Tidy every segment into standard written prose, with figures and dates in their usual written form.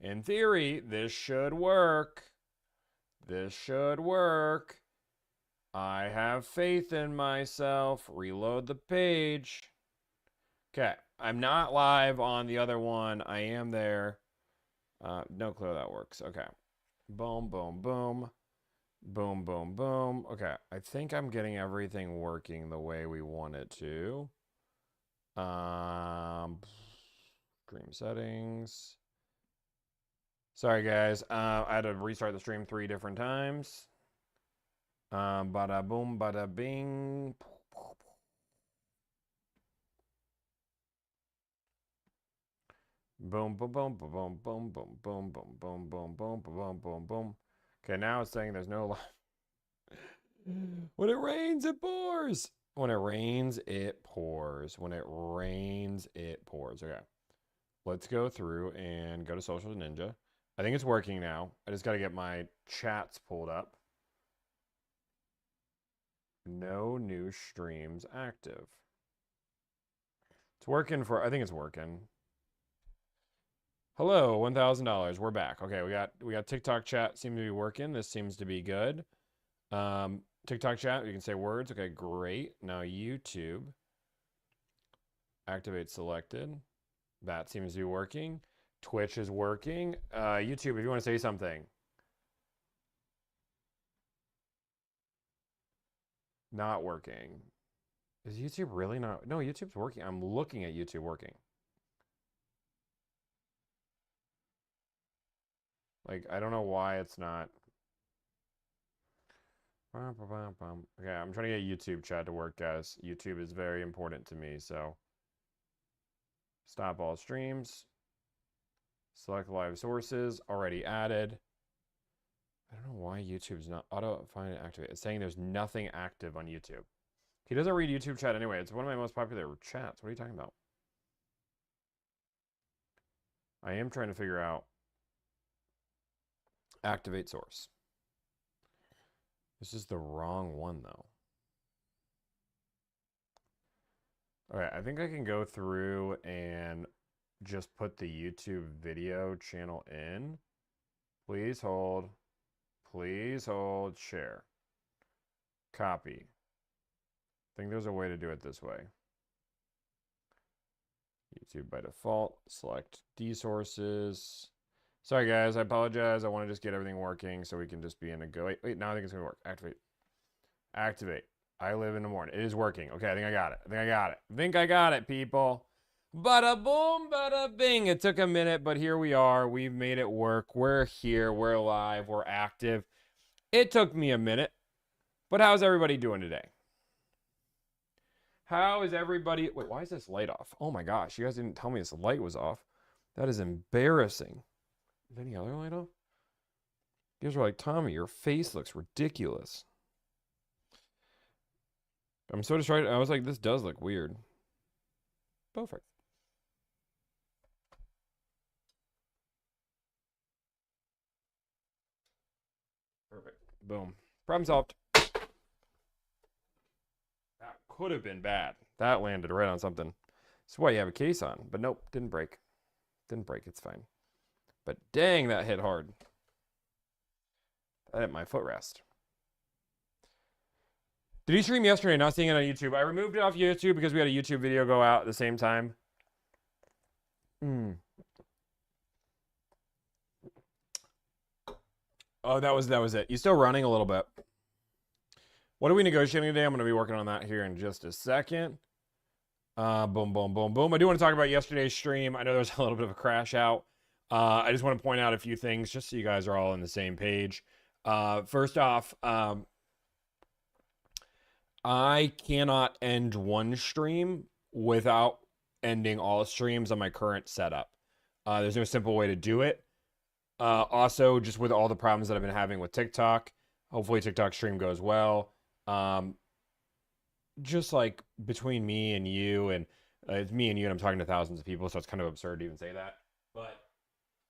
In theory, this should work. This should work. I have faith in myself. Reload the page. Okay, I'm not live on the other one. I am there. No clue how that works. Okay. Boom, boom, boom. Boom, boom, boom. Okay, I think I'm getting everything working the way we want it to. Stream settings. Sorry, guys. I had to restart the stream 3 different times. Bada boom, bada bing. Boom, boom, boom, boom, boom, boom, boom, boom, boom, boom, boom, boom, boom, boom, boom. Okay, now it's saying there's no light. When it rains, it pours. When it rains, it pours. When it rains, it pours. Okay. Let's go through and go to Social Ninja. I think it's working now. I just got to get my chats pulled up. No new streams active. It's working for, I think it's working. Hello, $1,000. We're back. Okay, we got TikTok chat seem to be working. This seems to be good. TikTok chat, you can say words. Okay, great. Now YouTube. Activate selected. That seems to be working. Twitch is working. YouTube, if you want to say something. Not working. Is YouTube really not? No, YouTube's working. I'm looking at YouTube working. Like, I don't know why it's not. Okay, I'm trying to get YouTube chat to work, guys. YouTube is very important to me, so. Stop all streams. Select live sources. Already added. I don't know why YouTube's not auto find activate. It's saying there's nothing active on YouTube. He doesn't read YouTube chat anyway. It's one of my most popular chats. What are you talking about? I am trying to figure out activate source. This is the wrong one, though. All right, I think I can go through and just put the YouTube video channel in. Please hold. Please hold. Share. Copy. I think there's a way to do it this way. YouTube by default. Select D sources. Sorry, guys. I apologize. I want to just get everything working so we can just be in a go. Wait, now I think it's going to work. Activate. Activate. I live in the morning. It is working. Okay, I think I got it. I think I got it, people. Bada boom, bada bing. It took a minute, but here we are. We've made it work. We're here. We're live. We're active. It took me a minute, but how's everybody doing today? How is everybody? Wait, why is this light off? Oh my gosh, you guys didn't tell me this light was off. That is embarrassing. Is any other light off? You guys were like, Tommy, your face looks ridiculous. I'm so distracted. I was like, this does look weird. Perfect. Perfect. Boom. Problem solved. That could have been bad. That landed right on something. That's why you have a case on. But nope, didn't break. Didn't break. It's fine. But dang, that hit hard. That hit my footrest. Did he stream yesterday? Not seeing it on YouTube. I removed it off YouTube because we had a YouTube video go out at the same time. Oh, that was it. You still running a little bit. What are we negotiating today? I'm going to be working on that here in just a second. Boom, boom, boom, boom. I do want to talk about yesterday's stream. I know there was a little bit of a crash out. I just want to point out a few things just so you guys are all on the same page. First off, I cannot end one stream without ending all streams on my current setup. There's no simple way to do it. Also, just with all the problems that I've been having with TikTok, hopefully TikTok stream goes well. Just like between me and you, and it's me and you, and I'm talking to thousands of people, so it's kind of absurd to even say that. But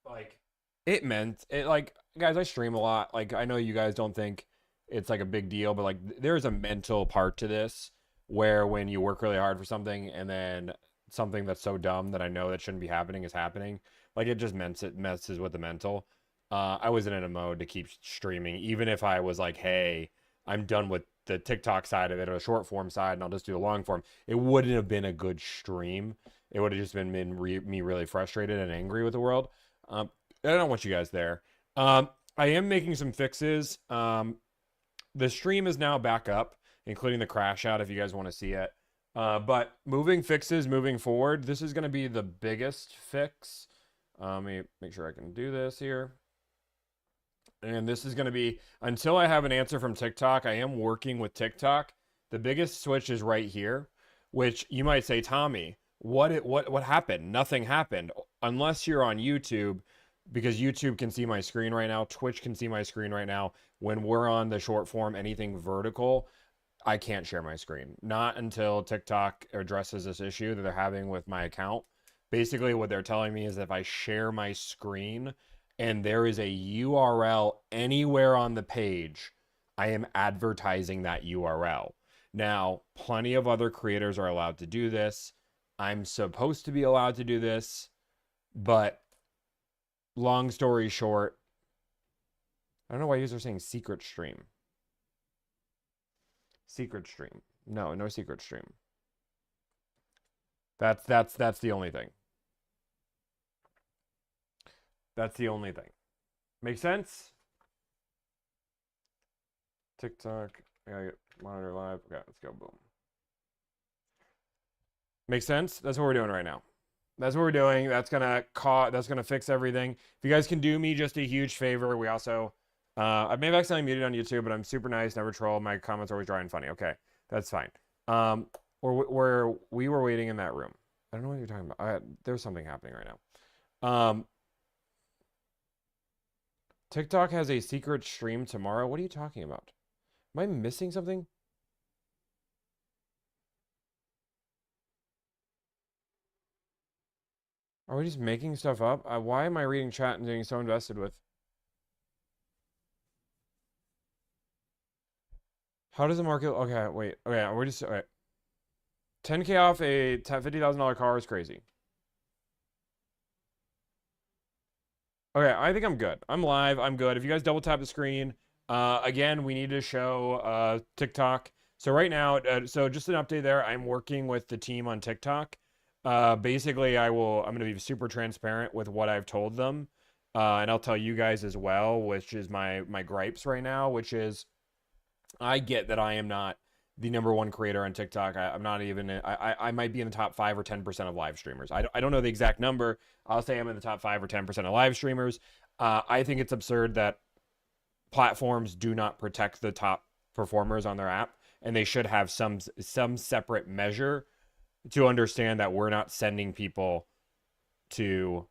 like, it meant it. Like, guys, I stream a lot. Like, I know you guys don't think it's like a big deal, but like, there's a mental part to this where when you work really hard for something and then something that's so dumb that I know that shouldn't be happening is happening. Like it just messes with the mental. I wasn't in a mode to keep streaming, even if I was like, hey, I'm done with the TikTok side of it or the short form side, and I'll just do the long form. It wouldn't have been a good stream. It would have just been me really frustrated and angry with the world. I don't want you guys there. I am making some fixes. The stream is now back up, including the crash out if you guys want to see it. But moving fixes moving forward, this is going to be the biggest fix. Let me make sure I can do this here. And this is going to be, until I have an answer from TikTok, I am working with TikTok. The biggest switch is right here, which you might say, Tommy, what happened? Nothing happened. Unless you're on YouTube, because YouTube can see my screen right now. Twitch can see my screen right now. When we're on the short form, anything vertical, I can't share my screen. Not until TikTok addresses this issue that they're having with my account. Basically, what they're telling me is if I share my screen and there is a URL anywhere on the page, I am advertising that URL. Now, plenty of other creators are allowed to do this. I'm supposed to be allowed to do this, but long story short, I don't know why users are saying secret stream. Secret stream. No secret stream. That's the only thing. That's the only thing. Make sense? TikTok. I gotta get monitor live. Okay, let's go. Boom. Make sense? That's what we're doing right now. That's what we're doing. That's gonna fix everything. If you guys can do me just a huge favor, we also I may have accidentally muted on YouTube, but I'm super nice, never troll. My comments are always dry and funny. Okay, that's fine. Where we were waiting in that room. I don't know what you're talking about. There's something happening right now. TikTok has a secret stream tomorrow. What are you talking about? Am I missing something? Are we just making stuff up? Why am I reading chat and getting so invested with? How does the market? Okay, wait. Okay, we're just okay. 10K off a $50,000 car is crazy. Okay, I think I'm good. I'm live. I'm good. If you guys double tap the screen, again, we need to show TikTok. So right now, so just an update there. I'm working with the team on TikTok. Basically, I'm going to be super transparent with what I've told them, and I'll tell you guys as well, which is my gripes right now, which is I get that I am not the #1 creator on TikTok. I'm not even. I might be in the top 5 or 10% of live streamers. I don't know the exact number. I'll say I'm in the top 5 or 10% of live streamers. I think it's absurd that platforms do not protect the top performers on their app, and they should have some separate measure to understand that we're not sending people to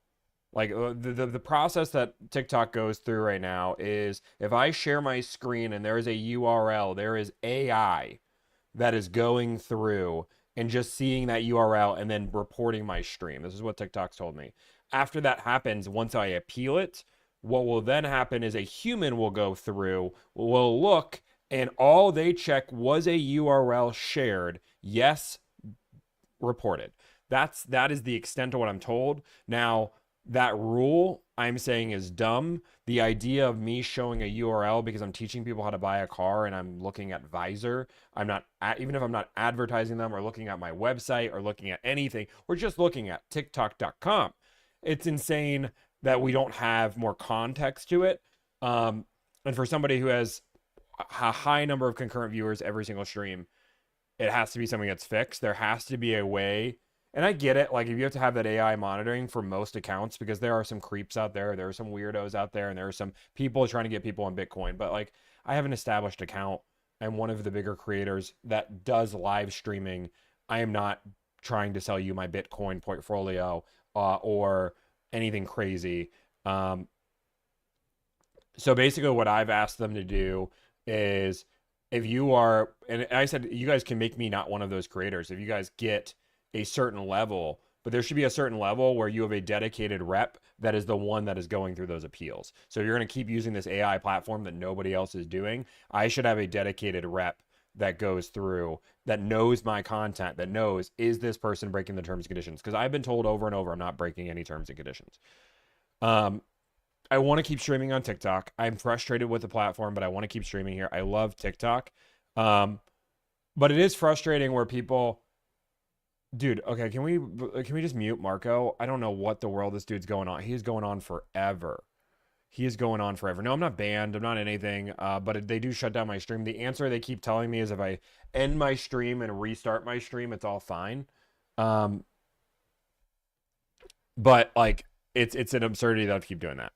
like the process that TikTok goes through right now is if I share my screen and there is a URL, there is AI that is going through and just seeing that URL and then reporting my stream. This is what TikTok's told me. After that happens, once I appeal it, what will then happen is a human will go through, will look, and all they check was a URL shared. Yes, reported. That is the extent of what I'm told. Now, that rule I'm saying is dumb. The idea of me showing a URL because I'm teaching people how to buy a car and I'm looking at Visor, I'm not even if I'm not advertising them or looking at my website or looking at anything, we're just looking at TikTok.com. It's insane that we don't have more context to it. And for somebody who has a high number of concurrent viewers every single stream, it has to be something that's fixed. There has to be a way. And I get it. Like, if you have to have that AI monitoring for most accounts, because there are some creeps out there, there are some weirdos out there, and there are some people trying to get people on Bitcoin. But, like, I have an established account. I'm one of the bigger creators that does live streaming. I am not trying to sell you my Bitcoin portfolio or anything crazy. So basically what I've asked them to do is if you are, and I said, you guys can make me not one of those creators. If you guys get a certain level, but there should be a certain level where you have a dedicated rep that is the one that is going through those appeals. So if you're going to keep using this AI platform that nobody else is doing, I should have a dedicated rep that goes through, that knows my content, that knows, is this person breaking the terms and conditions? Because I've been told over and over, I'm not breaking any terms and conditions. Um, I want to keep streaming on TikTok. I'm frustrated with the platform, but I want to keep streaming here. I love TikTok. Um, but it is frustrating where people, dude, okay, can we just mute Marco? I don't know what the world this dude's going on. He is going on forever. He is going on forever. No, I'm not banned. I'm not anything. But they do shut down my stream. The answer they keep telling me is if I end my stream and restart my stream, it's all fine. Um, but like it's an absurdity that I keep doing that.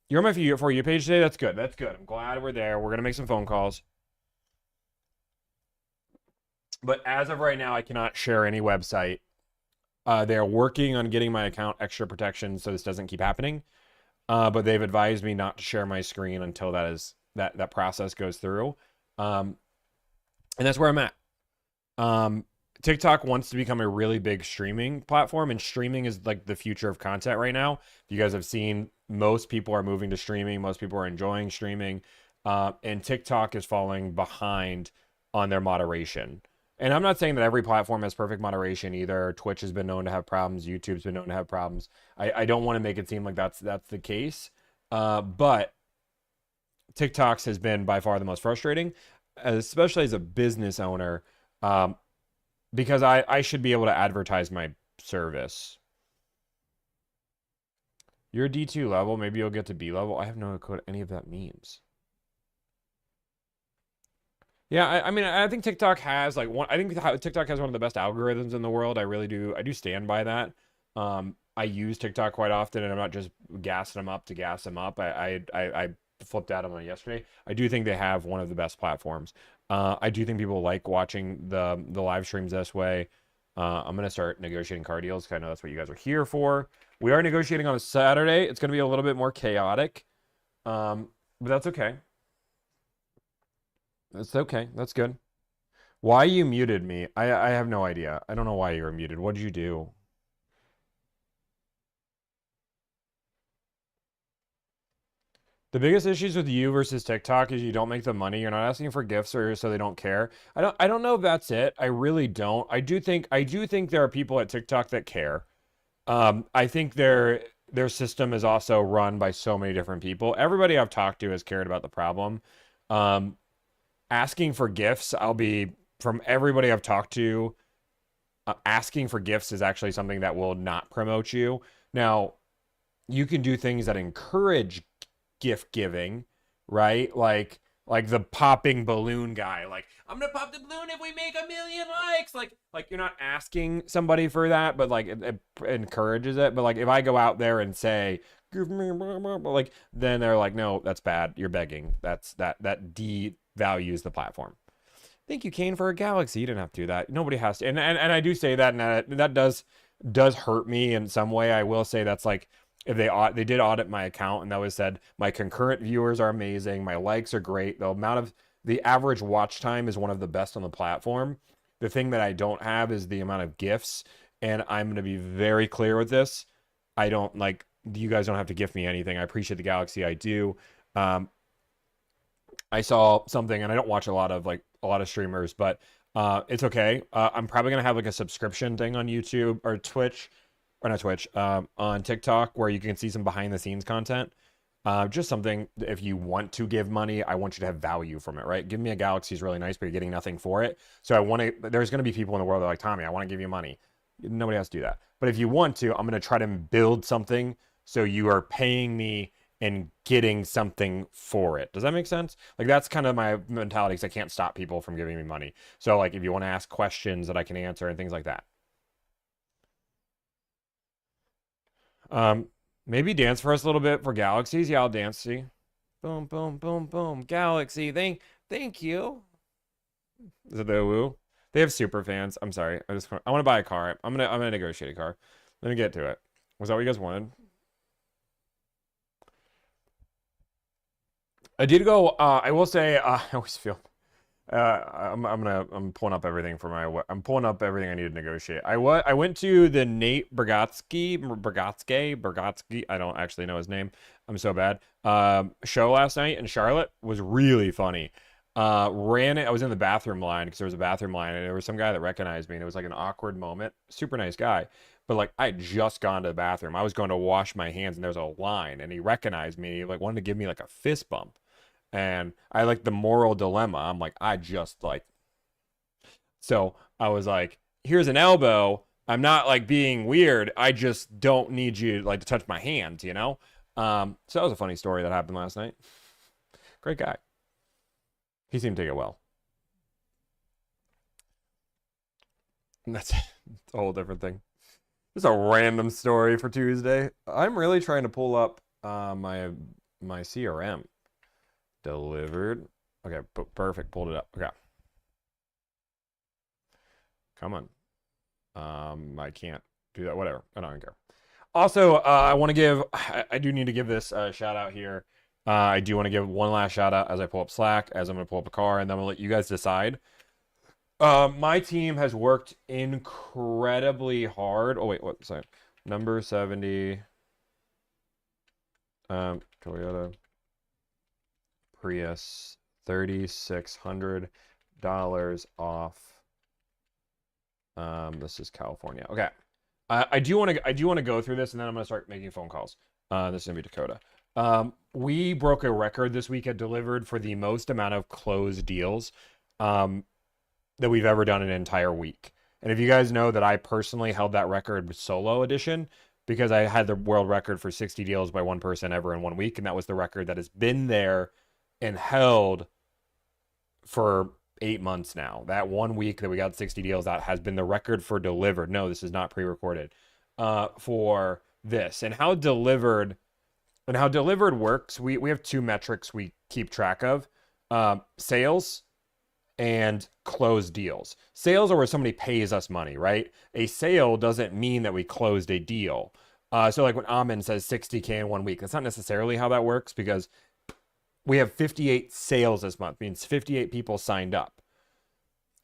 You're on my For You page today. That's good. That's good. I'm glad we're there. We're gonna make some phone calls. But as of right now, I cannot share any website. They're working on getting my account extra protection so this doesn't keep happening. But they've advised me not to share my screen until that process goes through. And that's where I'm at. TikTok wants to become a really big streaming platform, and streaming is like the future of content right now. You guys have seen most people are moving to streaming. Most people are enjoying streaming. And TikTok is falling behind on their moderation. And I'm not saying that every platform has perfect moderation either. Twitch has been known to have problems. YouTube's been known to have problems. I don't want to make it seem like that's the case. But TikTok's has been by far the most frustrating, especially as a business owner, because I should be able to advertise my service. You're D2 level. Maybe you'll get to B level. I have no clue what any of that means. Yeah, I mean, I think TikTok has like one. I think TikTok has one of the best algorithms in the world. I really do. I do stand by that. I use TikTok quite often, and I'm not just gassing them up to gas them up. I flipped at them on yesterday. I do think they have one of the best platforms. I do think people like watching the live streams this way. I'm gonna start negotiating car deals because I know that's what you guys are here for. We are negotiating on a Saturday. It's gonna be a little bit more chaotic, but that's okay. That's okay. That's good. Why you muted me? I have no idea. I don't know why you were muted. What did you do? The biggest issues with you versus TikTok is you don't make the money. You're not asking for gifts or so they don't care. I don't know if that's it. I really don't. I do think there are people at TikTok that care. I think their system is also run by so many different people. Everybody I've talked to has cared about the problem. Um, Asking for gifts, I'll be from everybody I've talked to, asking for gifts is actually something that will not promote you. Now, you can do things that encourage gift giving, right? Like the popping balloon guy. Like, I'm gonna pop the balloon if we make 1 million likes. Like you're not asking somebody for that, but like it encourages it. But like if I go out there and say, give me blah, blah, blah, like then they're like, no, that's bad. You're begging. That devalues the platform. Thank you, Kane, for a galaxy. You didn't have to do that. Nobody has to. And I do say that, and that does hurt me in some way. I will say that's like if they did audit my account and that was said my concurrent viewers are amazing, my likes are great, the average watch time is one of the best on the platform. The thing that I don't have is the amount of gifts, and I'm going to be very clear with this. I don't like you guys don't have to gift me anything. I appreciate the galaxy. I do. I saw something, and I don't watch a lot of streamers, but it's okay. I'm probably gonna have like a subscription thing on YouTube or Twitch, or not Twitch, on TikTok where you can see some behind the scenes content. Just something if you want to give money, I want you to have value from it, right? Give me a galaxy is really nice, but you're getting nothing for it. So I want to. There's gonna be people in the world that are like, Tommy, I want to give you money. Nobody has to do that. But if you want to, I'm gonna try to build something so you are paying me and getting something for it. Does that make sense? Like that's kind of my mentality because I can't stop people from giving me money. So like if you want to ask questions that I can answer and things like that. Maybe dance for us a little bit for galaxies. Yeah, I'll dance. See, boom, boom, boom, boom. Galaxy, thank you. Is it the woo? They have super fans. I'm sorry. I want to buy a car. I'm gonna negotiate a car. Let me get to it. Was that what you guys wanted? I did go. I will say. I always feel. I'm pulling up everything for my. I'm pulling up everything I need to negotiate. I went to the Nate Bergatsky. I don't actually know his name. I'm so bad. Show last night in Charlotte was really funny. Ran it. I was in the bathroom line because there was a bathroom line, and there was some guy that recognized me, and it was like an awkward moment. Super nice guy. But like I had just gone to the bathroom. I was going to wash my hands and there's a line and he recognized me. He like wanted to give me like a fist bump. And I like the moral dilemma. I'm like, I just like so I was like, here's an elbow. I'm not like being weird. I just don't need you like to touch my hands, you know? So that was a funny story that happened last night. Great guy. He seemed to take it well. And that's a whole different thing. Just a random story for Tuesday. I'm really trying to pull up my CRM. Delivered. Okay, perfect. Pulled it up. Okay. Come on. I can't do that. Whatever. I don't care. Also, I do need to give this shout out here. I do want to give one last shout out as I pull up Slack, as I'm going to pull up a car, and then I'm going to let you guys decide. My team has worked incredibly hard. Oh, wait, what? Sorry. Number 70. Toyota Prius, $3,600 off. This is California. Okay. I do want to go through this and then I'm going to start making phone calls. This is going to be Dakota. We broke a record this week at Delivered for the most amount of closed deals that we've ever done in an entire week. And if you guys know that I personally held that record solo edition because I had the world record for 60 deals by one person ever in 1 week. And that was the record that has been there and held for 8 months now. That 1 week that we got 60 deals, that has been the record for Delivered. No, this is not pre-recorded for this. And how Delivered works, we have two metrics we keep track of. Sales and closed deals. Sales are where somebody pays us money, right? A sale doesn't mean that we closed a deal. So like when Amin says 60K in 1 week, that's not necessarily how that works because we have 58 sales this month, means 58 people signed up.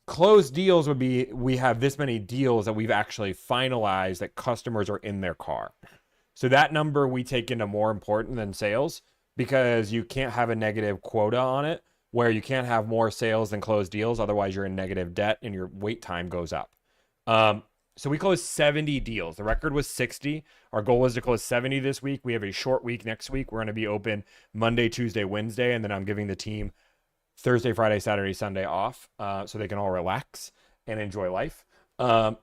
Closed deals would be we have this many deals that we've actually finalized that customers are in their car. So that number we take into more important than sales because you can't have a negative quota on it where you can't have more sales than closed deals. Otherwise, you're in negative debt and your wait time goes up. So we closed 70 deals. The record was 60. Our goal was to close 70 this week. We have a short week next week. We're going to be open Monday, Tuesday, Wednesday, and then I'm giving the team Thursday, Friday, Saturday, Sunday off so they can all relax and enjoy life. Because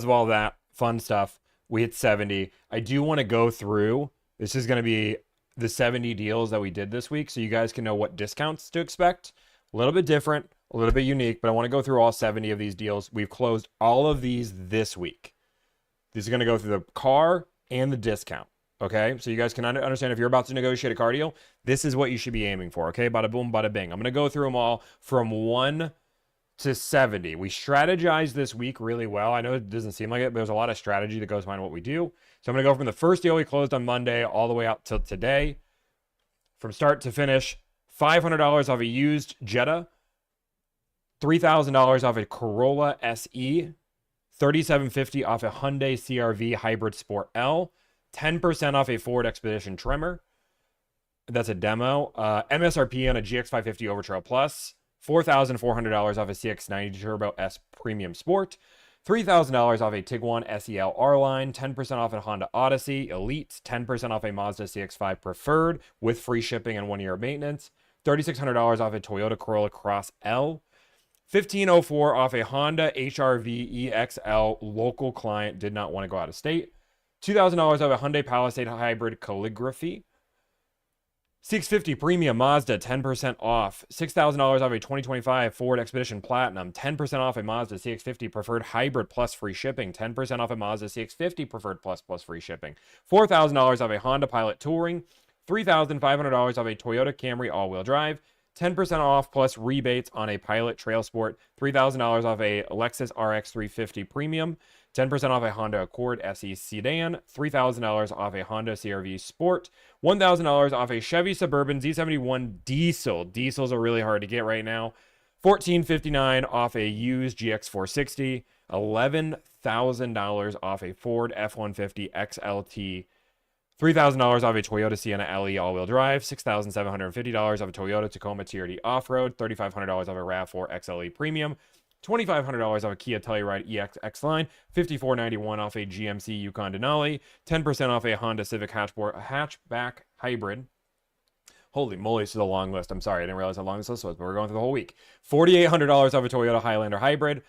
of all that fun stuff, we hit 70. I do want to go through. This is going to be the 70 deals that we did this week so you guys can know what discounts to expect. A little bit different, a little bit unique, but I want to go through all 70 of these deals. We've closed all of these this week. These are going to go through the car and the discount. Okay, so you guys can understand if you're about to negotiate a car deal, this is what you should be aiming for. Okay, bada boom, bada bing. I'm going to go through them all from 1 to 70. We strategized this week really well. I know it doesn't seem like it, but there's a lot of strategy that goes behind what we do. So I'm going to go from the first deal we closed on Monday all the way out till today. From start to finish, $500 off a used Jetta, $3,000 off a Corolla SE, $3,750 off a Hyundai CR-V Hybrid Sport L, 10% off a Ford Expedition Tremor. That's a demo. MSRP on a GX550 Overtrail Plus, $4,400 off a CX90 Turbo S Premium Sport, $3,000 off a Tiguan SEL R-Line, 10% off a Honda Odyssey Elite, 10% off a Mazda CX-5 Preferred with free shipping and 1 year of maintenance, $3,600 off a Toyota Corolla Cross L, $1,504 off a Honda HR-V EXL local client, did not want to go out of state, $2,000 off a Hyundai Palisade Hybrid Calligraphy, $650 premium Mazda, 10% off, $6,000 off a 2025 Ford Expedition Platinum, 10% off a Mazda CX-50 Preferred Hybrid plus free shipping, 10% off a Mazda CX-50 Preferred plus free shipping, $4,000 off a Honda Pilot Touring, $3,500 off a Toyota Camry all-wheel drive, 10% off plus rebates on a Pilot Trail Sport, $3,000 off a Lexus RX 350 Premium, 10% off a Honda Accord SE Sedan, $3,000 off a Honda CR-V Sport, $1,000 off a Chevy Suburban Z71 Diesel. Diesels are really hard to get right now. $1,459 off a used GX460, $11,000 off a Ford F-150 XLT, $3,000 off a Toyota Sienna LE all-wheel drive, $6,750 off a Toyota Tacoma TRD off-road, $3,500 off a RAV4 XLE Premium, $2,500 off a Kia Telluride EX X-Line, $5,491 off a GMC Yukon Denali, 10% off a Honda Civic hatchback hybrid. Holy moly, this is a long list. I'm sorry, I didn't realize how long this list was, but we're going through the whole week. $4,800 off a Toyota Highlander hybrid,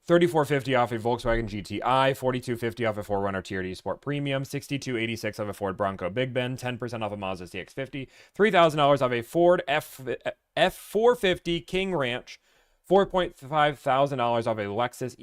$3,450 off a Volkswagen GTI, $4,250 off a 4Runner TRD Sport Premium, $6,286 off a Ford Bronco Big Ben, 10% off a Mazda CX-50, $3,000 off a Ford F450 King Ranch, $4,500 off a Lexus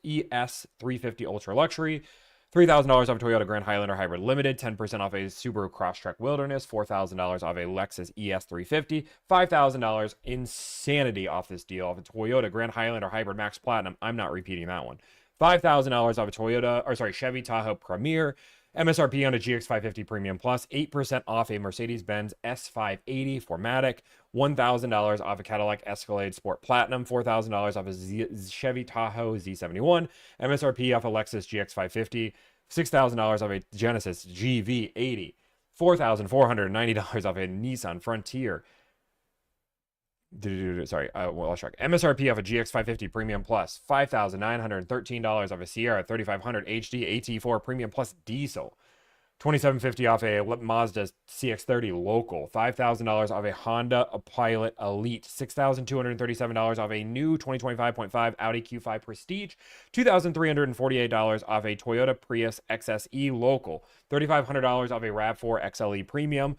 ES350 Ultra Luxury, $3,000 off a Toyota Grand Highlander Hybrid Limited, 10% off a Subaru Crosstrek Wilderness, $4,000 off a Lexus ES350, $5,000 insanity off this deal off a Toyota Grand Highlander Hybrid Max Platinum. I'm not repeating that one. $5,000 off a Chevy Tahoe Premier, MSRP on a GX550 Premium Plus, 8% off a Mercedes-Benz S580 4MATIC, $1,000 off a Cadillac Escalade Sport Platinum, $4,000 off a Chevy Tahoe Z71, MSRP off a Lexus GX550, $6,000 off a Genesis GV80, $4,490 off a Nissan Frontier. MSRP off a GX550 Premium Plus, $5,913 off a Sierra 3500 HD AT4 Premium Plus Diesel, $2,750 off a Mazda CX-30 Local, $5,000 off a Honda Pilot Elite, $6,237 off a new 2025.5 Audi Q5 Prestige, $2,348 off a Toyota Prius XSE Local, $3,500 off a RAV4 XLE Premium,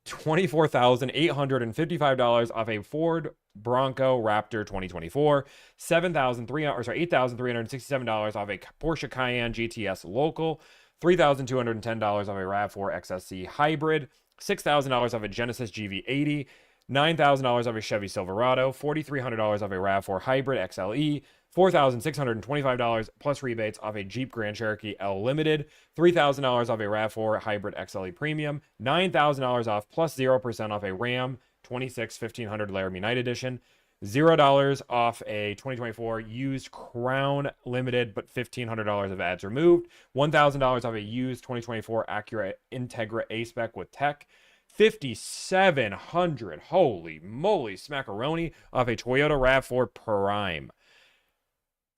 $24,855 off a Ford Bronco Raptor 2024, $8,367 off a Porsche Cayenne GTS Local, $3,210 off a RAV4 XSC Hybrid, $6,000 off a Genesis GV80, $9,000 off a Chevy Silverado, $4,300 off a RAV4 Hybrid XLE, $4,625 plus rebates off a Jeep Grand Cherokee L Limited, $3,000 off a RAV4 Hybrid XLE Premium, $9,000 off plus 0% off a Ram 26 1500 Laramie Night Edition, $0 off a 2024 used Crown Limited, but $1,500 of ads removed, $1,000 off a used 2024 Acura Integra A-Spec with tech, $5,700, holy moly, smackaroni, off a Toyota RAV4 Prime,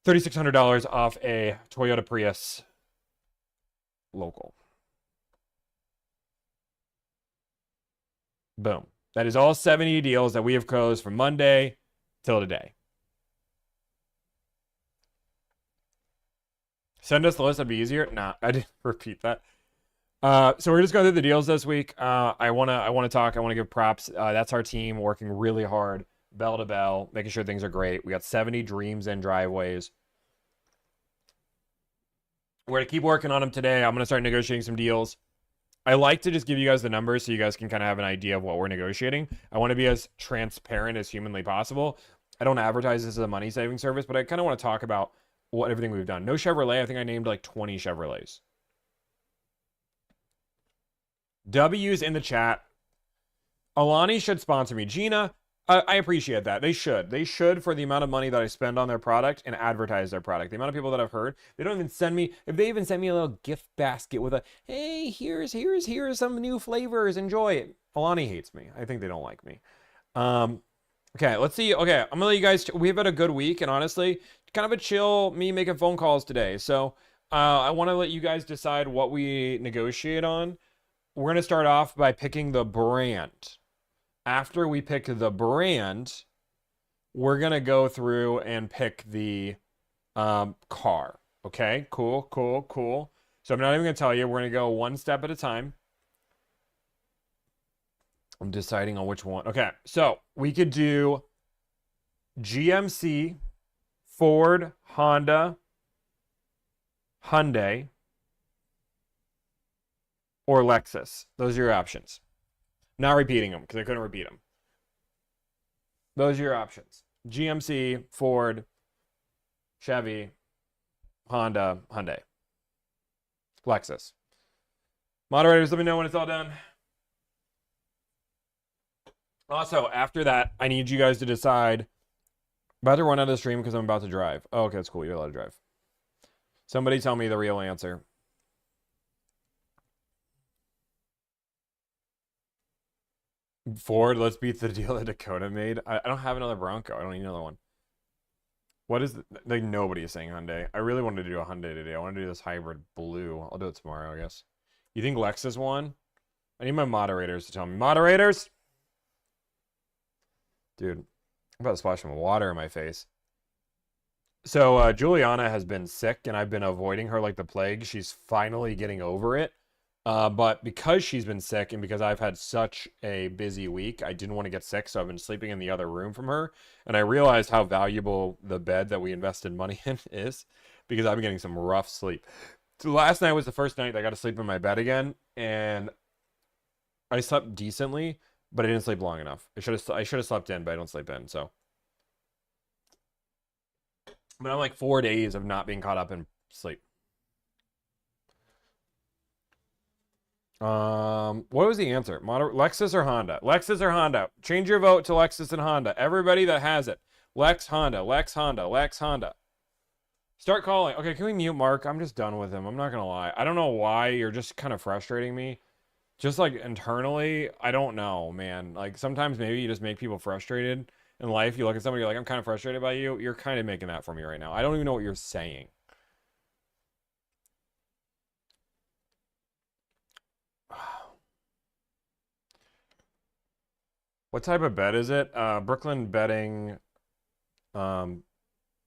$3,600 off a Toyota Prius Local. Boom. That is all 70 deals that we have closed from Monday till today. Send us the list, that'd be easier. Nah, I didn't repeat that. So we're just going through the deals this week. I wanna give props. That's our team working really hard, bell to bell, making sure things are great. We got 70 dreams and driveways. We're gonna keep working on them today. I'm gonna start negotiating some deals. I like to just give you guys the numbers so you guys can kind of have an idea of what we're negotiating. I want to be as transparent as humanly possible. I don't advertise this as a money saving service, but I kind of want to talk about everything we've done. No Chevrolet. I think I named like 20 Chevrolets. W's in the chat. Alani should sponsor me. Gina, I appreciate that. They should. They should, for the amount of money that I spend on their product and advertise their product. The amount of people that I've heard, they don't even send me, if they even send me a little gift basket with a, hey, here's some new flavors, enjoy it. Alani hates me. I think they don't like me. Okay, let's see. Okay, I'm gonna let you guys, we've had a good week, and honestly, kind of a chill, me making phone calls today. So I want to let you guys decide what we negotiate on. We're gonna start off by picking the brand. After we pick the brand, we're going to go through and pick the car. Okay, cool. So I'm not even going to tell you. We're going to go one step at a time. I'm deciding on which one. Okay, so we could do GMC, Ford, Honda, Hyundai, or Lexus. Those are your options. Not repeating them because I couldn't repeat them. Those are your options. GMC, Ford, Chevy, Honda, Hyundai, Lexus. Moderators, let me know when it's all done. Also, after that, I need you guys to decide. I'm about to run out of the stream because I'm about to drive. Oh, okay, that's cool. You're allowed to drive. Somebody tell me the real answer. Ford, let's beat the deal that Dakota made. I don't have another Bronco. I don't need another one. What is like nobody is saying Hyundai. I really wanted to do a Hyundai today. I want to do this hybrid blue. I'll do it tomorrow, I guess. You think Lexus won? I need my moderators to tell me. Moderators! Dude, I'm about to splash some water in my face. So Juliana has been sick, and I've been avoiding her like the plague. She's finally getting over it. But because she's been sick and because I've had such a busy week, I didn't want to get sick, so I've been sleeping in the other room from her. And I realized how valuable the bed that we invested money in is because I've been getting some rough sleep. So last night was the first night I got to sleep in my bed again, and I slept decently, but I didn't sleep long enough. I should have slept in, but I don't sleep in. So, but I'm like 4 days of not being caught up in sleep. What was the answer? Lexus or Honda? Lexus or Honda? Change your vote to Lexus and Honda. Everybody that has it. Lex Honda, Lex Honda, Lex Honda. Start calling. Okay, can we mute Mark? I'm just done with him. I'm not gonna lie. I don't know why. You're just kind of frustrating me. Just like internally, I don't know, man. Like sometimes maybe you just make people frustrated in life. You look at somebody, you're like, I'm kind of frustrated by you. You're kind of making that for me right now. I don't even know what you're saying. What type of bed is it? Brooklyn Bedding, one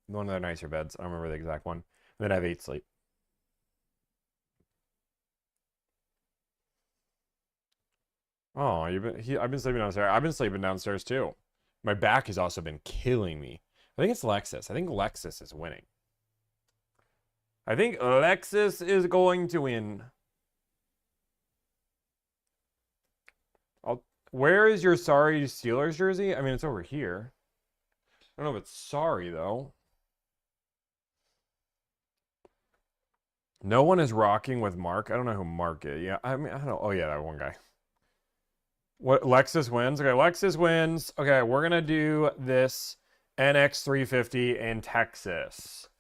of their nicer beds. I don't remember the exact one. And then I have 8 Sleep. Oh, I've been sleeping downstairs. I've been sleeping downstairs too. My back has also been killing me. I think it's Lexus. I think Lexus is winning. I think Lexus is going to win. Where is your sorry Steelers jersey? I mean, it's over here. I don't know if it's sorry, though. No one is rocking with Mark. I don't know who Mark is. Yeah, I mean, I don't know. Oh, yeah, that one guy. What, Lexus wins? Okay, Lexus wins. Okay, we're going to do this NX350 in Texas.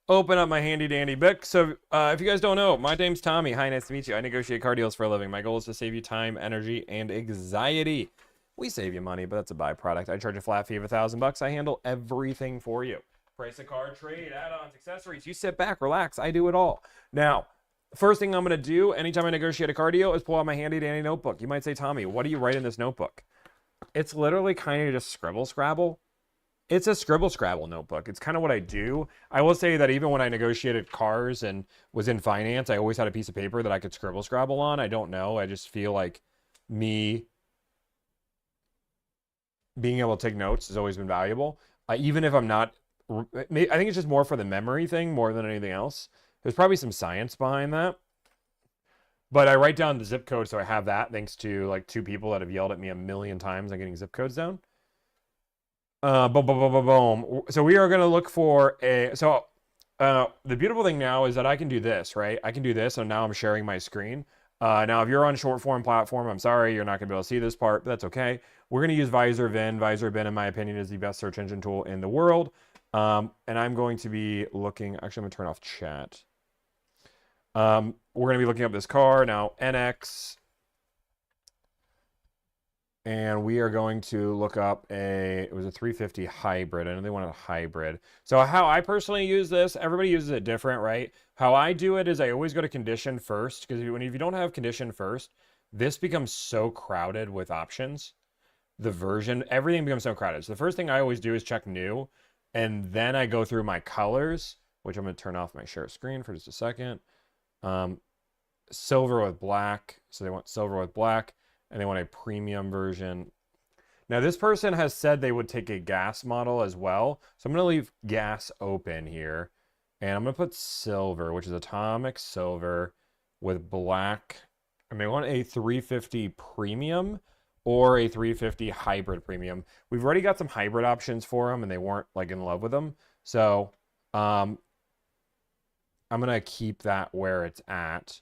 Open up my handy dandy book. So, if you guys don't know, my name's Tommy. Hi, nice to meet you. I negotiate car deals for a living. My goal is to save you time, energy, and anxiety. We save you money, but that's a byproduct. I charge a flat fee of $1,000. I handle everything for you. Price a car, trade, add-ons, accessories. You sit back, relax. I do it all. Now, first thing I'm going to do anytime I negotiate a car deal is pull out my handy dandy notebook. You might say, Tommy, what do you write in this notebook? It's literally kind of just scribble scrabble. It's a scribble scrabble notebook. It's kind of what I do. I will say that even when I negotiated cars and was in finance, I always had a piece of paper that I could scribble scrabble on. I don't know. I just feel like me being able to take notes has always been valuable. Even if I'm not, I think it's just more for the memory thing more than anything else. There's probably some science behind that. But I write down the zip code, so I have that thanks to like 2 people that have yelled at me a million times on getting zip codes down. Boom, boom, boom, boom, boom. So we are going to look for the beautiful thing now is that I can do this, right? I can do this, and now I'm sharing my screen. Now, if you're on short form platform, I'm sorry, you're not going to be able to see this part, but that's okay. We're going to use VisorBin. VisorBin, in my opinion, is the best search engine tool in the world. And I'm going to be looking, actually, I'm going to turn off chat. We're going to be looking up this car. Now, NX. And we are going to look up it was a 350 hybrid. I know they wanted a hybrid. So how I personally use this, everybody uses it different, right? How I do it is I always go to condition first, because if you don't have condition first, this becomes so crowded with options. Everything becomes so crowded. So the first thing I always do is check new, and then I go through my colors, which I'm going to turn off my share screen for just a second. Silver with black. So they want silver with black. And they want a premium version. Now, this person has said they would take a gas model as well. So I'm going to leave gas open here. And I'm going to put silver, which is atomic silver with black. And they want a 350 premium or a 350 hybrid premium. We've already got some hybrid options for them, and they weren't like in love with them. So I'm going to keep that where it's at.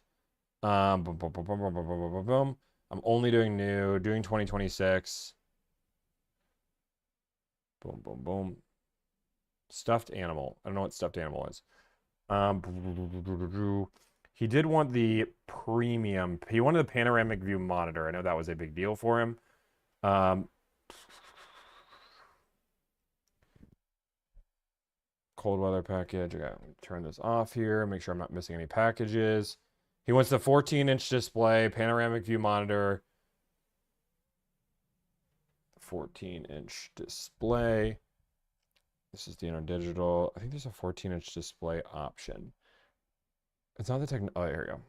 Boom, boom, boom, boom, boom, boom, boom, boom, boom. I'm only doing new, doing 2026. Boom, boom, boom. Stuffed animal. I don't know what stuffed animal is. He did want the premium. He wanted the panoramic view monitor. I know that was a big deal for him. cold weather package. I got to turn this off here. Make sure I'm not missing any packages. He wants the 14-inch display, panoramic view monitor. 14-inch display. This is the InterDigital. I think there's a 14-inch display option. It's not the oh, here we go.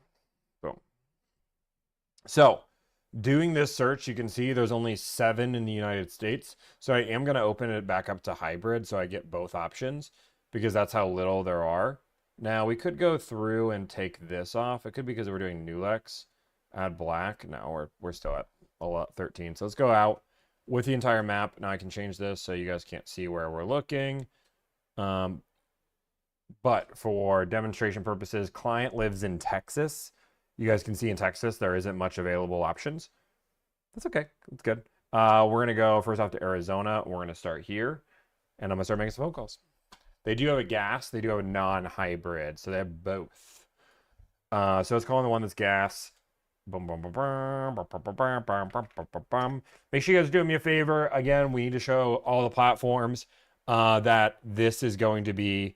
Boom. So, doing this search, you can see there's only 7 in the United States. So I am going to open it back up to hybrid so I get both options because that's how little there are. Now, we could go through and take this off. It could be because we're doing Nulex. Add black. No, we're still at 13. So let's go out with the entire map. Now I can change this so you guys can't see where we're looking. But for demonstration purposes, client lives in Texas. You guys can see in Texas, there isn't much available options. That's okay. That's good. We're going to go first off to Arizona. We're going to start here. And I'm going to start making some phone calls. They do have a gas. They do have a non-hybrid. So they have both. So let's call on the one that's gas. Boom, boom, boom, boom, boom, boom, boom, boom, boom, boom, boom. Make sure you guys do me a favor. Again, we need to show all the platforms that this is going to be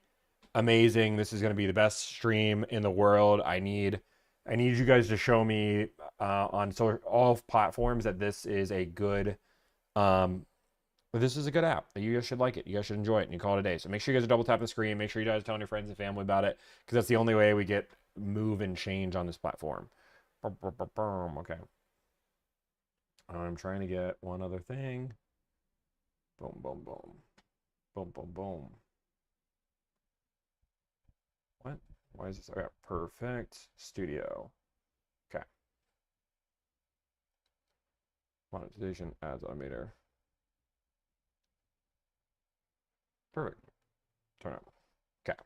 amazing. This is going to be the best stream in the world. I need you guys to show me on all platforms that this is a good app. You guys should like it. You guys should enjoy it, and you call it a day. So make sure you guys are double tapping the screen. Make sure you guys are telling your friends and family about it, because that's the only way we get move and change on this platform. Okay. I'm trying to get one other thing. Boom, boom, boom. Boom, boom, boom. What? Why is this? Okay, perfect. Studio. Okay. Monetization ads automator. Perfect. Turn on. Okay.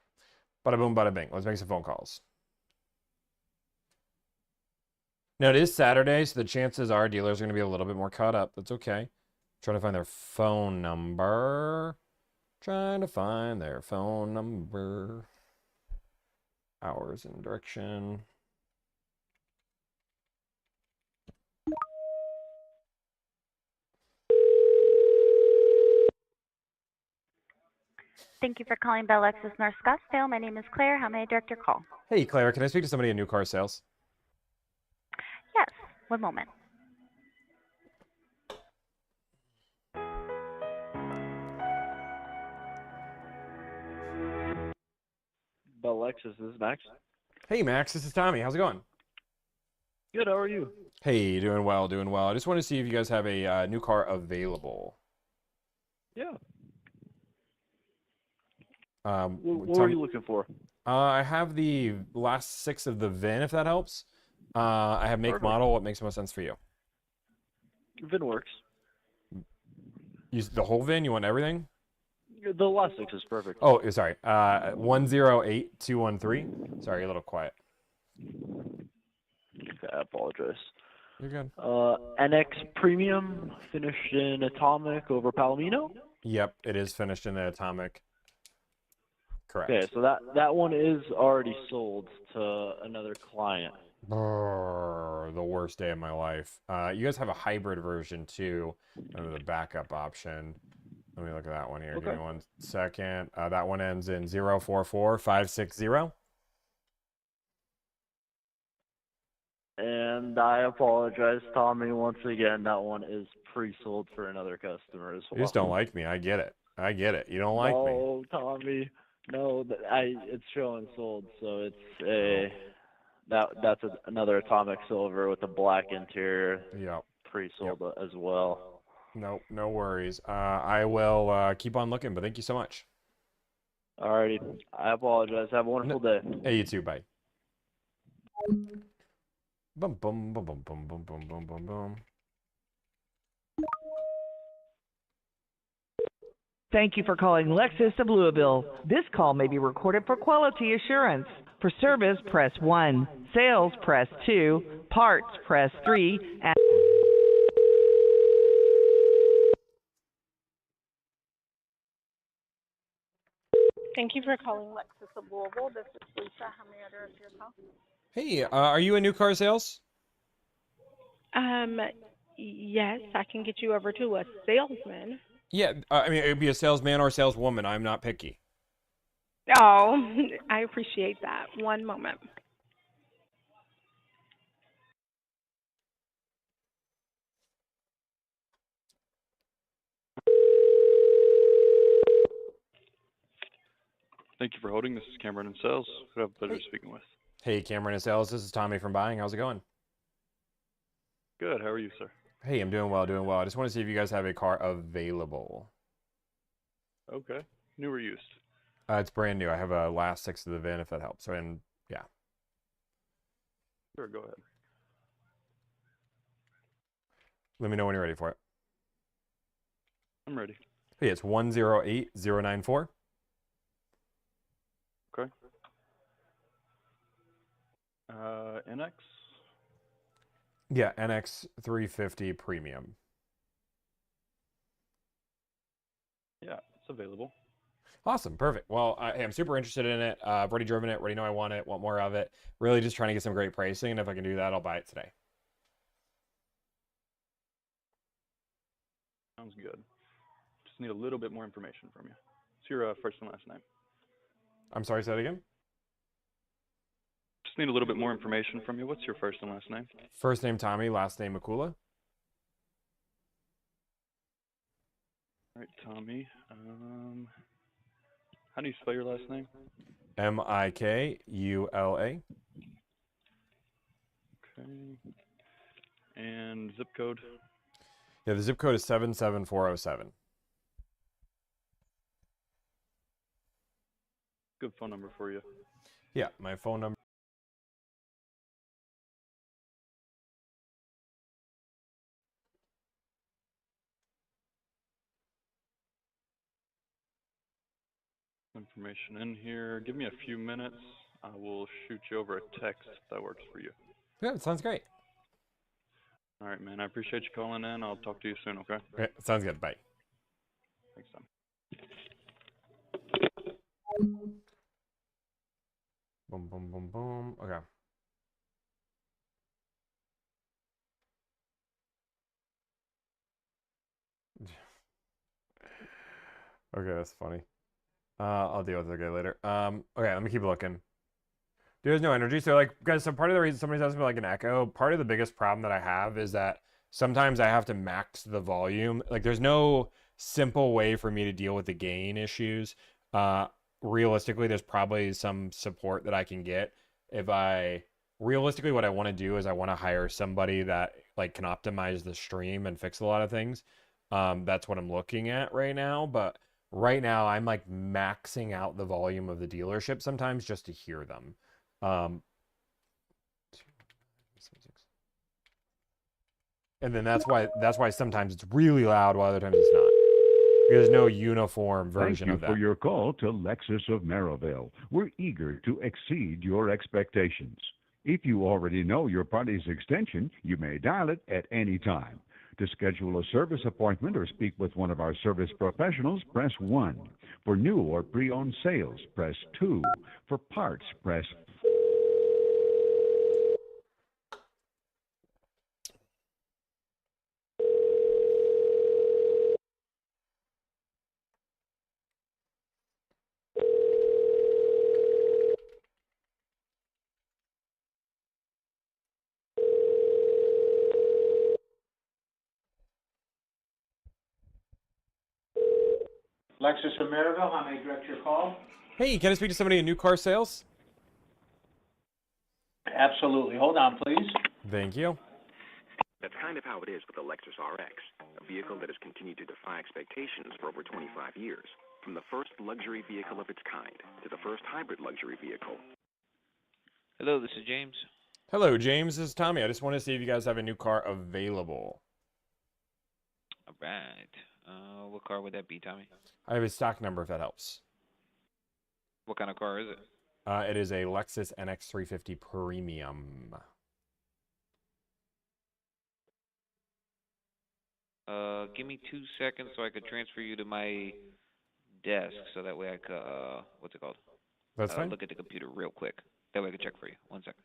Bada boom, bada bing. Let's make some phone calls. Now, it is Saturday, so the chances are dealers are going to be a little bit more caught up. That's okay. Trying to find their phone number. Trying to find their phone number. Hours and direction. Thank you for calling Bell Lexus North Scottsdale. My name is Claire. How may I direct your call? Hey, Claire, can I speak to somebody in new car sales? Yes, one moment. Bell Lexus, this is Max. Hey, Max, this is Tommy. How's it going? Good, how are you? Hey, doing well, doing well. I just want to see if you guys have a new car available. Yeah. What are you looking for? I have the last 6 of the VIN, if that helps. I have make, Perfect. model. What makes most sense for you? VIN works. Use the whole VIN? You want everything? The last 6 is perfect. Oh, sorry. 108213. Sorry, a little quiet. Okay, I apologize. You're good. NX Premium, finished in Atomic over Palomino? Yep, it is finished in the Atomic. Correct. Okay, so that one is already sold to another client. Brrr, the worst day of my life. You guys have a hybrid version too, under the backup option. Let me look at that one here. Okay. Give me 1 second. That one ends in 044560. And I apologize, Tommy, once again. That one is pre-sold for another customer as well. You just don't like me. I get it. I get it. You don't like me. No, Tommy. No, it's showing sold, so it's that's another Atomic Silver with a black interior. Yep. Pre-sold as well. Nope, no worries. I will keep on looking, but thank you so much. Alrighty. I apologize. Have a wonderful day. Hey, you too. Bye. Boom, boom, boom, boom, boom, boom, boom, boom, boom, boom. Thank you for calling Lexus of Louisville. This call may be recorded for quality assurance. For service, press 1. Sales, press 2. Parts, press 3. And Thank you for calling Lexus of Louisville. This is Lisa. How may I direct your call? Hey, are you in new car sales? Yes, I can get you over to a salesman. Yeah, I mean, it would be a salesman or a saleswoman. I'm not picky. Oh, I appreciate that. One moment. Thank you for holding. This is Cameron in sales. Who do I have the pleasure Hey. of speaking with? Hey, Cameron and Sales. This is Tommy from Buying. How's it going? Good. How are you, sir? Hey, I'm doing well, doing well. I just want to see if you guys have a car available. Okay. New or used? It's brand new. I have a last 6 of the VIN, if that helps. So, and yeah, Sure, go ahead. let me know when you're ready for it. I'm ready. Hey, it's 108094. Okay. NX? Yeah, NX 350 Premium. Yeah, it's available. Awesome, perfect. Well, hey, I'm super interested in it. I've already driven it, already know I want it, want more of it. Really just trying to get some great pricing, and if I can do that, I'll buy it today. Sounds good. Just need a little bit more information from you. What's your first and last name? I'm sorry, say that again? Just need a little bit more information from you. What's your first and last name? First name Tommy, last name Makula. All right, Tommy. How do you spell your last name? Mikula. Okay. And zip code? Yeah, the zip code is 77407. Good phone number for you. Yeah, my phone number. Information in here. Give me a few minutes. I will shoot you over a text if that works for you. Yeah, it sounds great. All right, man. I appreciate you calling in. I'll talk to you soon, okay? Okay, sounds good. Bye. Thanks, Tom. Boom, boom, boom, boom. Okay. Okay, that's funny. I'll deal with it later. Okay, let me keep looking. There's no energy. So, like, guys, so part of the reason somebody's asking me like an echo, part of the biggest problem that I have is that sometimes I have to max the volume. Like, there's no simple way for me to deal with the gain issues. Realistically, there's probably some support that I can get if realistically, what I want to do is I want to hire somebody that like can optimize the stream and fix a lot of things. That's what I'm looking at right now. But right now, I'm like maxing out the volume of the dealership sometimes just to hear them. And then that's why sometimes it's really loud while other times it's not. There's no uniform version of that. Thank you for your call to Lexus of Merrillville. We're eager to exceed your expectations. If you already know your party's extension, you may dial it at any time. To schedule a service appointment or speak with one of our service professionals, press 1. For new or pre-owned sales, press 2. For parts, press Lexus of Maryville, how may I direct your call? Hey, can I speak to somebody in new car sales? Absolutely. Hold on, please. Thank you. That's kind of how it is with the Lexus RX, a vehicle that has continued to defy expectations for over 25 years. From the first luxury vehicle of its kind to the first hybrid luxury vehicle. Hello, this is James. Hello, James. This is Tommy. I just want to see if you guys have a new car available. All right. What car would that be, Tommy? I have a stock number if that helps. What kind of car is it? It is a Lexus NX 350 Premium. Give me 2 seconds so I could transfer you to my desk so that way I could, what's it called? That's fine. Look at the computer real quick. That way I can check for you. 1 second.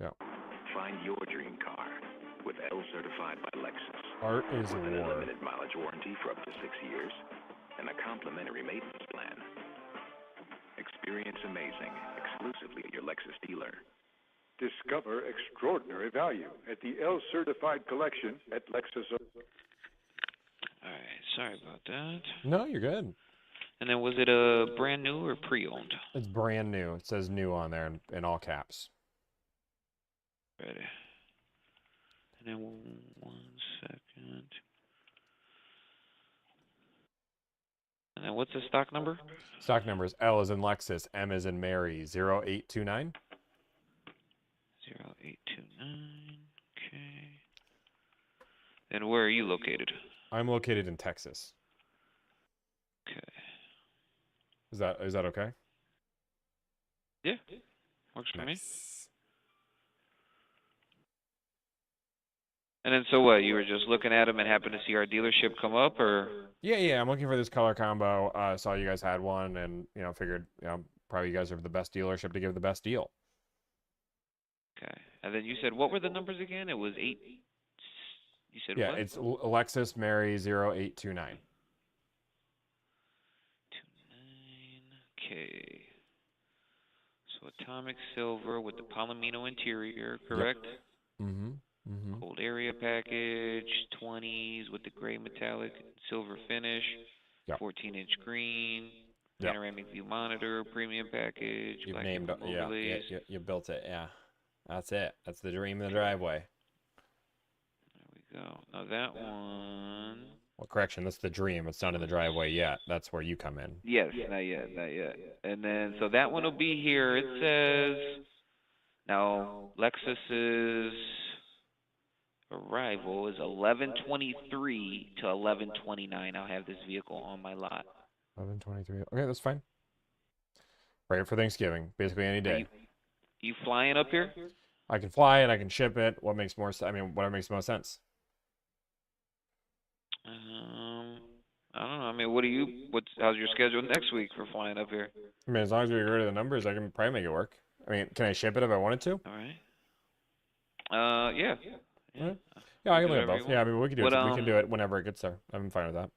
Yeah. Find your dream car with L certified by Lexus. Art is with an war. unlimited mileage warranty for up to 6 years and a complimentary maintenance plan. Experience Experience amazing exclusively at your Lexus dealer. Discover extraordinary value at the L-Certified Collection at Lexus. Alright, sorry about that. No, you're good. And then was it a brand new or pre-owned? It's brand new. It says new on there in all caps. Ready. And then 1 second. And then what's the stock number? Stock number is L as in Lexus, M as in Mary, 0829. 0829. Okay. And where are you located? I'm located in Texas. Okay. Is that okay? Yeah. Works for me. And then so what? You were just looking at them and happened to see our dealership come up, or? Yeah. I'm looking for this color combo. Saw you guys had one, and figured probably you guys are the best dealership to give the best deal. Okay. And then you said what were the numbers again? It was 8. You said yeah, what? it's Lexus Mary 0829. 29. Okay. So atomic silver with the Palomino interior, correct? Yep. Mm-hmm. Cold area package, 20s with the gray metallic silver finish, Yep. 14-inch green, Yep. panoramic view monitor, premium package, You've black named emblem overlays. you built it. Yeah, that's it. That's the dream in the driveway. There we go. Now that one. Well, correction, that's the dream. It's not in the driveway yet. That's where you come in. Yes, not yet. And then, so that one will be here. It says, now, Lexus's arrival is 11:23 to 11:29. I'll have this vehicle on my lot. 11:23. Okay, that's fine. Right for Thanksgiving, basically any day. You flying up here? I can fly it. I can ship it. What makes more? Whatever makes the most sense. I don't know. I mean, how's your schedule next week for flying up here? I mean, as long as we get rid of the numbers, I can probably make it work. I mean, can I ship it if I wanted to? All right. Yeah. Yeah, I can do it both. Yeah, I mean, we can do it. We can do it whenever it gets there. I'm fine with that.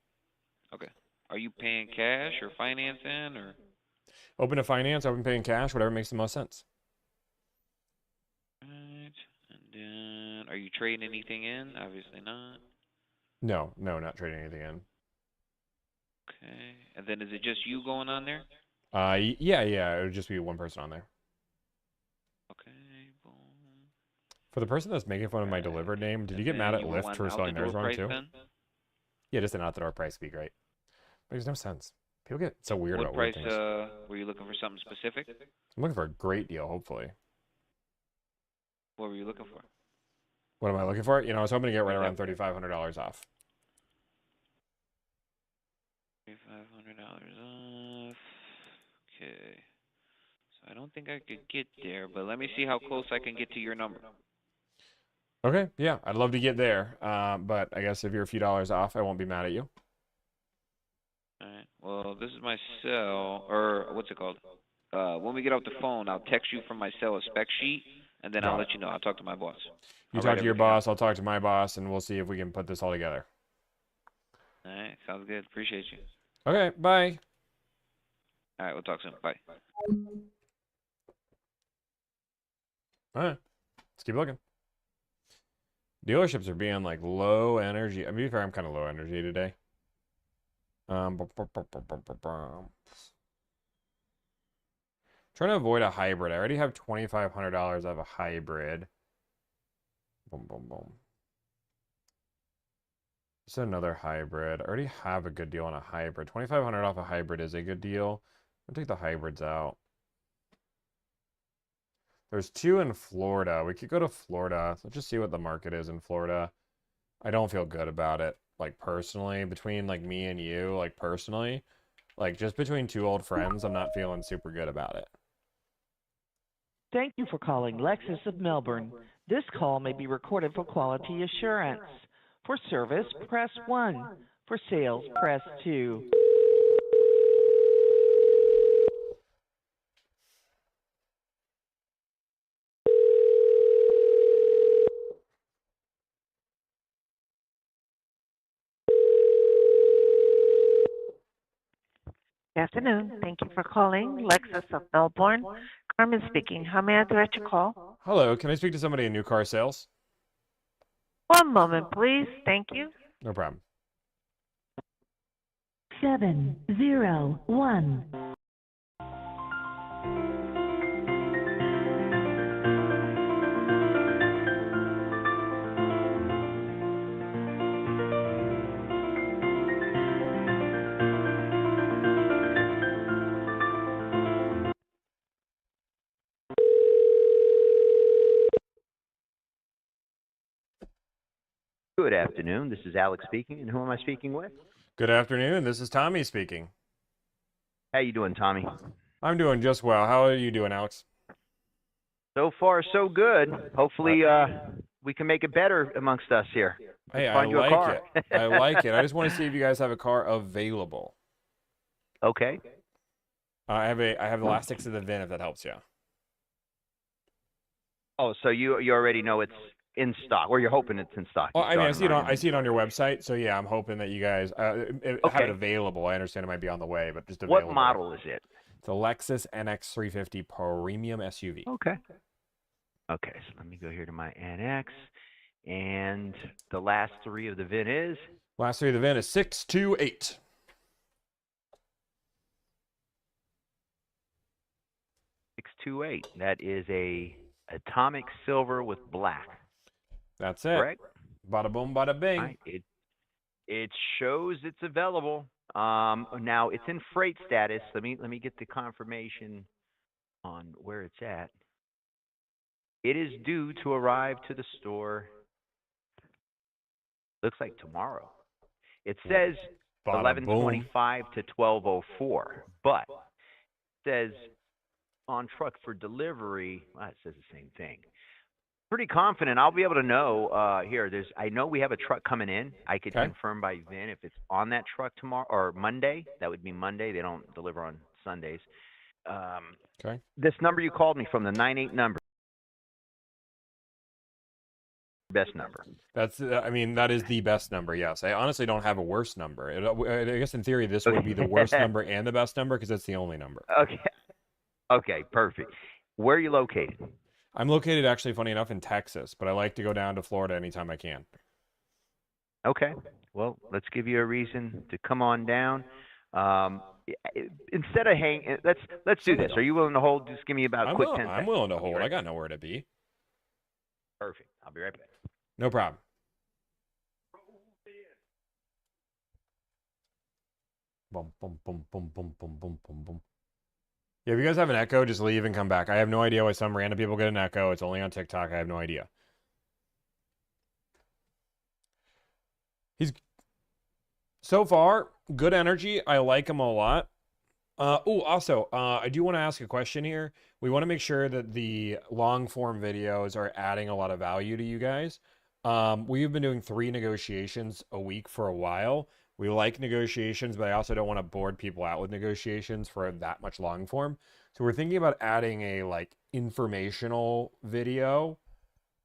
Okay. Are you paying cash or financing or? Open to finance, open paying cash, whatever makes the most sense. Right. And then, are you trading anything in? Obviously not. No, not trading anything in. Okay. And then is it just you going on there? Yeah, it would just be one person on there. Okay, boom. For the person that's making fun of my delivered name, did you get mad at Lyft for spelling theirs wrong too? Then? Yeah, just an out-the-door price would be great. Makes no sense. People get so weird What about price, weird things. were you looking for something specific? I'm looking for a great deal, hopefully. What were you looking for? What am I looking for? I was hoping to get right around $3,500 off. $3,500 off. Okay. So I don't think I could get there, but let me see how close I can get to your number. Okay, yeah, I'd love to get there. But I guess if you're a few dollars off, I won't be mad at you. All right. Well, this is my cell, or what's it called? When we get off the phone, I'll text you from my cell a spec sheet, and then I'll let you know. I'll talk to my boss. You talk to your boss, I'll talk to my boss, and we'll see if we can put this all together. All right. Sounds good. Appreciate you. Okay, bye. All right. We'll talk soon. Bye. All right, let's keep looking. Dealerships are being like low energy. I mean, to be fair, I'm kind of low energy today. Trying to avoid a hybrid. I already have $2,500 of a hybrid. Boom. Just another hybrid. I already have a good deal on a hybrid. $2,500 off a hybrid is a good deal. I'll take the hybrids out. There's 2 in Florida. We could go to Florida. Let's just see what the market is in Florida. I don't feel good about it, like personally, between like me and you, like personally, like just between 2 old friends, I'm not feeling super good about it. Thank you for calling Lexus of Melbourne. This call may be recorded for quality assurance. For service, press 1. For sales, press 2. Good afternoon. Thank you for calling Lexus of Melbourne. Carmen speaking. How may I direct your call? Hello, can I speak to somebody in new car sales? One moment, please. Thank you. No problem. 701. Good afternoon. This is Alex speaking, and who am I speaking with? Good afternoon. This is Tommy speaking. How you doing, Tommy? I'm doing just well. How are you doing, Alex? So far, so good. Hopefully, we can make it better amongst us here. Hey, Find you a car. it. I like it. I just want to see if you guys have a car available. Okay. I have the last 6 of the VIN, if that helps you. Oh, so you already know it's in stock, or you're hoping it's in stock. Well, I mean, I see it on your website, so yeah, I'm hoping that you guys have it available. I understand it might be on the way, but just available. What model is it? It's a Lexus NX350 Premium SUV. Okay. Okay, so let me go here to my NX, and the last 3 of the VIN is? Last 3 of the VIN is 628. 628. That is a atomic silver with black. That's it. Correct? Bada boom, bada bing. Right. It shows it's available. Now it's in freight status. Let me get the confirmation on where it's at. It is due to arrive to the store. Looks like tomorrow. It says 11:25 to 12:04, but it says on truck for delivery. Well, it says the same thing. Pretty confident I'll be able to know here. I know we have a truck coming in. I could confirm by VIN if it's on that truck tomorrow or Monday. That would be Monday. They don't deliver on Sundays. Okay. This number you called me from, the 98 number, best number. That's I mean, that is the best number. Yes. I honestly don't have a worse number. I guess in theory this would be the worst number and the best number because it's the only number. Okay. Okay, perfect. Where are you located? I'm located, actually, funny enough, in Texas, but I like to go down to Florida anytime I can. Okay. Well, let's give you a reason to come on down. Instead of let's do this. Are you willing to hold? Just give me about a quick 10 seconds. I'm willing to hold. I got nowhere to be. Perfect. I'll be right back. No problem. Boom, boom, boom, boom, boom, boom, boom, boom, boom. Yeah, if you guys have an echo, just leave and come back. I have no idea why some random people get an echo. It's only on TikTok. I have no idea. So far, good energy. I like him a lot. Also, I do want to ask a question here. We want to make sure that the long form videos are adding a lot of value to you guys. We've been doing 3 negotiations a week for a while. We like negotiations, but I also don't want to board people out with negotiations for that much long form. So we're thinking about adding a informational video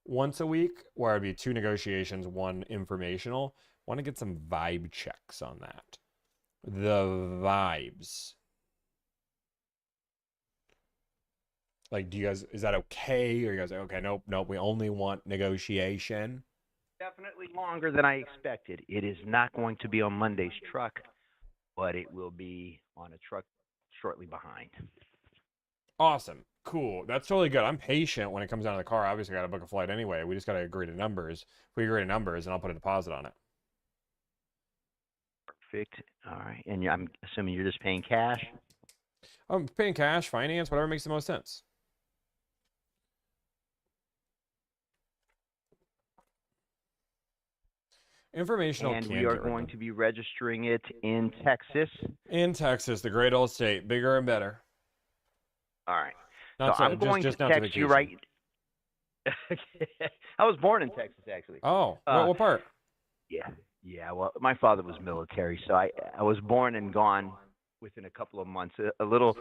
once a week, where it'd be 2 negotiations, 1 informational. Want to get some vibe checks on that. The vibes. Do you guys, is that okay? Or you guys like, okay, nope, we only want negotiation? Definitely longer than I expected. It is not going to be on Monday's truck, but it will be on a truck shortly behind. Awesome. Cool. That's totally good. I'm patient when it comes down to the car. Obviously, I got to book a flight anyway. We just got to agree to numbers. If we agree to numbers, then I'll put a deposit on it. Perfect. All right. And I'm assuming you're just paying cash? I'm paying cash, finance, whatever makes the most sense. Informational. And we are going to be registering it in Texas. In Texas, the great old state, bigger and better. All right. Not so I'm going to text you right. I was born in Texas, actually. Oh, what part? Yeah. Well, my father was military, so I was born and gone within a couple of months. A little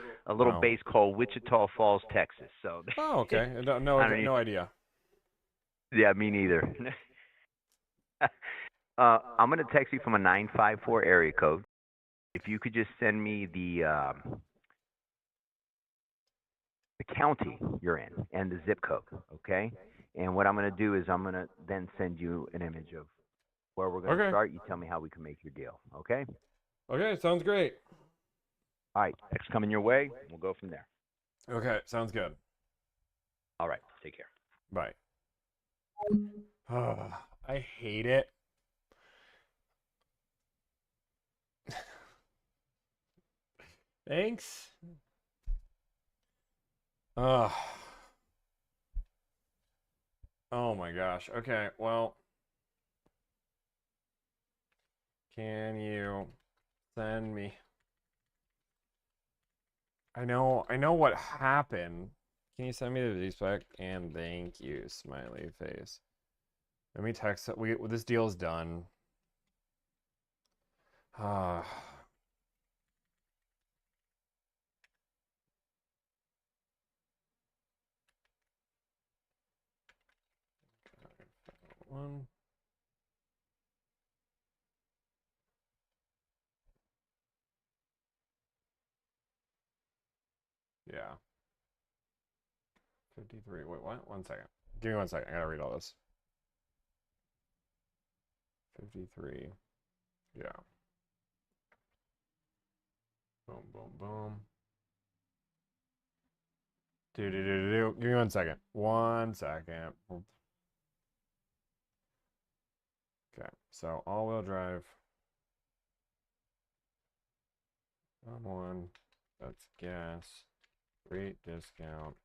base called Wichita Falls, Texas. So. Oh, okay. No idea. Yeah, me neither. I'm going to text you from a 954 area code. if you could just send me the county you're in and the zip code, okay? And what I'm going to do is I'm going to then send you an image of where we're going to Okay. start. You tell me how we can make your deal, okay? Okay, sounds great. All right, text coming your way. We'll go from there. Okay, sounds good. All right, take care. Bye. I hate it. Thanks. Oh my gosh. Okay, well, can you send me? I know what happened. Can you send me the respect and thank you, smiley face. Let me text. This deal's done. One. Yeah. 53. Wait, what? 1 second. Give me 1 second. I gotta read all this. 53. Yeah. Boom, boom, boom. Give me 1 second. 1 second. Okay, so all-wheel drive. One. That's gas. Great discount.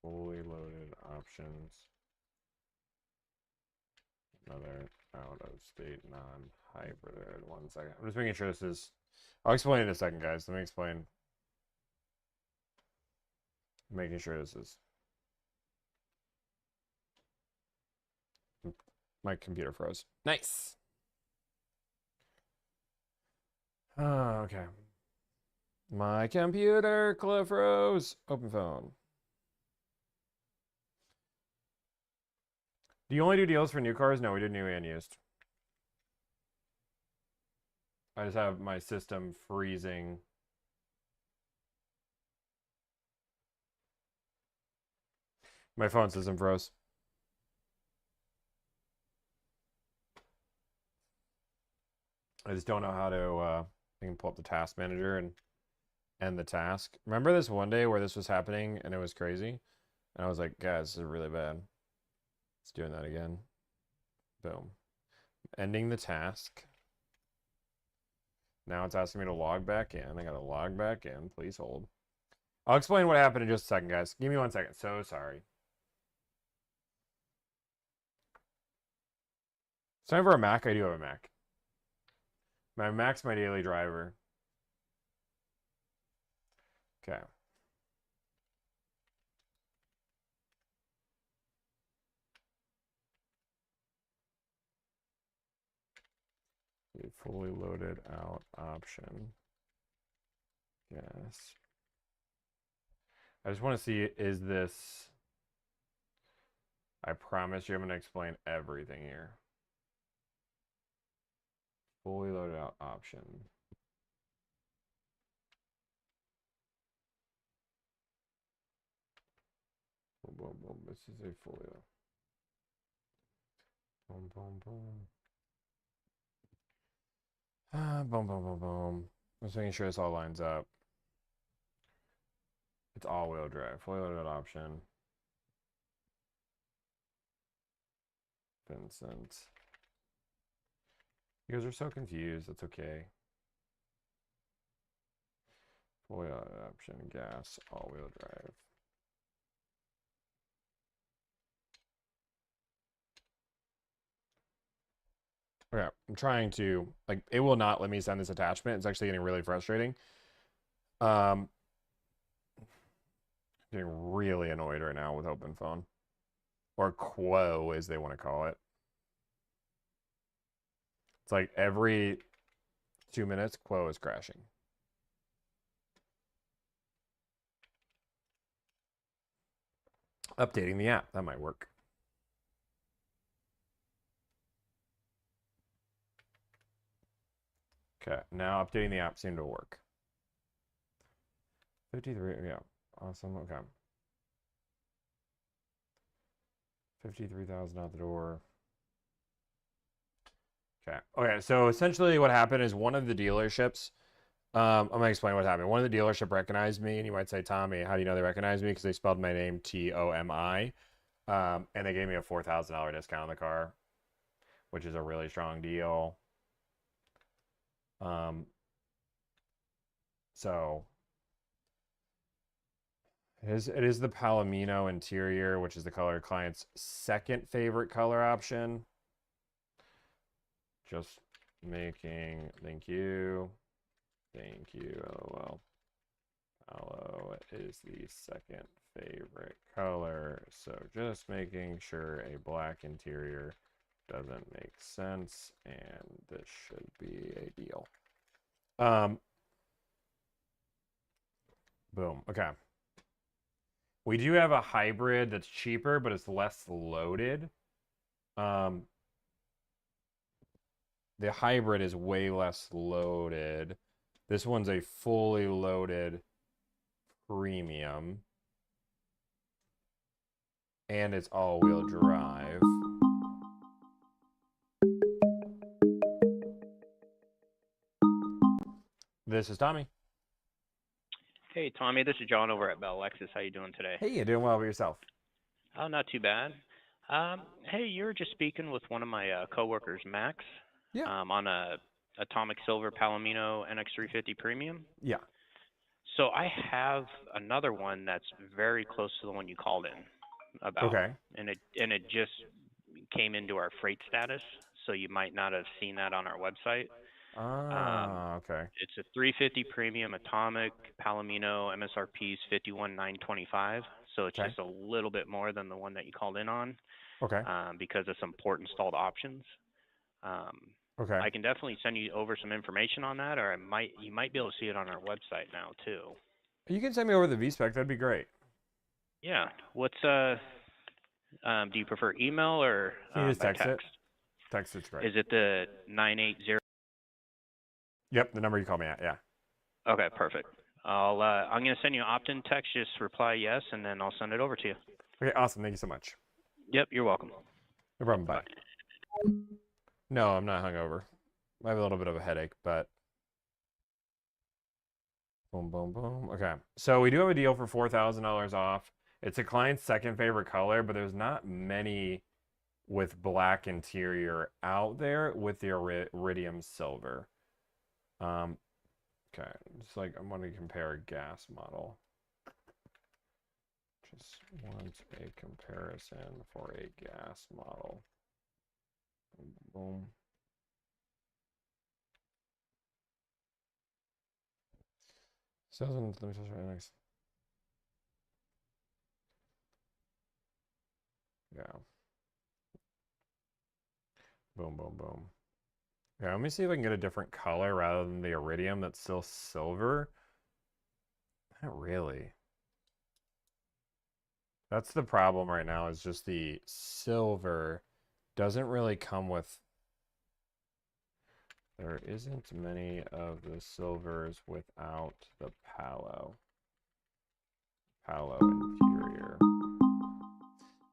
Fully loaded options. Another out-of-state non-hybrid. 1 second. I'm just making sure this is... I'll explain in a second, guys. Let me explain. Making sure this is... My computer froze. Nice! Okay. My computer froze. Open phone. Do you only do deals for new cars? No, we do new and used. I just have my system freezing. My phone system froze. I just don't know how to, I can pull up the task manager and end the task. Remember this one day where this was happening and it was crazy? And I was like, guys, this is really bad. It's doing that again. Boom. Ending the task. Now it's asking me to log back in. I gotta log back in. Please hold. I'll explain what happened in just a second, guys. Give me 1 second. So sorry. It's time for a Mac. I do have a Mac. My Mac's my daily driver. Okay. A fully loaded out option. Yes. I just want to see, is this... I promise you I'm going to explain everything here. Fully loaded out option. Boom, boom, boom. This is a fully loaded. Boom, boom, boom. Boom, boom, boom, boom. Just making sure this all lines up. It's all-wheel drive. Fully loaded option. Vincent. You guys are so confused. That's okay. Fully loaded option. Gas. All-wheel drive. Okay, I'm trying to, like, it will not let me send this attachment. It's actually getting really frustrating. I'm getting really annoyed right now with OpenPhone. Or Quo, as they want to call it. It's like every 2 minutes, Quo is crashing. Updating the app, that might work. Okay, now updating the app seemed to work. 53, yeah, awesome, okay. 53,000 out the door. Okay, so essentially what happened is one of the dealerships, I'm going to explain what happened. One of the dealership recognized me, and you might say, Tommy, how do you know they recognized me? Because they spelled my name Tomi, and they gave me a $4,000 discount on the car, which is a really strong deal. So it is the Palomino interior, which is the color client's second favorite color option. Just making, thank you, LOL. Palo is the second favorite color, so just making sure a black interior doesn't make sense, and this should be a deal. Boom, okay. We do have a hybrid that's cheaper, but it's less loaded. The hybrid is way less loaded. This one's a fully loaded premium. And it's all-wheel drive. This is Tommy. Hey, Tommy, this is John over at Bell Lexus. How you doing today? Hey, you doing well by yourself? Oh, not too bad. Hey, you were just speaking with one of my coworkers, Max. Yeah. On a Atomic Silver Palomino NX350 Premium. Yeah. So I have another one that's very close to the one you called in about. Okay. And it just came into our freight status, so you might not have seen that on our website. Okay. It's a 350 Premium Atomic Palomino. MSRP is $51,925. So it's just a little bit more than the one that you called in on. Okay. Because of some port installed options. Okay. I can definitely send you over some information on that, or you might be able to see it on our website now too. You can send me over the V-Spec. That'd be great. Yeah. What's do you prefer email or Can you just by text it? Text it's great. Is it the 980? Yep, the number you called me at. Yeah. Okay, perfect. I'm gonna send you an opt-in text. Just reply yes, and then I'll send it over to you. Okay, awesome. Thank you so much. Yep, you're welcome. No problem. Bye. No, I'm not hungover. I have a little bit of a headache, but boom, boom, boom. Okay, so we do have a deal for $4,000 off. It's a client's second favorite color, but there's not many with black interior out there with the iridium silver. Okay, just like I'm going to compare a gas model. Just want a comparison for a gas model. Boom. Let me just right next. Yeah. Boom, boom, boom. Yeah, let me see if I can get a different color rather than the iridium that's still silver. Not really. That's the problem right now, is just the silver doesn't really come with... There isn't many of the silvers without the Palo interior.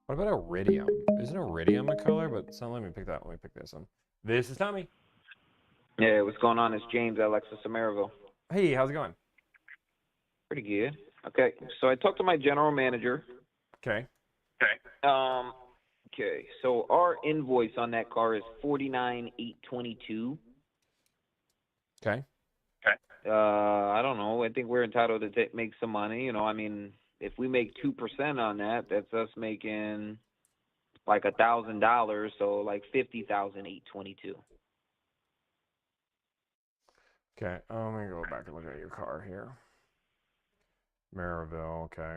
What about iridium? Isn't iridium a color? But so let me pick that. Let me pick this one. This is Tommy. Yeah, what's going on? It's James at Lexus of Maryville. Hey, how's it going? Pretty good. Okay, so I talked to my general manager. Okay. Okay, so our invoice on that car is $49,822. Okay. I don't know. I think we're entitled to make some money. You know, I mean, if we make 2% on that, that's us making like $1,000. So like $50,822. Okay. Let me go back and look at your car here. Maryville. Okay.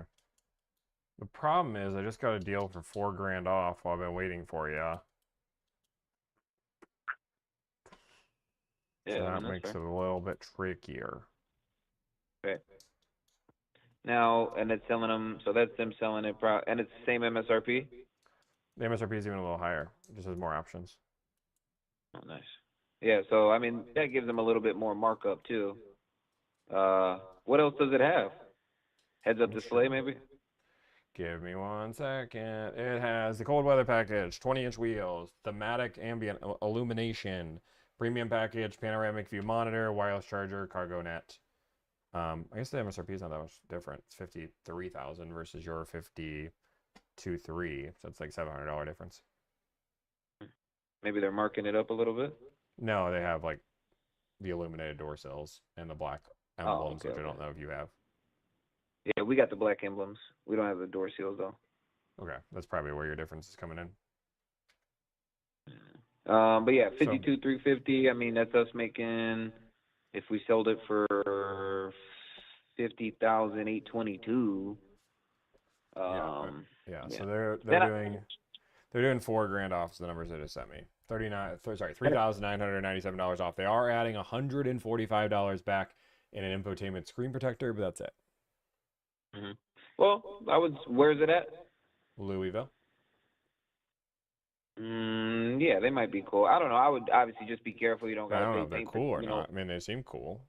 The problem is I just got a deal for $4,000 off while I've been waiting for you. Yeah, so that that's makes fair. it a little bit trickier. Okay. Now, and it's selling them, so that's them selling it, and it's the same MSRP? The MSRP is even a little higher. It just has more options. Oh, nice. Yeah, so I mean that gives them a little bit more markup too. What else does it have? Heads-up display, maybe? Give me 1 second. It has the cold weather package, 20-inch wheels, thematic ambient illumination, premium package, panoramic view monitor, wireless charger, cargo net. I guess the MSRP is not that much different. It's 53,000 versus your 52.3, so it's like $700 difference. Maybe they're marking it up a little bit. No, they have like the illuminated door sills and the black emblems, which I don't know if you have. Yeah, we got the black emblems. We don't have the door seals though. Okay, that's probably where your difference is coming in. But yeah, 52,350. I mean, that's us making. If we sold it for 50,822. Yeah. So they're doing $4,000 off the numbers they just sent me. $3,997 off. They are adding $145 back in an infotainment screen protector, but that's it. Mm-hmm. Well, where's it at? Louisville. Yeah, they might be cool. I don't know. I would obviously just be careful. You don't got to I don't know if pay they're paint, cool or you not. know. I mean, they seem cool.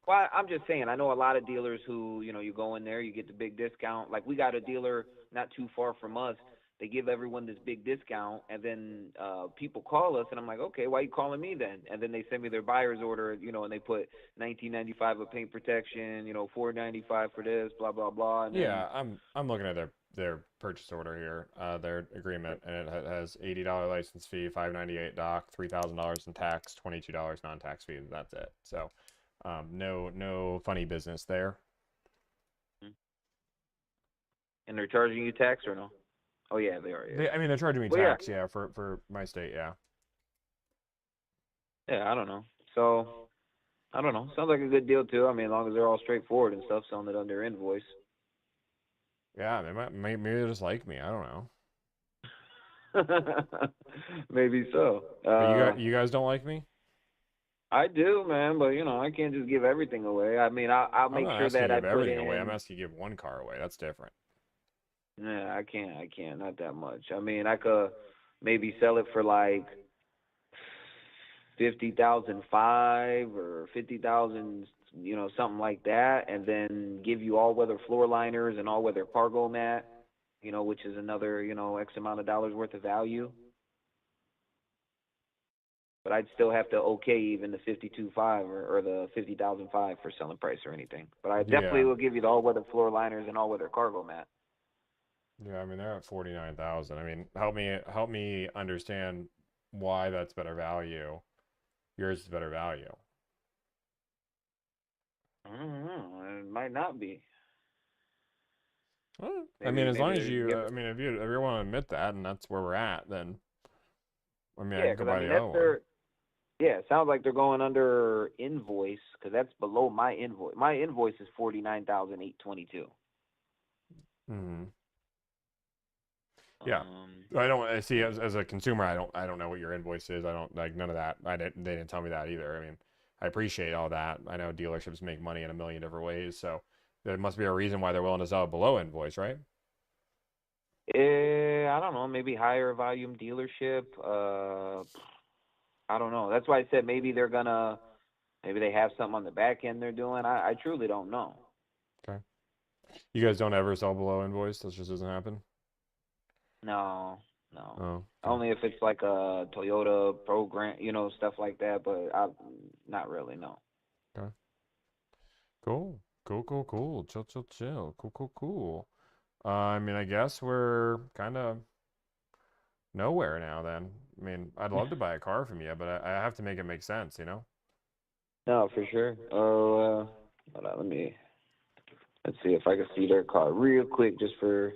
Well, I'm just saying. I know a lot of dealers who, you go in there, you get the big discount. Like we got a dealer not too far from us. They give everyone this big discount, and then people call us, and I'm like, okay, why are you calling me then? And then they send me their buyer's order, and they put $19.95 of paint protection, $4.95 for this, blah blah blah. And yeah, I'm looking at their purchase order here, their agreement, and it has $80 license fee, $598 doc, $3,000 in tax, $22 non-tax fee. That's it. So, no funny business there. And they're charging you tax or no? Oh yeah, they are. Yeah. They're charging me tax, yeah, for my state, yeah. Yeah, I don't know. So, I don't know. Sounds like a good deal too. I mean, as long as they're all straightforward and stuff, selling it under invoice. Yeah, maybe they just like me. I don't know. Maybe so. But you guys don't like me? I do, man, but I can't just give everything away. I mean, I'll make sure that I put everything in. away. I'm asking you to give one car away. That's different. Yeah, I can't, not that much. I mean, I could maybe sell it for like 50,500 or 50,000, something like that, and then give you all-weather floor liners and all-weather cargo mat, which is another, X amount of dollars worth of value. But I'd still have to okay even the 52.5 or the 50,005 for selling price or anything. But I definitely will give you the all-weather floor liners and all-weather cargo mat. Yeah, I mean they're at 49,000. I mean, help me understand why that's better value. Yours is better value. I don't know. It might not be. Well, I mean, as long as you, if you want to admit that, and that's where we're at, then I can go buy the other one. Yeah, it sounds like they're going under invoice because that's below my invoice. My invoice is 49,822. Mm-hmm. Yeah, I don't see as a consumer. I don't know what your invoice is. I don't like none of that. They didn't tell me that either. I mean, I appreciate all that. I know dealerships make money in a million different ways, so there must be a reason why they're willing to sell it below invoice, right? I don't know. Maybe higher volume dealership. I don't know. That's why I said maybe they have something on the back end they're doing. I truly don't know. Okay. You guys don't ever sell below invoice? That just doesn't happen? No. Oh, okay. Only if it's like a Toyota program, stuff like that, but not really, no. Okay. Cool. Chill. Cool. I guess we're kind of nowhere now then. I mean, I'd love to buy a car from you, but I have to make it make sense, No, for sure. Oh, hold on, let's see if I can see their car real quick just for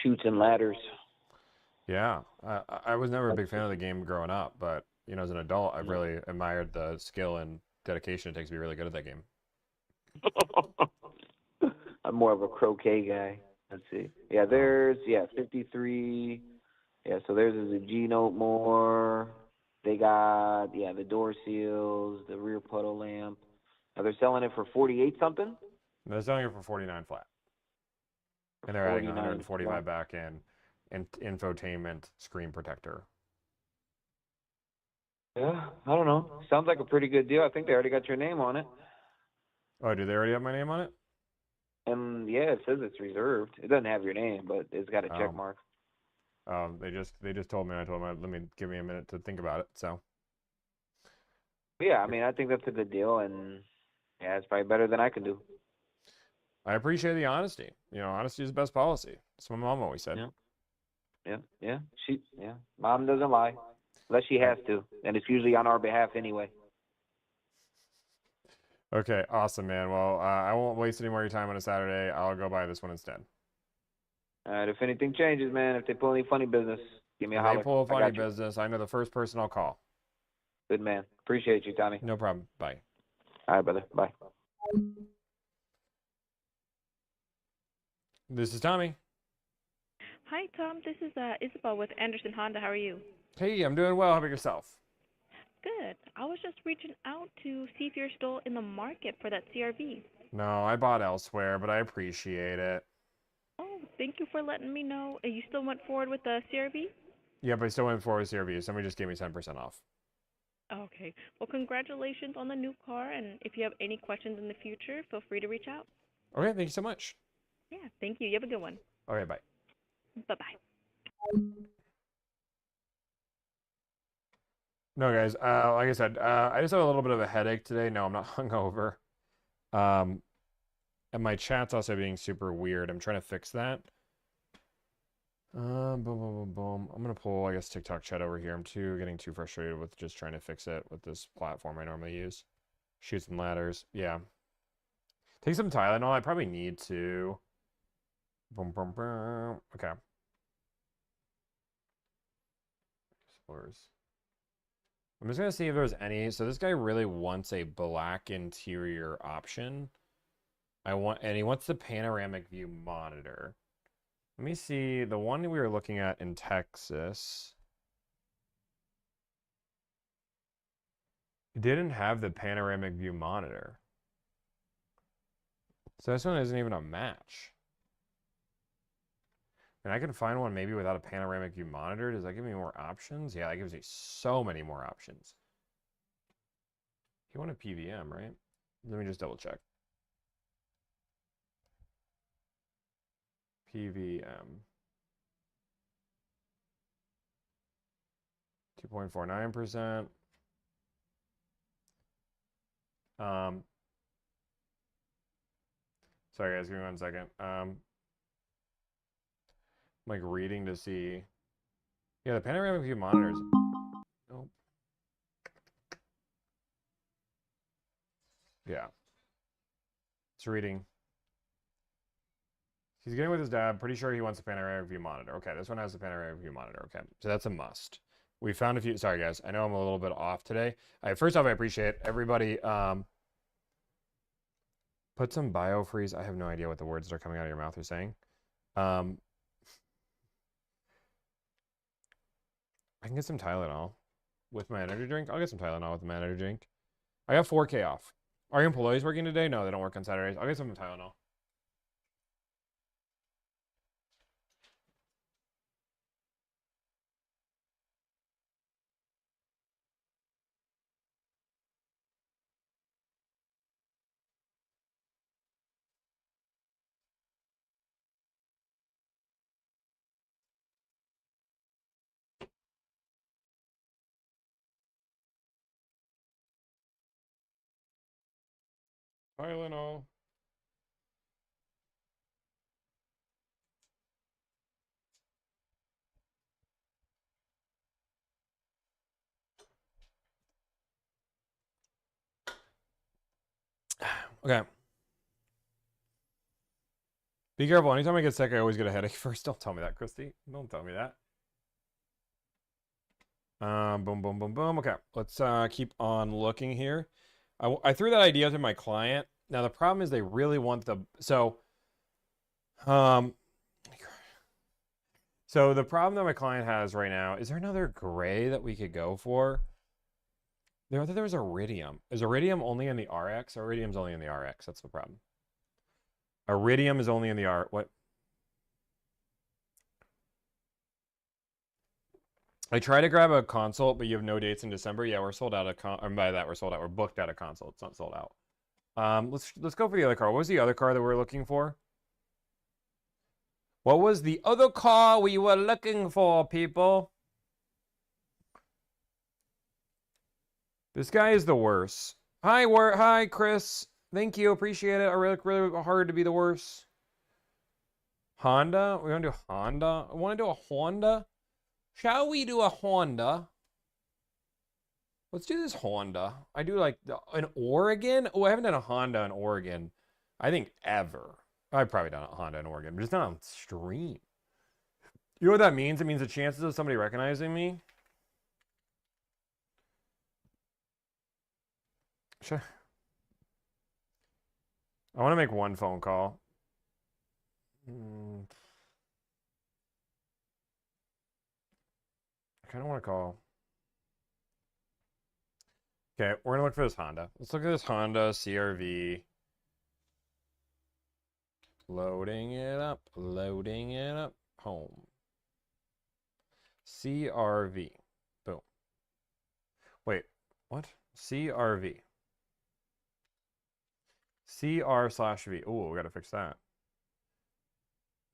chutes and ladders. Yeah, I was never a big fan of the game growing up, but as an adult, I've really admired the skill and dedication it takes to be really good at that game. I'm more of a croquet guy. Let's see. Yeah, there's 53. Yeah, so theirs is a G-Note more. They got the door seals, the rear puddle lamp. Now they're selling it for 48 something. They're selling it for 49 flat, and they're adding 145 back in infotainment screen protector. Yeah, I don't know. Sounds like a pretty good deal. I think they already got your name on it. Oh, do they already have my name on it? And yeah, it says it's reserved. It doesn't have your name, but it's got a check mark. They just told me. I told them, give me a minute to think about it. So. Yeah, I mean, I think that's a good deal, and yeah, it's probably better than I can do. I appreciate the honesty. You know, honesty is the best policy. That's what my mom always said. Yeah. Mom doesn't lie, unless she has to, and it's usually on our behalf anyway. Okay, awesome, man. Well, I won't waste any more of your time on a Saturday. I'll go buy this one instead. All right, if anything changes, man, if they pull any funny business, give me a If holler. they pull a I funny got you. business, I know the first person I'll call. Good man. Appreciate you, Tommy. No problem. Bye. All right, brother. Bye. This is Tommy. Hi, Tom. This is Isabel with Anderson Honda. How are you? Hey, I'm doing well. How about yourself? Good. I was just reaching out to see if you're still in the market for that CRV. No, I bought elsewhere, but I appreciate it. Oh, thank you for letting me know. You still went forward with the CRV? Yep, I still went for a CRV. Somebody just gave me 10% off. Okay. Well, congratulations on the new car, and if you have any questions in the future, feel free to reach out. Okay, thank you so much. Yeah, thank you. You have a good one. Okay, bye. Bye-bye. No, guys, like I said, I just have a little bit of a headache today. No, I'm not hungover. And my chat's also being super weird. I'm trying to fix that. Boom, boom, boom, boom. I'm going to pull, I guess, TikTok chat over here. I'm getting too frustrated with just trying to fix it with this platform I normally use. Chutes and ladders. Yeah. Take some Tylenol. I probably need to. Boom, boom, boom. Okay. Explorers. I'm just going to see if there's any. So this guy really wants a black interior option. And he wants the panoramic view monitor. Let me see. The one we were looking at in Texas didn't have the panoramic view monitor. So this one isn't even a match. And I can find one maybe without a panoramic view monitor. Does that give me more options? Yeah, that gives me so many more options. You want a PVM, right? Let me just double check. PVM. 2.49%. Sorry guys, give me 1 second. I'm like reading to see. Yeah, the panoramic view monitors. Nope. Yeah. It's reading. He's getting with his dad. Pretty sure he wants a panoramic view monitor. Okay, this one has the panoramic view monitor. Okay, so that's a must. We found a few. Sorry, guys. I know I'm a little bit off today. First off, I appreciate everybody. Put some biofreeze. I have no idea what the words that are coming out of your mouth are saying. I can get some Tylenol with my energy drink. I'll get some Tylenol with my energy drink. I got 4K off. Are your employees working today? No, they don't work on Saturdays. I'll get some Tylenol. Tylenol. Okay. Be careful. Anytime I get sick, I always get a headache first. Don't tell me that, Christy. Don't tell me that. Boom, boom, boom, boom. Okay, let's keep on looking here. I threw that idea to my client. Now the problem is they really want the so the problem that my client has right now is there another gray that we could go for? There was iridium. Is iridium only in the RX? Iridium's only in the RX. That's the problem. Iridium is only in the R. What? I tried to grab a consult, but you have no dates in December. Yeah, we're sold out of and by that we're sold out. We're booked out of consult. It's not sold out. Let's go for the other car. What was the other car that we were looking for? What was the other car we were looking for, people? This guy is the worst. Hi, Chris. Thank you. Appreciate it. I really hard to be the worst. Honda? We're going to do Honda? I want to do a Honda? Shall we do a Honda? Let's do this Honda. I do like an Oregon. Oh, I haven't done a Honda in Oregon. I think ever. I've probably done a Honda in Oregon, but just not on stream. You know what that means? It means the chances of somebody recognizing me. Sure. I want to make one phone call. I kind of want to call. Okay, we're going to look for this Honda. Let's look at this Honda CRV. Loading it up. Home. CRV. Boom. Wait, what? CRV. CR/V. Oh, we got to fix that.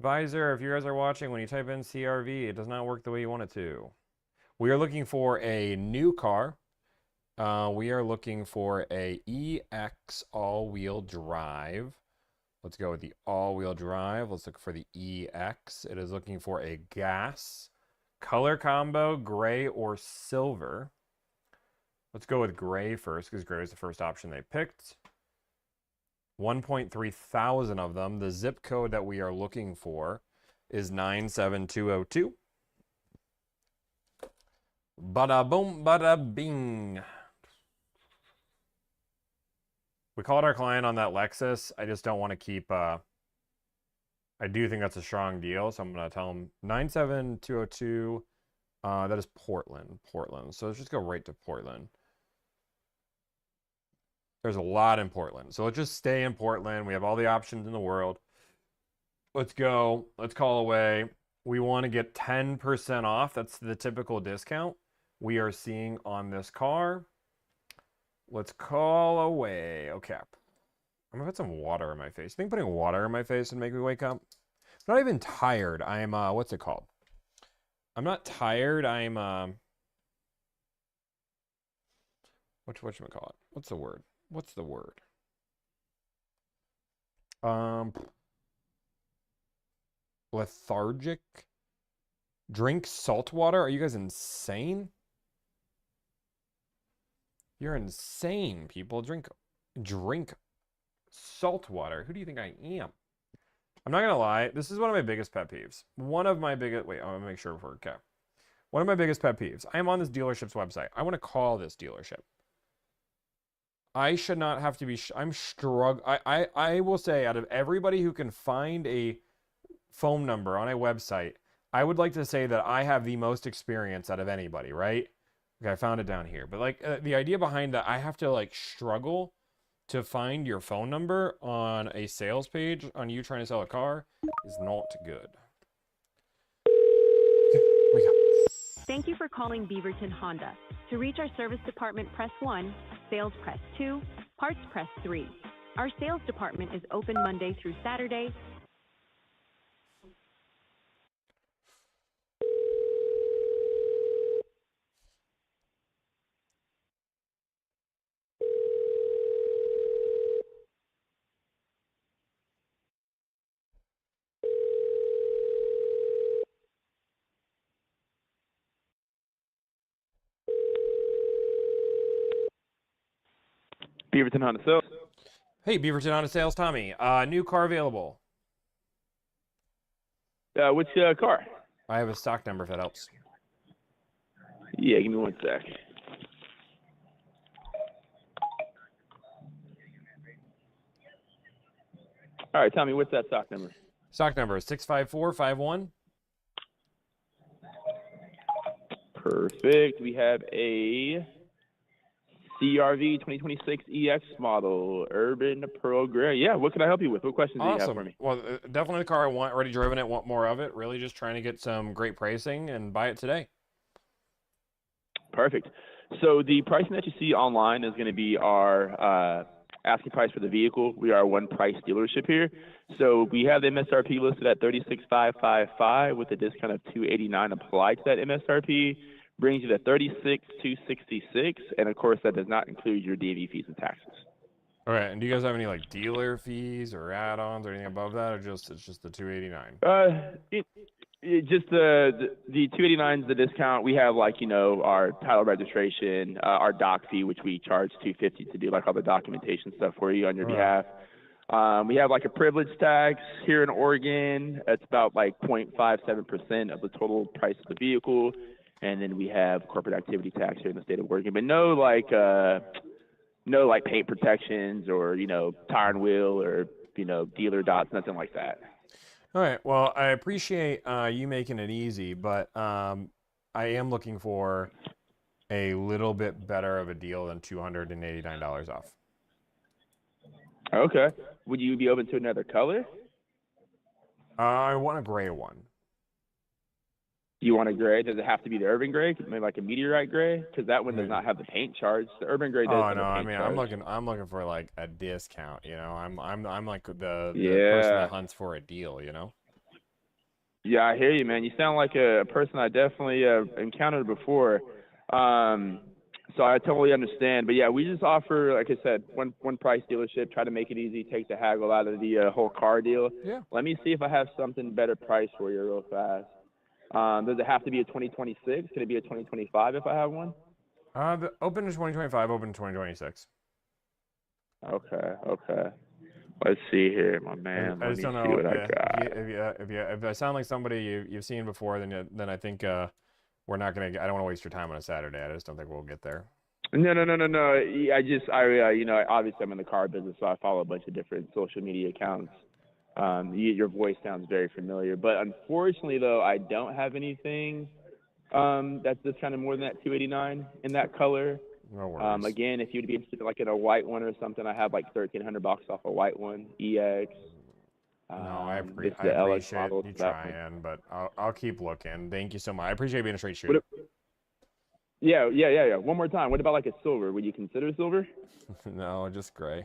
Visor, if you guys are watching, when you type in CRV, it does not work the way you want it to. We are looking for a new car. We are looking for a EX all-wheel drive. Let's go with the all-wheel drive. Let's look for the EX. It is looking for a gas, color combo, gray or silver. Let's go with gray first, because gray is the first option they picked. 1.3 thousand of them. The zip code that we are looking for is 97202. Bada boom, bada bing. We called our client on that Lexus. I just don't want to keep, I do think that's a strong deal, so I'm going to tell him 97202. That is Portland. So let's just go right to Portland. There's a lot in Portland. So let's just stay in Portland. We have all the options in the world. Let's go. Let's call away. We want to get 10% off. That's the typical discount we are seeing on this car. Let's call away. Okay. I'm going to put some water in my face. I think putting water in my face would make me wake up. I'm not even tired. I'm, what's it called? I'm not tired. I'm, whatchamacallit? What's the word? What's the word? Lethargic? Drink salt water? Are you guys insane? You're insane, people. Drink salt water. Who do you think I am? I'm not gonna lie. This is one of my biggest pet peeves. One of my biggest. Wait, I'm gonna make sure before. Okay. One of my biggest pet peeves. I am on this dealership's website. I want to call this dealership. I should not have to be. I'm struggling. I will say, out of everybody who can find a phone number on a website, I would like to say that I have the most experience out of anybody, right? Okay, I found it down here. But like the idea behind that, I have to like struggle to find your phone number on a sales page on you trying to sell a car is not good. Okay, wake up. Thank you for calling Beaverton Honda. To reach our service department, press 1, sales press 2, parts press 3. Our sales department is open Monday through Saturday. Beaverton Honda Sales. Hey, Beaverton Honda Sales, Tommy. New car available. Which car? I have a stock number if that helps. Yeah, give me one sec. All right, Tommy, what's that stock number? Stock number is 65451. Perfect. We have a CRV 2026 EX model, Urban Pearl Gray. Yeah, what can I help you with? What questions do you have for me? Well, definitely the car I want. Already driven it, want more of it. Really just trying to get some great pricing and buy it today. Perfect. So the pricing that you see online is going to be our asking price for the vehicle. We are a one-price dealership here. So we have the MSRP listed at $36,555 with a discount of $289 applied to that MSRP. Brings you to $36,266, and of course that does not include your DMV fees and taxes. All right, and do you guys have any like dealer fees or add-ons or anything above that, or it's just the $289? Just the $289 is the discount. We have like our title registration, our doc fee, which we charge $250 to do like all the documentation stuff for you on your behalf. We have like a privilege tax here in Oregon. It's about like 0.57% of the total price of the vehicle. And then we have corporate activity tax here in the state of Oregon, but no like paint protections or tire and wheel or dealer dots, nothing like that. All right. Well, I appreciate you making it easy, but I am looking for a little bit better of a deal than $289 off. Okay. Would you be open to another color? I want a gray one. You want a gray? Does it have to be the urban gray? Maybe like a meteorite gray? Because that one does not have the paint charge. The urban gray does. Oh have no, a I paint mean charge. I'm looking for like a discount. I'm like the person Yeah. that hunts for a deal. Yeah, I hear you, man. You sound like a person I definitely encountered before. So I totally understand. But yeah, we just offer, like I said, one price dealership. Try to make it easy. Take the haggle out of the whole car deal. Yeah. Let me see if I have something better priced for you real fast. Does it have to be a 2026? Can it be a 2025 if I have one? Open to 2025, open to 2026. Okay. Let's see here, my man. I Let just me don't see know what I got. if I sound like somebody you've seen before, then I think we're not gonna. I don't want to waste your time on a Saturday. I just don't think we'll get there. No. Obviously I'm in the car business, so I follow a bunch of different social media accounts. Your voice sounds very familiar, but unfortunately, though, I don't have anything that's just kind of more than that 289 in that color. No worries. Again, if you'd be interested like in a white one or something, I have like $1,300 off a white one, EX. No, I It's appreciate the LX you model, it's that one. trying, but I'll keep looking. Thank you so much. I appreciate being a straight shooter. Yeah. One more time. What about like a silver? Would you consider silver? No, just gray.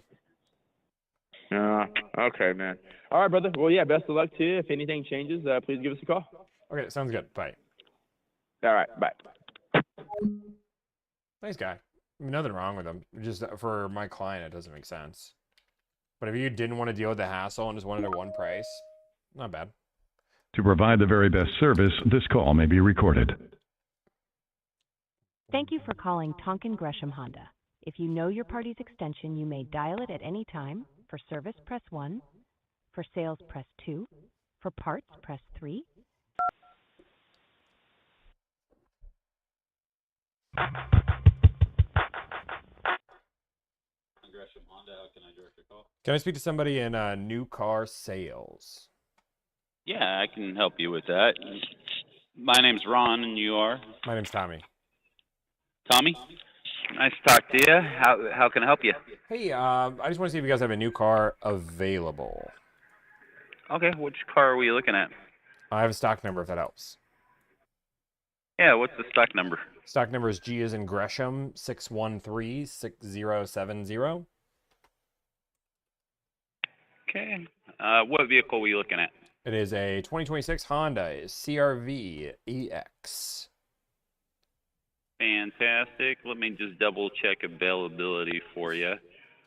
Okay, man. All right, brother. Well, yeah, best of luck to you. If anything changes, please give us a call. Okay, sounds good. Bye. All right, bye. Nice guy. Nothing wrong with him. Just for my client, it doesn't make sense. But if you didn't want to deal with the hassle and just wanted a one price, not bad. To provide the very best service, this call may be recorded. Thank you for calling Tonkin Gresham Honda. If you know your party's extension, you may dial it at any time. For service, press 1. For sales, press 2. For parts, press 3. Gresham Honda, how can I direct your call? Can I speak to somebody in new car sales? Yeah, I can help you with that. My name's Ron, and you are? My name's Tommy. Tommy? Nice to talk to you. How can I help you? Hey, I just want to see if you guys have a new car available. Okay, which car are we looking at? I have a stock number if that helps. Yeah, what's the stock number? Stock number is G as in Gresham 6136070. Okay. What vehicle are we looking at? It is a 2026 Honda CR-V EX. Fantastic. Let me just double check availability for you.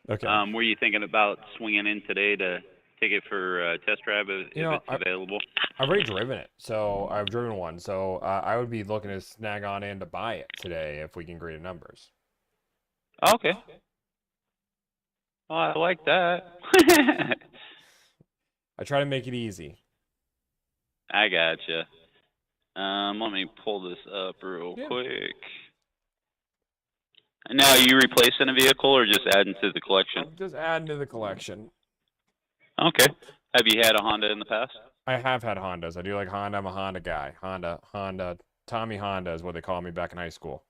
Okay. Were you thinking about swinging in today to take it for a test drive if it's available? I've already driven it, so I've driven one. So I would be looking to snag on in to buy it today if we can agree to numbers. Okay. Well, I like that. I try to make it easy. I gotcha. Let me pull this up real quick. Now, are you replacing a vehicle or just adding to the collection? I'm just adding to the collection. Okay. Have you had a Honda in the past? I have had Hondas. I do like Honda. I'm a Honda guy. Honda. Tommy Honda is what they called me back in high school.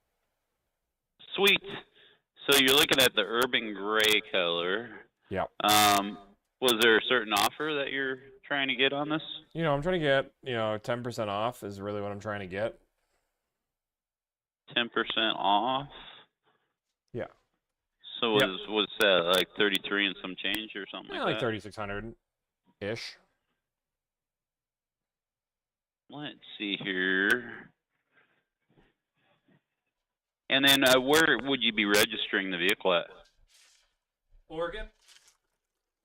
Sweet. So you're looking at the urban gray color. Yep. Was there a certain offer that you're trying to get on this? I'm trying to get, 10% off is really what I'm trying to get. 10% off. Yeah. So Yep. was that like 33 and some change or something Yeah, like like that? 3,600 ish. Let's see here. And then where would you be registering the vehicle at? Oregon.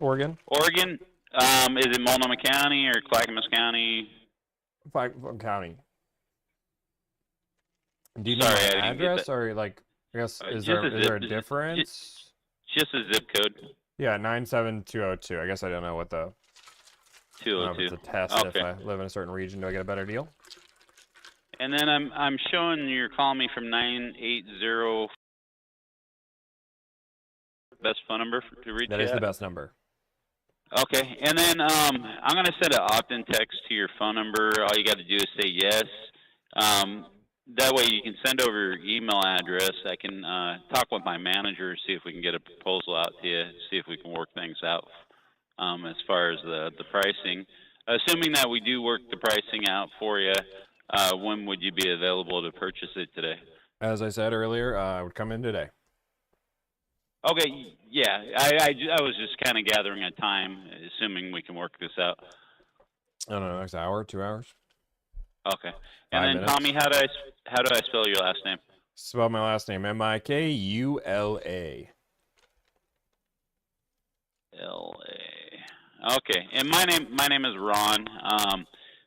Oregon. Is it Multnomah County or Clackamas County? Clackamas County. Do you Sorry, know I my didn't get address that. or like? I guess is just there a a zip- difference? Just a zip code. Yeah, 97202. I guess I don't know what the. I don't know if 202. it's a test. Okay. If I live in a certain region, do I get a better deal? And then I'm showing you're calling me from 980. Best phone number to reach That you is at? the best number. Okay, and then I'm gonna send an opt-in text to your phone number. All you got to do is say yes. That way you can send over your email address. I can talk with my manager, see if we can get a proposal out to you, see if we can work things out as far as the pricing. Assuming that we do work the pricing out for you, when would you be available to purchase it today? As I said earlier, I would come in today. Okay, yeah, I was just kind of gathering a time, assuming we can work this out. I don't know, next hour, 2 hours. Okay, 5 and then minutes. Tommy, how do I spell your last name? Spell my last name Mikula. L.A. Okay, and my name is Ron.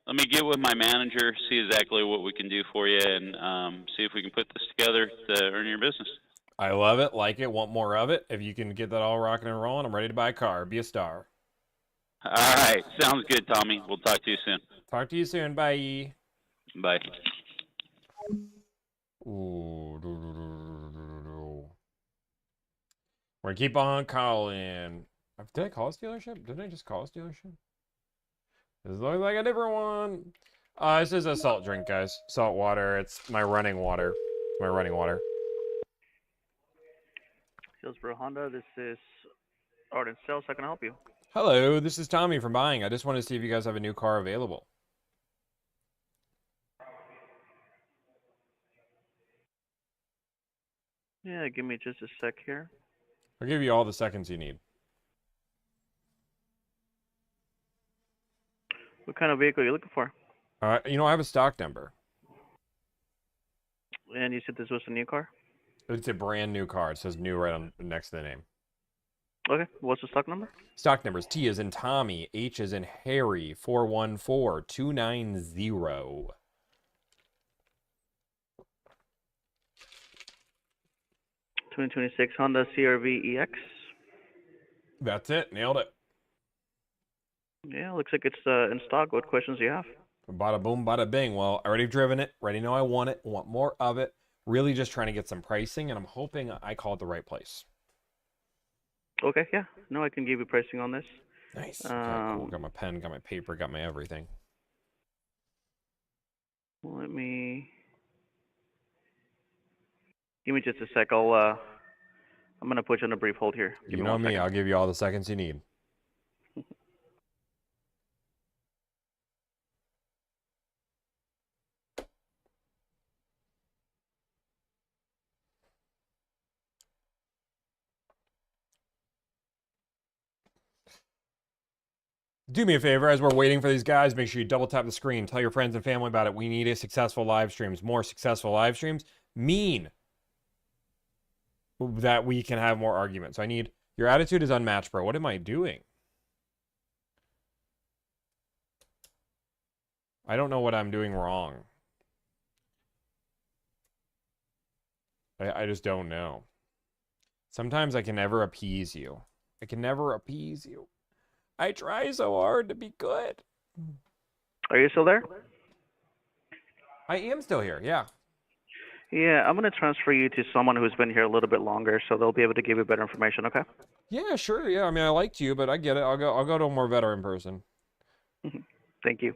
Let me get with my manager, see exactly what we can do for you, and see if we can put this together to earn your business. I love it, like it, want more of it. If you can get that all rocking and rolling, I'm ready to buy a car. Be a star. All right, sounds good, Tommy. We'll talk to you soon. Talk to you soon. Bye. Bye. Ooh. We're gonna keep on calling. Did I call this dealership? Didn't I just call this dealership? This looks like a different one. This is a salt drink, guys. Salt water. It's my running water. It's my running water. Hillsboro Honda, this is Arden Sales. How can I help you? Hello, this is Tommy from Buying. I just wanted to see if you guys have a new car available. Yeah, give me just a sec here. I'll give you all the seconds you need. What kind of vehicle are you looking for? You know, I have a stock number. And you said this was a new car? It's a brand new car. It says new right on next to the name. Okay, what's the stock number? Stock numbers: T as in Tommy, H as in Harry, 414290. (2026) Honda CR-V EX. That's it. Nailed it. Yeah, looks like it's in stock. What questions do you have? Bada boom, bada bing. Well, I already driven it. Already know I want it. Want more of it. Really just trying to get some pricing, and I'm hoping I called the right place. Okay, yeah. No, I can give you pricing on this. Nice. Okay, cool. Got my pen, got my paper, got my everything. Let me... Give me just a sec. I'm going to put you on a brief hold here. Give You me know 1 me. second. I'll give you all the seconds you need. Do me a favor, as we're waiting for these guys, make sure you double tap the screen. Tell your friends and family about it. We need a successful live streams. More successful live streams mean that we can have more arguments. I need... Your attitude is unmatched, bro. What am I doing? I don't know what I'm doing wrong. I just don't know. Sometimes I can never appease you. I can never appease you. I try so hard to be good. Are you still there? I am still here, yeah. Yeah, I'm going to transfer you to someone who's been here a little bit longer, so they'll be able to give you better information, okay? Yeah, sure, yeah. I mean, I liked you, but I get it. I'll go to a more veteran person. Thank you.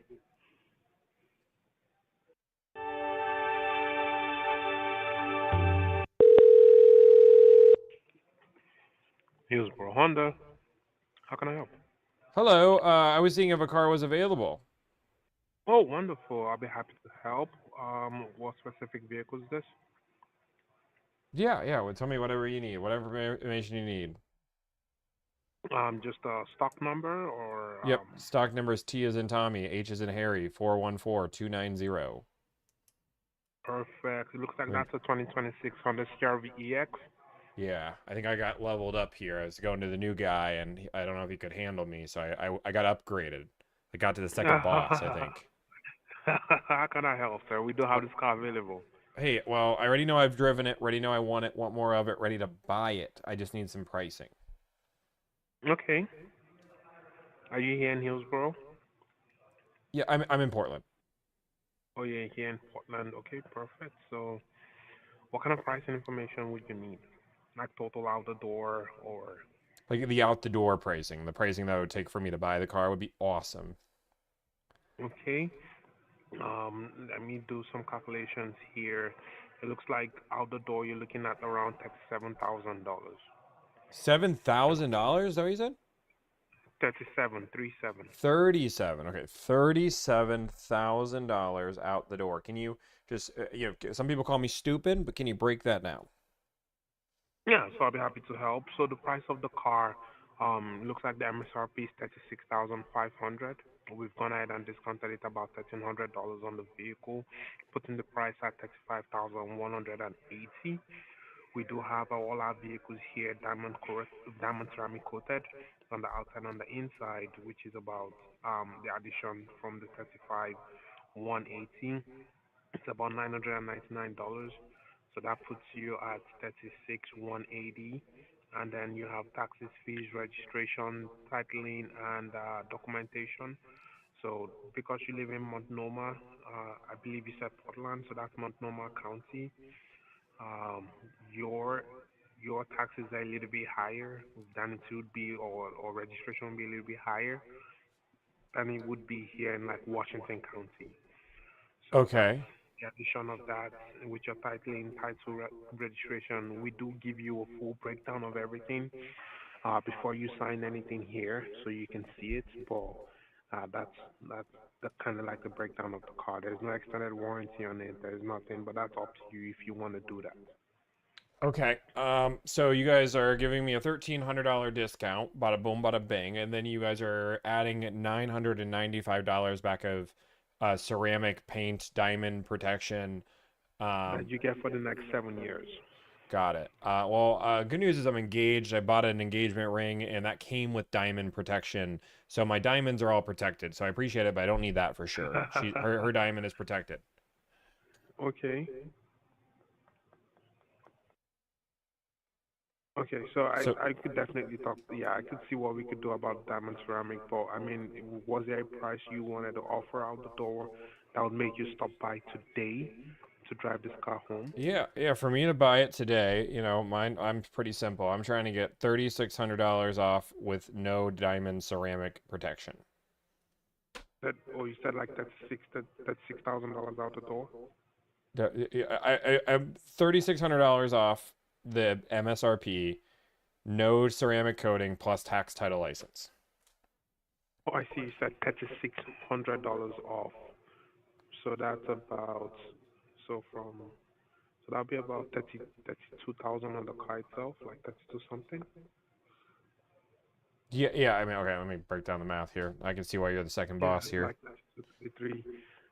Hillsboro Honda. How can I help? Hello, I was seeing if a car was available. Oh, wonderful. I'll be happy to help. What specific vehicle is this? Yeah. Well, tell me whatever you need, whatever information you need. Just a stock number or Yep. Stock number is T as in Tommy, H as in Harry, 414290. perfect. It looks like that's a 2026 Honda CR-V EX. Yeah, I think I got leveled up here. I was going to the new guy, and I don't know if he could handle me, so I got upgraded. I got to the second boss, I think. How can I help, sir? We do have this car available. Hey, well, I already know I've driven it, already know I want it, want more of it, ready to buy it. I just need some pricing. Okay. Are you here in Hillsborough? Yeah, I'm in Portland. Oh, yeah, here in Portland. Okay, perfect. So, what kind of pricing information would you need? Like total out the door or? Like the out the door pricing, the pricing that it would take for me to buy the car would be awesome. Okay. Let me do some calculations here. It looks like out the door you're looking at around $37,000. $7,000? Is that what you said? 37. 37. Okay, $37,000 out the door. Can you just, some people call me stupid, but can you break that down? Yeah, so I'll be happy to help. So the price of the car, looks like the MSRP is $36,500. We've gone ahead and discounted it about $1,300 on the vehicle, putting the price at $35,180. We do have all our vehicles here diamond ceramic coated on the outside and on the inside, which is about the addition from the $35,180. It's about $999. So that puts you at $36,180, and then you have taxes, fees, registration, titling, and documentation. So because you live in Multnomah, I believe you said Portland, so that's Multnomah County. Your taxes are a little bit higher. Damage would be or registration would be a little bit higher than it would be here in like Washington County. So Okay. the addition of that with your titling, title registration, we do give you a full breakdown of everything before you sign anything here, so you can see it. But that's kind of like the breakdown of the car. There's no extended warranty on it. There's nothing, but that's up to you if you want to do that. Okay. So you guys are giving me a $1,300 discount, bada boom, bada bing, and then you guys are adding $995 back of ceramic paint, diamond protection. That you get for the next 7 years. Got it. Good news is I'm engaged. I bought an engagement ring, and that came with diamond protection. So my diamonds are all protected. So I appreciate it, but I don't need that for sure. Her diamond is protected. Okay. Okay, so I could definitely talk. Yeah, I could see what we could do about diamond ceramic. But I mean, was there a price you wanted to offer out the door that would make you stop by today to drive this car home? Yeah. For me to buy it today, I'm pretty simple. I'm trying to get $3,600 off with no diamond ceramic protection. You said like that's $6,000 out the door. I'm $3,600 off the MSRP, no ceramic coating plus tax title license. Oh, I see. You said $3,600 off. So that's about that'll be about 32,000 on the car itself, like 32 something. Yeah. I mean, okay. Let me break down the math here. I can see why you're the second boss here. Like 33.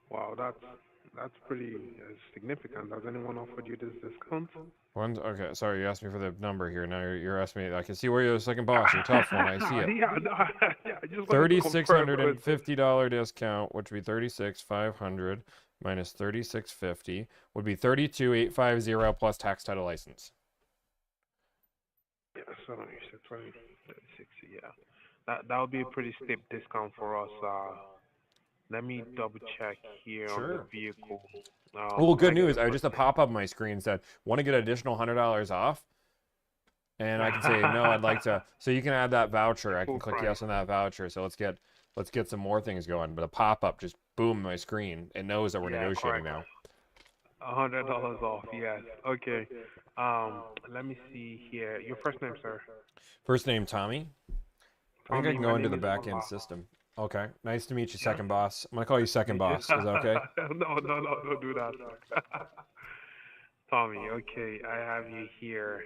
Wow, that's pretty significant. Has anyone offered you this discount? Okay, sorry, you asked me for the number here. Now you're asking me. I can see where you're the second boss. You're a tough one. I see it. $3,650 discount, which would be $36,500 minus $3,650 would be $32,850 plus tax title license. Yeah, so you said 36. Yeah, that would be a pretty steep discount for us. Let me double check here on the vehicle. Well, good news. I just a pop up on my screen said, "Want to get additional $100 off?" And I can say no. I'd like to. So you can add that voucher. I can click yes on that voucher. So let's get some more things going. But a pop up just boom my screen. It knows that we're negotiating now. $100 off. Yes. Okay. Let me see here. Your first name, sir? First name Tommy. I think I can go into the back end system. Okay. Nice to meet you, second boss. I'm gonna call you second boss. Is that okay? No, don't do that. Tommy, okay, I have you here.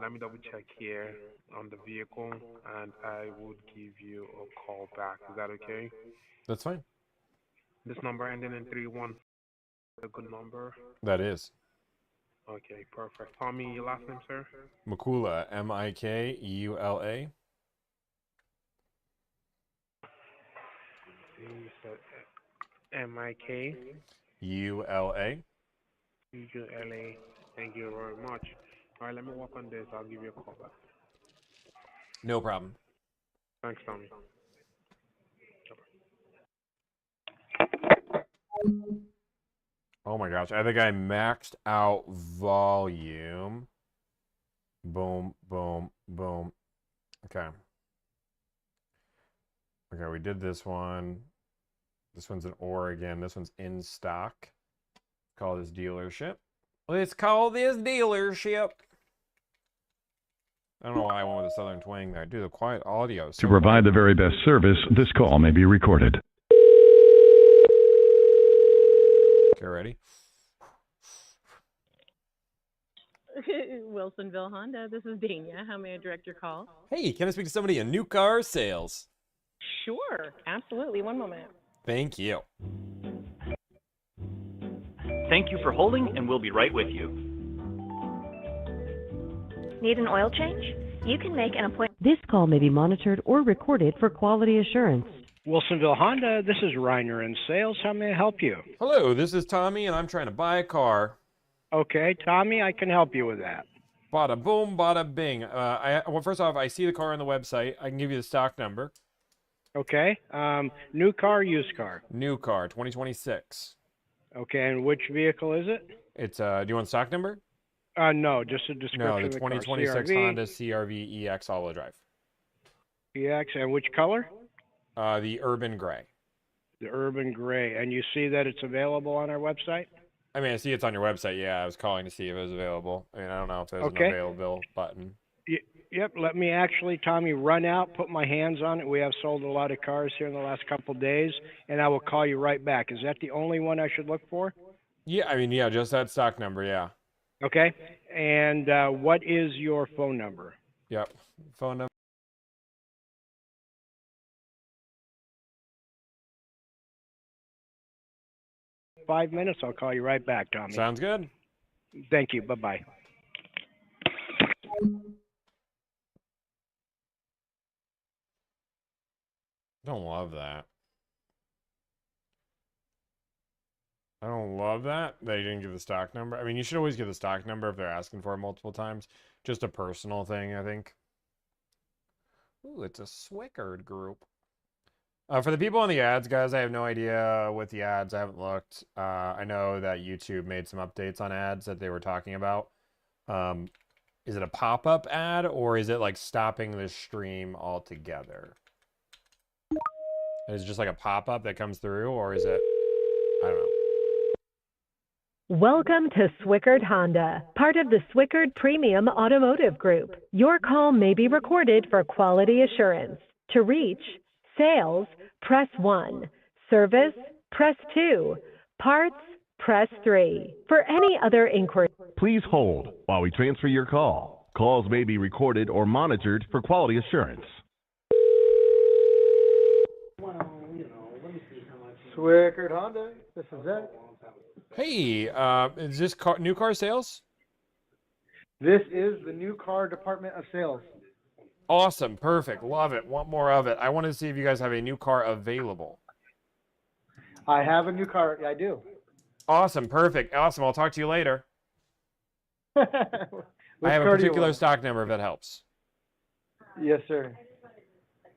Let me double check here on the vehicle, and I would give you a call back. Is that okay? That's fine. This number ending in 31, a good number. That is. Okay, perfect. Tommy, your last name, sir? Mikula, M-I-K-U-L-A. You said M-I-K? U-L-A. U-L-A. Thank you very much. All right, let me work on this. I'll give you a call back. No problem. Thanks, Tommy. Oh my gosh, I think I maxed out volume. Boom, boom, boom. Okay. Okay, we did this one. This one's in Oregon. This one's in stock. Call this dealership. Let's call this dealership. I don't know why I went with a southern twang there. Do the quiet audio. To provide the very best service, this call may be recorded. Okay, ready? Wilsonville Honda, this is Dania. How may I direct your call? Hey, can I speak to somebody in new car sales? Sure, absolutely. One moment. Thank you. Thank you for holding, and we'll be right with you. Need an oil change? You can make an appointment. This call may be monitored or recorded for quality assurance. Wilsonville Honda, this is Reiner in sales. How may I help you? Hello, this is Tommy, and I'm trying to buy a car. Okay, Tommy, I can help you with that. Bada boom, bada bing. Well, first off, I see the car on the website. I can give you the stock number. Okay, new car, used car? New car, 2026. Okay, and which vehicle is it? It's, do you want the stock number? No, just a description No, the of the car. 2026 CRV, Honda CRV EX all-wheel drive. EX, and which color? The Urban Gray. The Urban Gray, and you see that it's available on our website? I mean, I see it's on your website. Yeah, I was calling to see if it was available. I mean, I don't know if there's Okay. an available button. Yep, let me actually, Tommy, run out, put my hands on it. We have sold a lot of cars here in the last couple of days, and I will call you right back. Is that the only one I should look for? Yeah, I mean, yeah, just that stock number, yeah. Okay, and what is your phone number? Yep, phone number. Five minutes, I'll call you right back, Tommy. Sounds good. Thank you, bye-bye. Don't love that. I don't love that they didn't give the stock number. I mean, you should always give the stock number if they're asking for it multiple times. Just a personal thing, I think. Ooh, it's a Swickard group. For the people in the ads, guys, I have no idea with the ads. I haven't looked. I know that YouTube made some updates on ads that they were talking about. Is it a pop-up ad, or is it like stopping the stream altogether? Is it just like a pop-up that comes through, or is it, I don't know. Welcome to Swickard Honda, part of the Swickard Premium Automotive Group. Your call may be recorded for quality assurance. To reach sales, press 1. Service, press 2. Parts, press 3. For any other inquiry. Please hold while we transfer your call. Calls may be recorded or monitored for quality assurance. Swickard Honda, this is Zach. Hey, is this new car sales? This is the new car department of sales. Awesome, perfect, love it, want more of it. I wanted to see if you guys have a new car available. I have a new car, I do. Awesome, perfect, awesome, I'll talk to you later. I have a particular stock number if that helps. Yes, sir.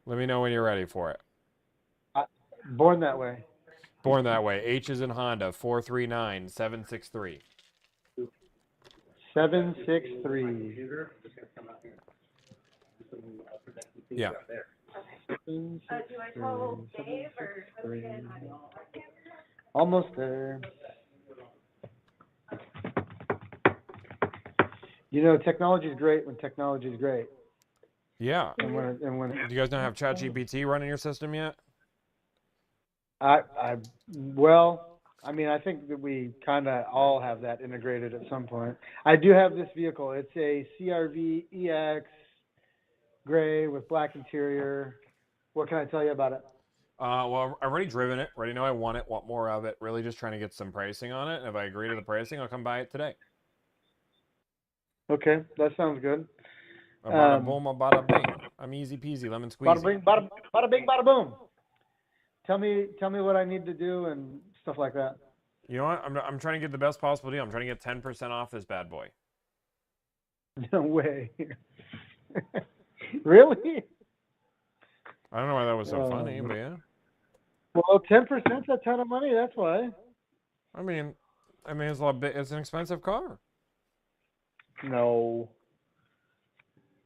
Let me know when you're ready for it. Born that way. Born that way. H is in Honda, 439763. 763. Yeah. Almost there. You know, technology is great when technology is great. Yeah. And when do you guys not have ChatGPT running your system yet? Well, I mean, I think that we kind of all have that integrated at some point. I do have this vehicle. It's a CRV EX gray with black interior. What can I tell you about it? Well, I've already driven it. Already know I want it. Want more of it. Really, just trying to get some pricing on it. And if I agree to the pricing, I'll come buy it today. Okay, that sounds good. A bada boom, a bada bing. I'm easy peasy, lemon squeezy. Bada bing, bada bing, bada boom. Tell me what I need to do and stuff like that. You know what? I'm trying to get the best possible deal. I'm trying to get 10% off this bad boy. No way. Really? I don't know why that was so funny, but yeah. Well, 10%'s a ton of money. That's why. I mean, it's a lot bit. It's an expensive car. No.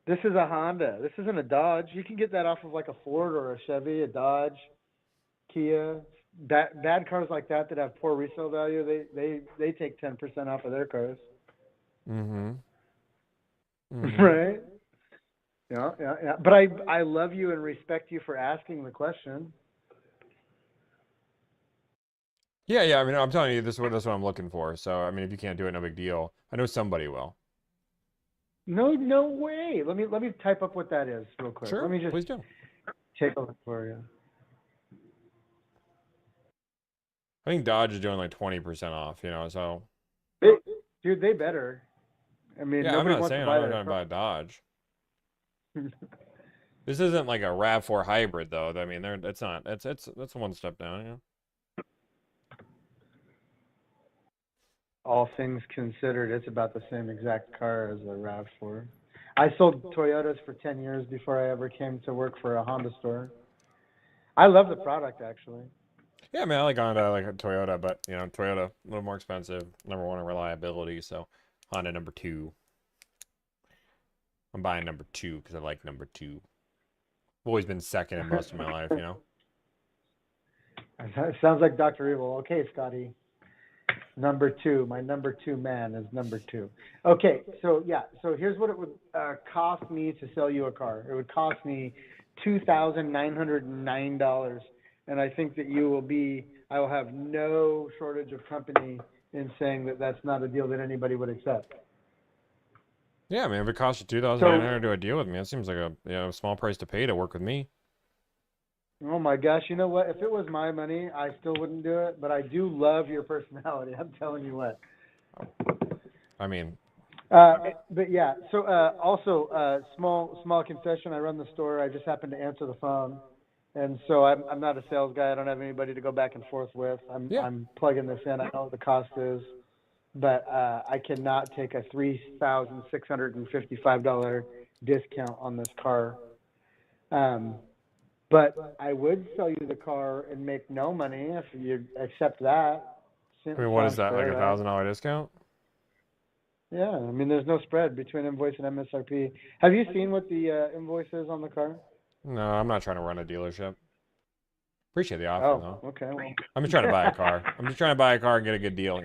This is a Honda. This isn't a Dodge. You can get that off of like a Ford or a Chevy, a Dodge, Kia. Bad cars like that have poor resale value, they take 10% off of their cars. Mm-hmm. Right? Yeah. But I love you and respect you for asking the question. Yeah. I mean, I'm telling you, this is what I'm looking for. So, I mean, if you can't do it, no big deal. I know somebody will. No way. Let me type up what that is real quick. Sure. Let me just please do. take a look for you. I think Dodge is doing like 20% off, so. Dude, they better. I mean, yeah, nobody I'm not wants saying to buy I'm not that going to car. buy a Dodge. This isn't like a RAV4 hybrid, though. I mean, that's one step down, All things considered, it's about the same exact car as a RAV4. I sold Toyotas for 10 years before I ever came to work for a Honda store. I love the product, actually. Yeah, I mean, I like Honda, I like a Toyota, but, Toyota, a little more expensive. Number one in reliability, so Honda number 2. I'm buying number 2 because I like number 2. I've always been second in most of my life, It sounds like Dr. Evil. Okay, Scotty. Number 2. My number 2 man is number 2. Okay, so here's what it would cost me to sell you a car. It would cost me $2,909, and I think that I will have no shortage of company in saying that that's not a deal that anybody would accept. Yeah, I mean, if it costs you $2,900 to do a deal with me, it seems like a small price to pay to work with me. Oh my gosh, you know what? If it was my money, I still wouldn't do it, but I do love your personality. I'm telling you what. I mean. But yeah, so also small confession. I run the store. I just happen to answer the phone, and so I'm not a sales guy. I don't have anybody to go back and forth with. I'm plugging this in. I know what the cost is, but I cannot take a $3,655 discount on this car. But I would sell you the car and make no money if you accept that. I mean, what is that, like $1,000 discount? Yeah, I mean, there's no spread between invoice and MSRP. Have you seen what the invoice is on the car? No, I'm not trying to run a dealership. Appreciate the offer, though. Okay. Well. I'm just trying to buy a car. I'm just trying to buy a car and get a good deal,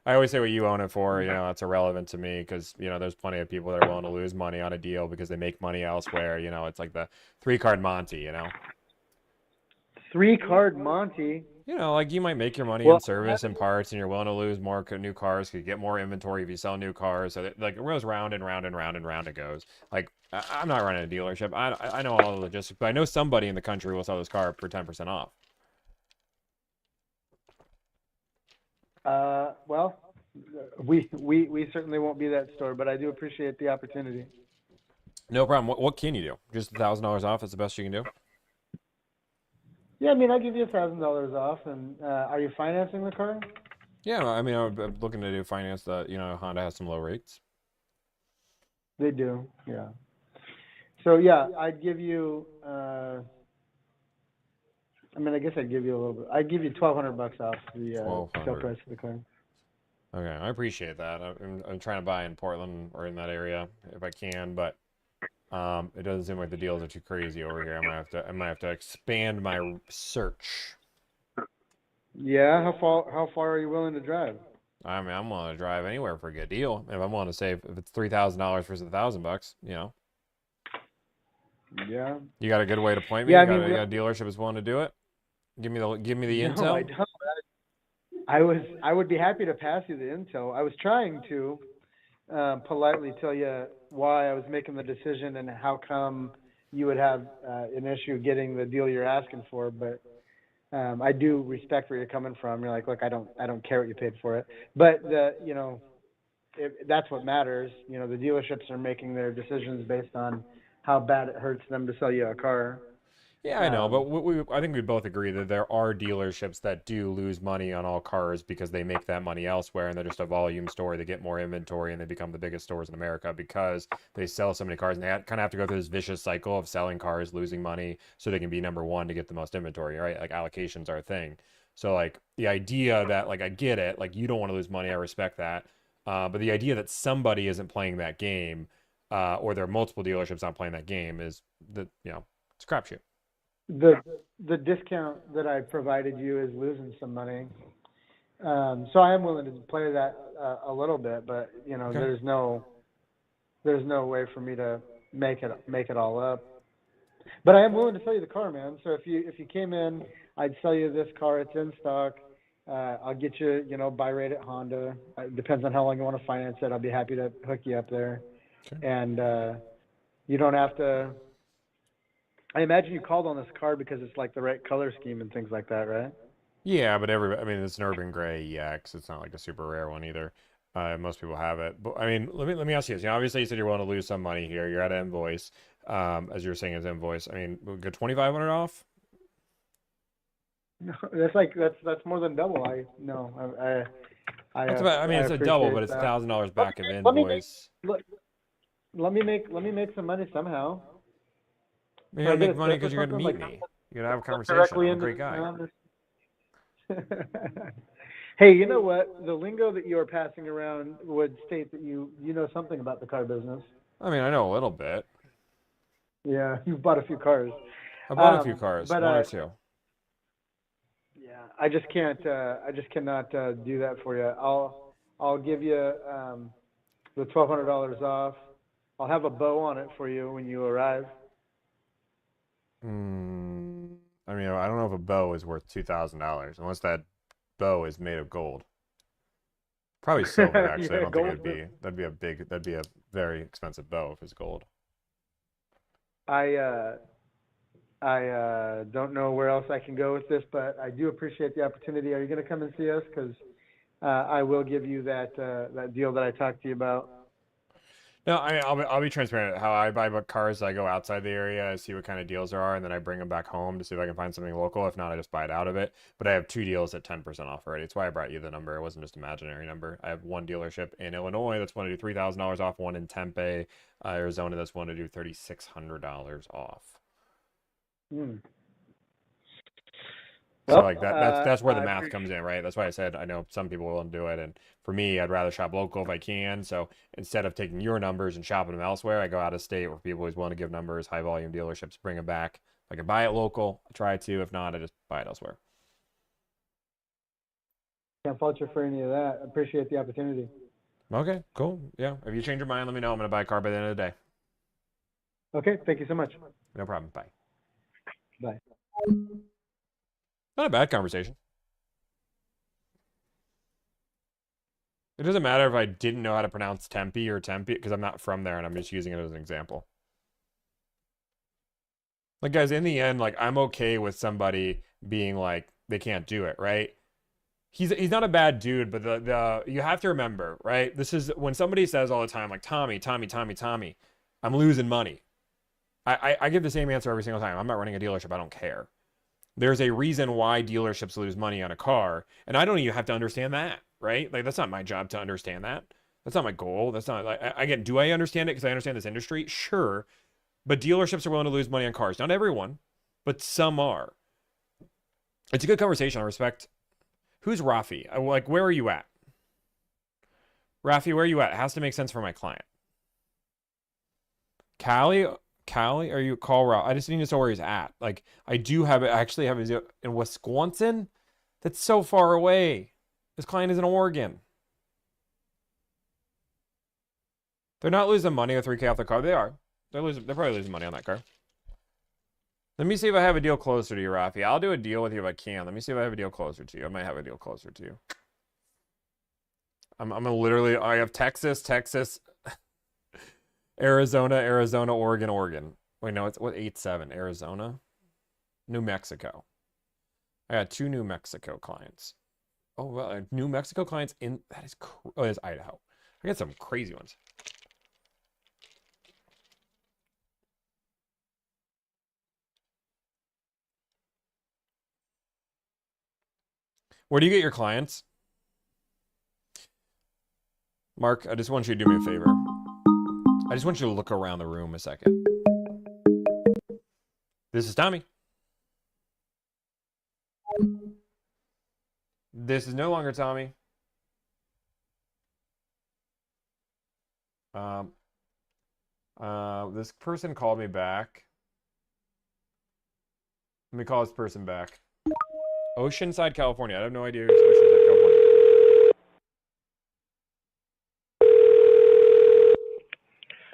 I always say what you own it for, that's irrelevant to me because, there's plenty of people that are willing to lose money on a deal because they make money elsewhere. It's like the 3-card Monty, 3-card Monty? Like you might make your money in service and parts and you're willing to lose more new cars because you get more inventory if you sell new cars. So it goes round and round and round and round it goes. Like, I'm not running a dealership. I know all the logistics, but I know somebody in the country will sell this car for 10% off. Well, we certainly won't be that store, but I do appreciate the opportunity. No problem. What can you do? Just $1,000 off? That's the best you can do? Yeah, I mean, I'll give you $1,000 off. And are you financing the car? Yeah, I mean, I'm looking to do finance that, Honda has some low rates. They do, yeah. So, yeah, I'd give you, I guess I'd give you a little bit. I'd give you $1,200 off the sale price of the car. Okay, I appreciate that. I'm trying to buy in Portland or in that area if I can, but it doesn't seem like the deals are too crazy over here. I might have to expand my search. Yeah, how far are you willing to drive? I mean, I'm willing to drive anywhere for a good deal. If I'm willing to save, if it's $3,000 versus $1,000, Yeah. You got a good way to point me? Yeah, you got a dealership that's willing to do it? Give me the no, intel. I don't. I would be happy to pass you the intel. I was trying to politely tell you why I was making the decision and how come you would have an issue getting the deal you're asking for, but I do respect where you're coming from. You're like, look, I don't care what you paid for it, but that's what matters. You know, the dealerships are making their decisions based on how bad it hurts them to sell you a car. Yeah, I know, but I think we both agree that there are dealerships that do lose money on all cars because they make that money elsewhere, and they're just a volume store. They get more inventory, and they become the biggest stores in America because they sell so many cars, and they kind of have to go through this vicious cycle of selling cars, losing money, so they can be number one to get the most inventory, right? Like, allocations are a thing. So, like, the idea that, like, I get it, like, you don't want to lose money, I respect that, but the idea that somebody isn't playing that game, or there are multiple dealerships not playing that game is, it's a crapshoot. The discount that I provided you is losing some money, so I am willing to play that a little bit, but Okay. there's no way for me to make it all up. But I am willing to sell you the car, man. So if you came in, I'd sell you this car. It's in stock. I'll get you, buy rate at Honda. It depends on how long you want to finance it. I'll be happy to hook you up there, and you don't have to. I imagine you called on this car because it's like the right color scheme and things like that, right? Yeah, but it's an urban gray EX. It's not like a super rare one either. Most people have it. But I mean, let me ask you this. Obviously you said you're willing to lose some money here. You're at an invoice. As you were saying, as invoice. I mean, we'll get $2,500 off. No, that's more than double. It's a double, but it's $1,000 back of invoice. Let me make some money somehow. You're gonna make money because you're gonna meet me. You're gonna have a conversation. I'm a great guy. Hey, you know what? The lingo that you are passing around would state that you know something about the car business. I mean, I know a little bit. Yeah, you've bought a few cars. I bought a few cars, but, one or two. Yeah, I just cannot do that for you. I'll give you the $1,200 off. I'll have a bow on it for you when you arrive. I mean, I don't know if a bow is worth $2,000 unless that bow is made of gold. Probably silver, actually. Yeah, I don't think it'd gold. be. That'd be a very expensive bow if it's gold. I don't know where else I can go with this, but I do appreciate the opportunity. Are you going to come and see us? Because I will give you that deal that I talked to you about. No, I'll be transparent. How I buy cars, I go outside the area, I see what kind of deals there are, and then I bring them back home to see if I can find something local. If not, I just buy it out of it. But I have 2 deals at 10% off already. That's why I brought you the number. It wasn't just an imaginary number. I have one dealership in Illinois that's willing to do $3,000 off, one in Tempe, Arizona that's willing to do $3,600 off. So Well, like that's where the I math comes in, right? That's why I said I know some people won't do it, and for me, I'd rather shop local if I can. So instead of taking your numbers and shopping them elsewhere, I go out of state where people always want to give numbers, high volume dealerships, bring them back. If I can buy it local, I try to. If not, I just buy it elsewhere. Can't fault you for any of that. I appreciate the opportunity. Okay, cool. Yeah, if you change your mind, let me know. I'm gonna buy a car by the end of the day. Okay, thank you so much. No problem. Bye. Bye. Not a bad conversation. It doesn't matter if I didn't know how to pronounce Tempe or Tempe because I'm not from there and I'm just using it as an example. Like, guys, in the end, like, I'm okay with somebody being like, they can't do it, right? He's not a bad dude, but the you have to remember, right? This is when somebody says all the time, like, Tommy, I'm losing money. I give the same answer every single time. I'm not running a dealership. I don't care. There's a reason why dealerships lose money on a car, and I don't even have to understand that, right? Like, that's not my job to understand that. That's not my goal. That's not, like, again, do I understand it because I understand this industry? Sure, but dealerships are willing to lose money on cars. Not everyone, but some are. It's a good conversation. I respect. Who's Rafi? Like, where are you at? Rafi, where are you at? It has to make sense for my client. Callie, are you call Ralph? I just need to know where he's at. Like, I actually have his in Wisconsin. That's so far away. This client is in Oregon. They're not losing money with $3,000 off the car. They are. They're probably losing money on that car. Let me see if I have a deal closer to you, Rafi. I'll do a deal with you if I can. Let me see if I have a deal closer to you. I might have a deal closer to you. I'm gonna literally, I have Texas, Arizona, Oregon. Wait, no, it's what, 8-7, Arizona? New Mexico. I got 2 New Mexico clients. Oh, well, New Mexico clients in, that is, oh, it's Idaho. I got some crazy ones. Where do you get your clients? Mark, I just want you to do me a favor. I just want you to look around the room a second. This is Tommy. This is no longer Tommy. This person called me back. Let me call this person back. Oceanside, California. I have no idea who's Oceanside, California.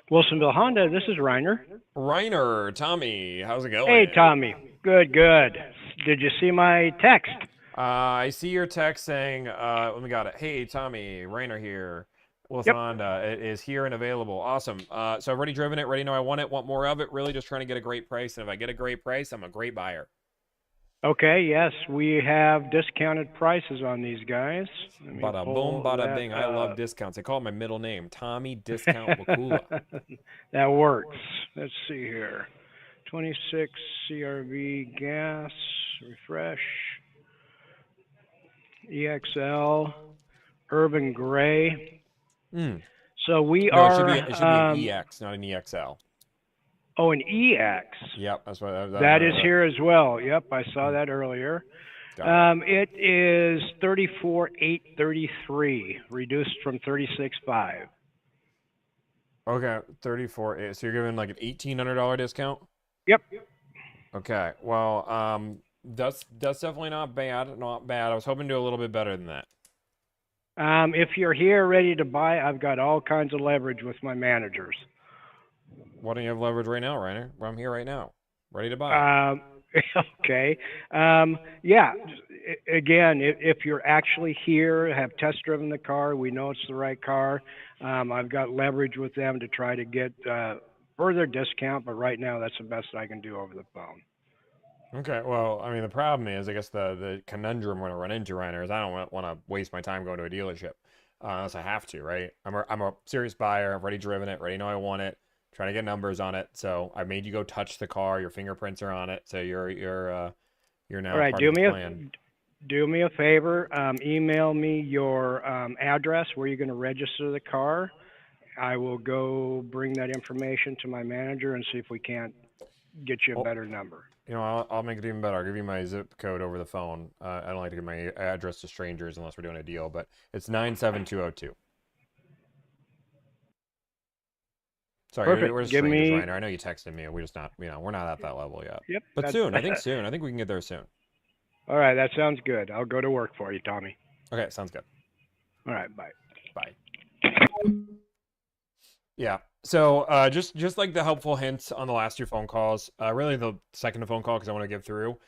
Wilsonville Honda, this is Reiner. Reiner, Tommy, how's it going? Hey, Tommy. Good, good. Did you see my text? I see your text saying, let me got it. Hey, Tommy, Reiner here. Wilson Honda, it is here and available. Awesome. So I've already driven it, ready know I want it, want more of it. Really just trying to get a great price. And if I get a great price, I'm a great buyer. Okay, yes, we have discounted prices on these guys. Bada boom, bada bing. I love discounts. I call it my middle name, Tommy Discount Wakula. That works. Let's see here. 26 CRV gas, refresh. EXL, urban gray. So we No, are. it should be an EX, not an EXL. Oh, an EX. Yep, that's what. That is here as well. Yep, I saw that earlier. It is 34,833, reduced from 36,500. Okay, 34. So you're giving like an $1,800 discount? Yep. Okay. Well, that's definitely not bad. Not bad. I was hoping to do a little bit better than that. If you're here ready to buy, I've got all kinds of leverage with my managers. Why don't you have leverage right now, Reiner? Well, I'm here right now, ready to buy. Okay. Yeah. Again, if you're actually here, have test driven the car, we know it's the right car. I've got leverage with them to try to get further discount, but right now that's the best I can do over the phone. Okay. Well, I mean, the problem is, I guess the conundrum we're gonna run into, Reiner, is I don't want to waste my time going to a dealership unless I have to, right? I'm a serious buyer. I've already driven it, already know I want it. Trying to get numbers on it, so I made you go touch the car. Your fingerprints are on it, so you're now all right. part of the plan. Do me a favor. Email me your address where you're going to register the car. I will go bring that information to my manager and see if we can't get you a better number. You know, I'll make it even better. I'll give you my zip code over the phone. I don't like to give my address to strangers unless we're doing a deal, but it's 97202. Sorry, Perfect. we're just Give strangers, me... Reiner. I know you texted me. We're just not, we're not at that level yet. Yep. But soon. I think soon. I think we can get there soon. All right. That sounds good. I'll go to work for you, Tommy. Okay, sounds good. All right. Bye. Bye. Yeah. So just like the helpful hints on the last 2 phone calls, really the second phone call because I want to get through.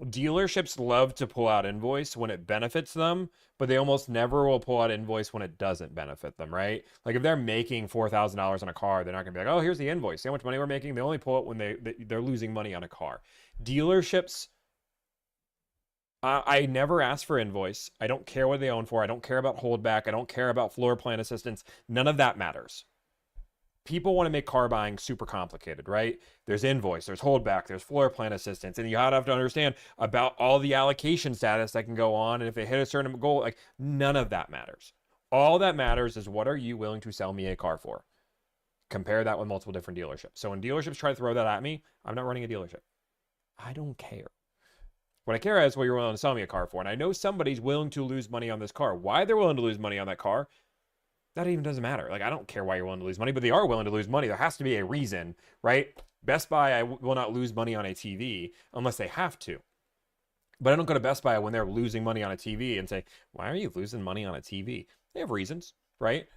Dealerships love to pull out invoice when it benefits them, but they almost never will pull out invoice when it doesn't benefit them, right? Like if they're making $4,000 on a car, they're not gonna be like, oh, here's the invoice. See how much money we're making? They only pull it when they're losing money on a car. Dealerships, I never ask for invoice. I don't care what they own for. I don't care about holdback. I don't care about floor plan assistance. None of that matters. People want to make car buying super complicated, right? There's invoice, there's holdback, there's floor plan assistance, and you have to understand about all the allocation status that can go on, and if they hit a certain goal, like none of that matters. All that matters is what are you willing to sell me a car for? Compare that with multiple different dealerships. So when dealerships try to throw that at me, I'm not running a dealership. I don't care. What I care is what you're willing to sell me a car for, and I know somebody's willing to lose money on this car. Why they're willing to lose money on that car, that even doesn't matter. Like, I don't care why you're willing to lose money, but they are willing to lose money. There has to be a reason, right? Best Buy, I will not lose money on a TV unless they have to. But I don't go to Best Buy when they're losing money on a TV and say, why are you losing money on a TV? They have reasons, right?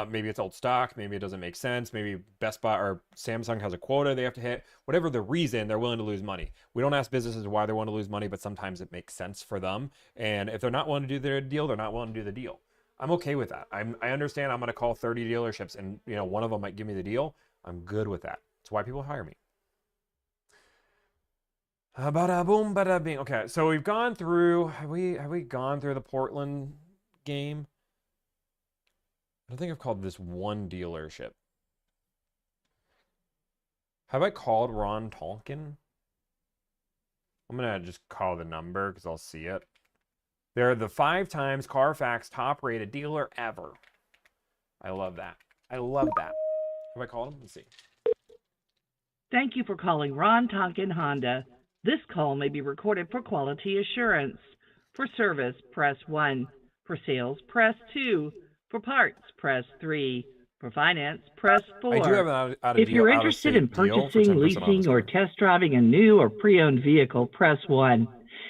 Maybe it's old stock. Maybe it doesn't make sense. Maybe Best Buy or Samsung has a quota they have to hit. Whatever the reason, they're willing to lose money. We don't ask businesses why they want to lose money, but sometimes it makes sense for them. And if they're not willing to do their deal, they're not willing to do the deal. I'm okay with that. I understand I'm going to call 30 dealerships and, you know, one of them might give me the deal. I'm good with that. That's why people hire me. Bada boom, bada bing. Okay, so we've gone through. Have we gone through the Portland game? I don't think I've called this one dealership. Have I called Ron Tonkin? I'm gonna just call the number because I'll see it. They're the 5 times Carfax top rated dealer ever. I love that. I love that. Have I called him? Let's see. Thank you for calling Ron Tonkin Honda. This call may be recorded for quality assurance. For service, press 1. For sales, press 2. For parts, press 3. For finance, press 4. I do have an If you're interested in purchasing, leasing, or test driving a new or pre-owned vehicle, press 1.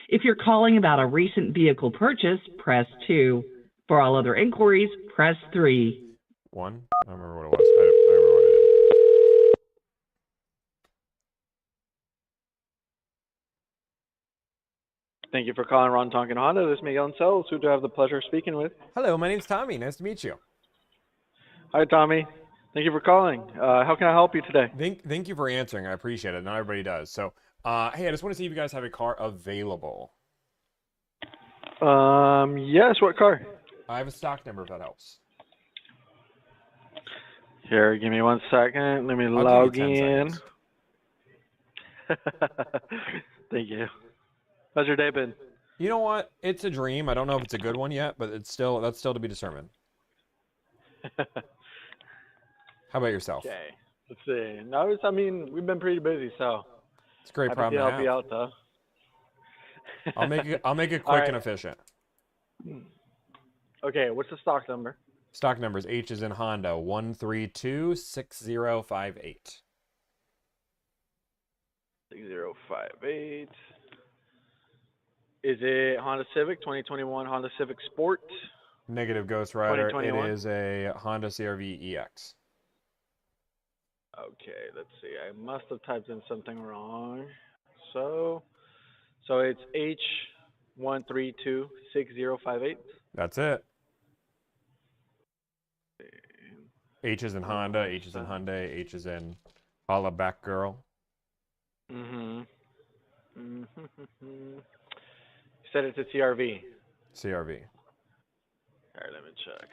If you're calling about a recent vehicle purchase, press 2. For all other inquiries, press 3. 1? I don't remember what it was. I remember what it is. Thank you for calling Ron Tonkin Honda. This is Miguel Anselmo, who do I have the pleasure of speaking with? Hello, my name's Tommy. Nice to meet you. Hi, Tommy. Thank you for calling. How can I help you today? Thank you for answering. I appreciate it. Not everybody does. So, hey, I just want to see if you guys have a car available. Yes. What car? I have a stock number if that helps. Here, give me 1 second. Let me I'll log give you 10 in. seconds. Thank you. How's your day been? You know what? It's a dream. I don't know if it's a good one yet, but that's still to be determined. How about yourself? Okay. Let's see. No, I mean, we've been pretty busy, so It's a great happy problem to to help you have. out, though. I'll make it All quick right. and efficient. Okay, what's the stock number? Stock numbers H is in Honda 1326058. 6058. Is it Honda Civic 2021 Honda Civic Sport? Negative Ghost Rider. It 2021? is a Honda CR-V EX. Okay, let's see. I must have typed in something wrong. So it's H1326058. That's it. H is in Honda. H is in Hyundai. H is in Holla Back Girl. Mm-hmm. You said it's a CRV. CR-V. All right, let me check.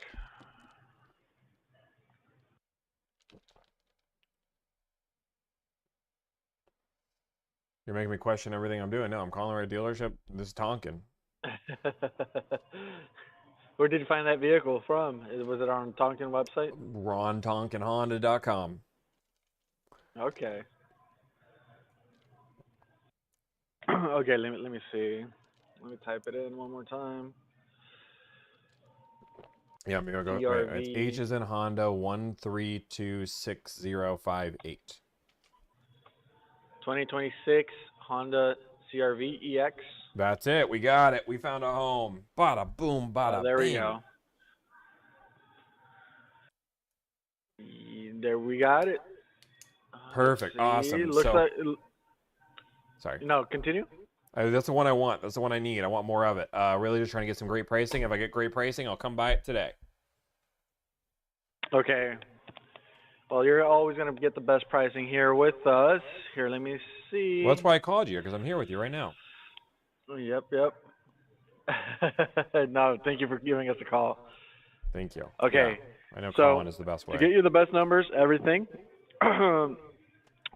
You're making me question everything I'm doing. No, I'm calling right dealership. This is Tonkin. Where did you find that vehicle from? Was it on Tonkin website? RonTonkinHonda.com. Okay. Okay, let me see. Let me type it in one more time. Yeah, maybe I'll go. Wait, it's CR-V. H is in Honda 1326058. 2026 Honda CR-V EX. That's it. We got it. We found a home. Bada boom, bada There we bing. go. There we got it. Perfect. See, Awesome. looks So, like. sorry. No, continue. That's the one I want. That's the one I need. I want more of it. Really just trying to get some great pricing. If I get great pricing, I'll come by it today. Okay. Well, you're always going to get the best pricing here with us. Here, let me see. Well, that's why I called you, because I'm here with you right now. Yep. No, thank you for giving us a call. Thank you. Okay. Yeah, I know So, calling is the best way. to get you the best numbers, everything,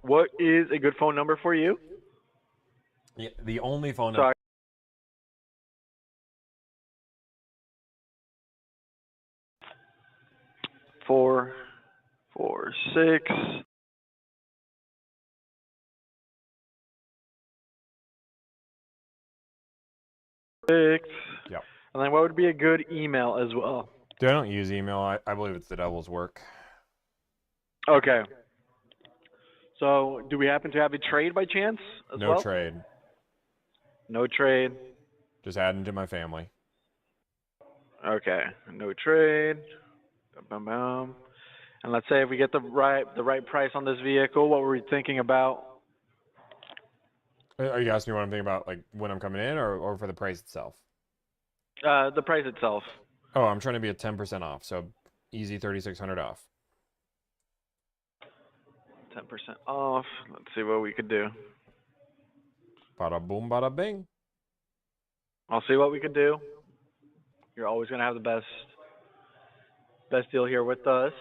what is a good phone number for you? Yeah, the only phone So number. 446. Yep. And then what would be a good email as well? Dude, I don't use email. I believe it's the devil's work. Okay. So, do we happen to have a trade by chance as No well? trade. No trade. Just adding to my family. Okay. No trade. Boom, boom. And let's say if we get the right price on this vehicle, what were we thinking about? Are you asking me what I'm thinking about, like when I'm coming in, or for the price itself? The price itself. Oh, I'm trying to be at 10% off, so easy 3,600 off. 10% off. Let's see what we could do. Bada boom, bada bing. I'll see what we could do. You're always gonna have the best deal here with us.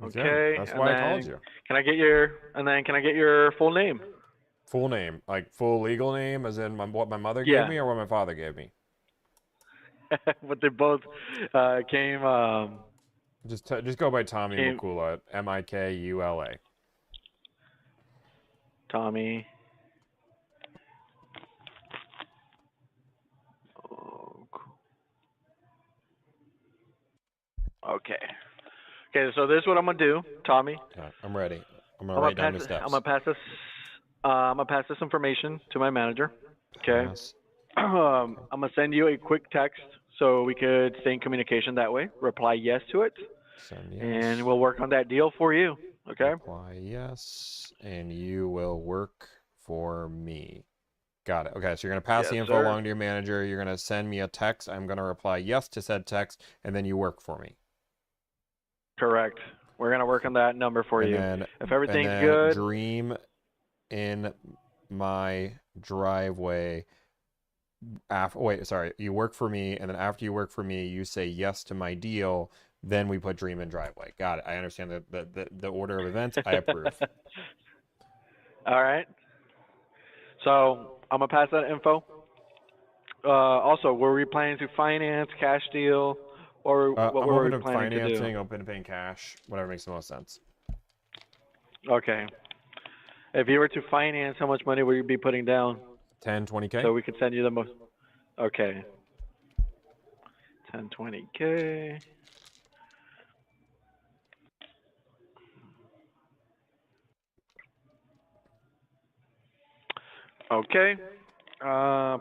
Okay. That's and why I then called you. Can I get your full name? Full name, like full legal name, as in what my mother Yeah. gave me or what my father gave me. But they both came. Just go by Tommy Came- Mikula, Mikula. Tommy. Okay. Okay, so this is what I'm gonna do, Tommy. Yeah, I'm ready. I'm I'm gonna write down the pass steps. I'm gonna pass this information to my manager. Okay. Yes. I'm gonna send you a quick text so we could stay in communication that way. Reply yes to it, Send yes. and we'll work on that deal for you. Okay. Reply yes, and you will work for me. Got it. Okay, so you're going to pass Yes, the info sir. along to your manager. You're going to send me a text. I'm going to reply yes to said text, and then you work for me. Correct. We're gonna work on that number for And you. then, If everything's and then good, dream in my driveway. Wait, sorry. You work for me, and then after you work for me, you say yes to my deal. Then we put dream in driveway. Got it. I understand the order of events. I approve. all right. So I'm gonna pass that info. Also, were we planning to finance, cash deal, or what I'm were open we to planning to do? financing, open to paying cash, whatever makes the most sense. Okay. If you were to finance, how much money would you be putting down? 10, 20K? So we could send you the most. Okay. 10, 20K. Okay.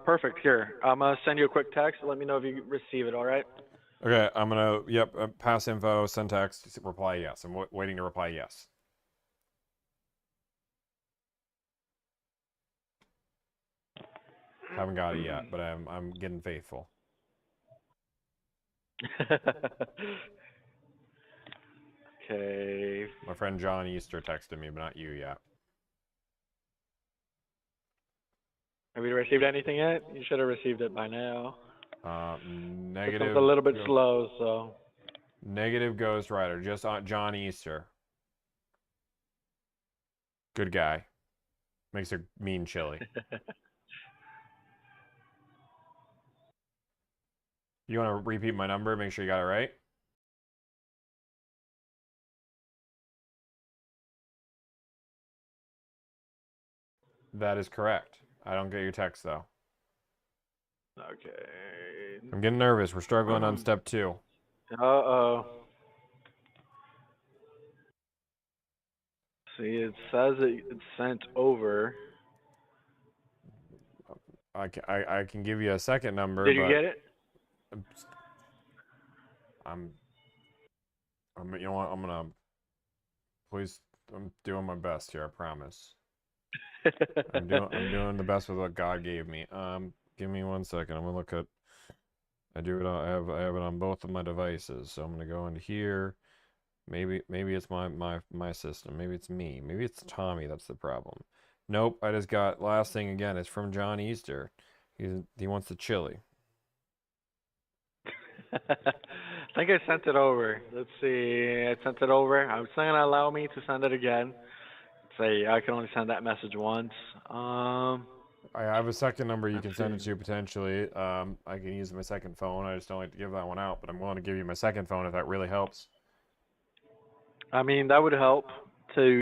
Perfect. Here, I'm gonna send you a quick text. Let me know if you receive it. All right. Okay, I'm gonna pass info, send text, reply yes. I'm waiting to reply yes. Haven't got it yet, but I'm getting faithful. Okay. My friend John Easter texted me, but not you yet. Have you received anything yet? You should have received it by now. Negative. It's a little bit slow, so. Negative Ghost Rider, just on John Easter. Good guy. Makes a mean chili. You want to repeat my number? Make sure you got it right. That is correct. I don't get your text though. Okay. I'm getting nervous. We're struggling on step 2. Uh-oh. See, it says it's sent over. I can give you a second number. Did you but get it? I'm you know what? I'm doing my best here, I promise. I'm doing the best with what God gave me. Give me 1 second. I'm gonna look at. I have it on both of my devices. So I'm gonna go into here. Maybe it's my system. Maybe it's me. Maybe it's Tommy. That's the problem. Nope. I just got last thing again. It's from John Easter. He wants the chili. I think I sent it over. Let's see. I sent it over. I'm saying allow me to send it again. Say I can only send that message once. I have a second number you can send it to potentially. I can use my second phone. I just don't like to give that one out, but I'm willing to give you my second phone if that really helps. I mean, that would help to.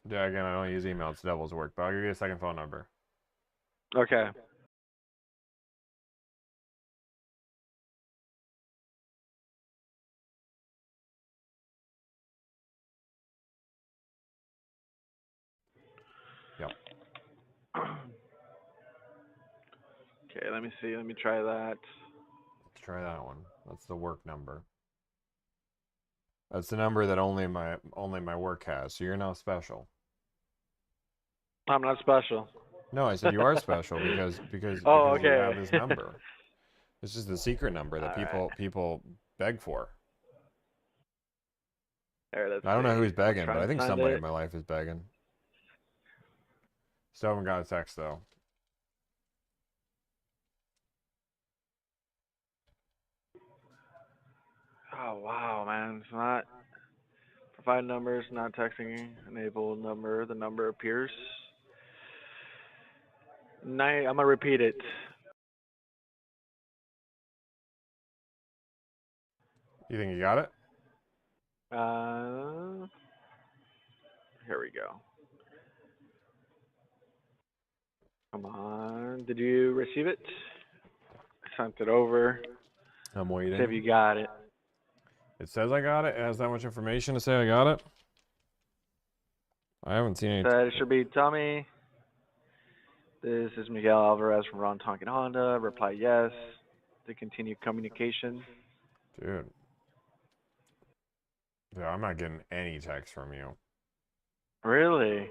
Yeah, again, I don't use email. It's devil's work, but I'll give you a second phone number. Okay. Yep. Okay, let me see. Let me try that. try that one. That's the work number. That's the number that only my work has. So you're now special. I'm not special. No, I said you are special because Oh, you have okay. this number. This is the secret number that people beg for. All right, let's I don't know see. who's begging, Try but I and think find somebody it. in my life is begging. Still haven't got a text though. Oh wow, man! It's not provide numbers, not texting. Enable number. The number appears. I'm gonna repeat it. You think you got it? Here we go. Come on. Did you receive it? I sent it over. I'm waiting. See if you got it. It says I got it. It has that much information to say I got it. I haven't seen any. Said it should be Tommy. This is Miguel Alvarez from Ron Tonkin Honda. Reply yes to continue communication. Dude. Yeah, I'm not getting any text from you. Really?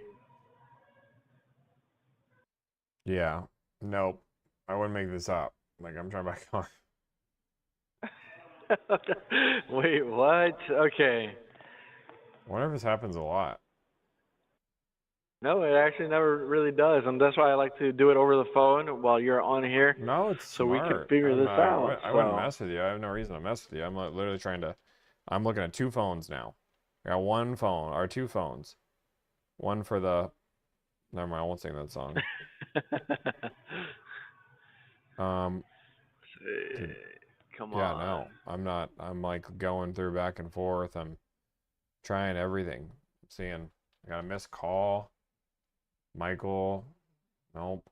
Yeah. Nope. I wouldn't make this up. Like, I'm trying back on. Wait, what? Okay. I wonder if this happens a lot. No, it actually never really does, and that's why I like to do it over the phone while you're on here. No, it's so we smart. can figure this I out. wouldn't so. mess with you. I have no reason to mess with you. I'm literally trying to. I'm looking at two phones now. I got one phone or two phones. One for the. Never mind. I won't sing that song. Dude, Come yeah, on. no, I'm not. I'm like going through back and forth. I'm trying everything. Seeing. I got a missed call. Michael. Nope.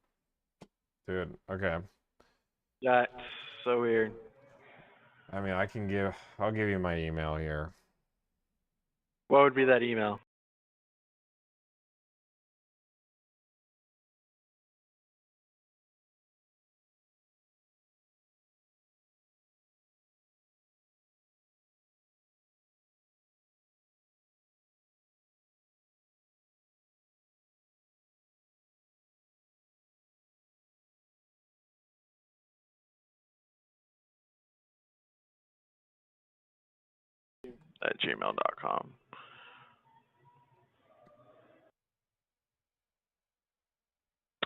Dude. Okay. That's so weird. I mean, I'll give you my email here. What would be that email? At gmail.com.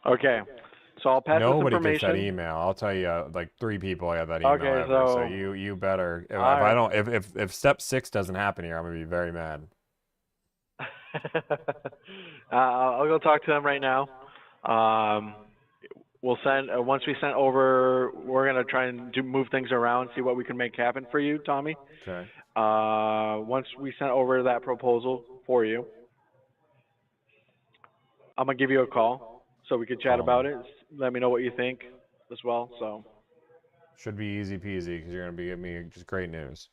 Okay, so I'll pass Nobody this gets that information. email. I'll tell you, like 3 people have that email. Okay, ever, so so- you better. If All I right. don't, if step 6 doesn't happen here, I'm gonna be very mad. I'll go talk to them right now. We'll send once we send over. We're gonna try and move things around, see what we can make happen for you, Tommy. Okay. Once we send over that proposal for you, I'm gonna give you a call so we can chat about it. Let me know what you think as well. So, Should be easy peasy because you're gonna be giving me just great news.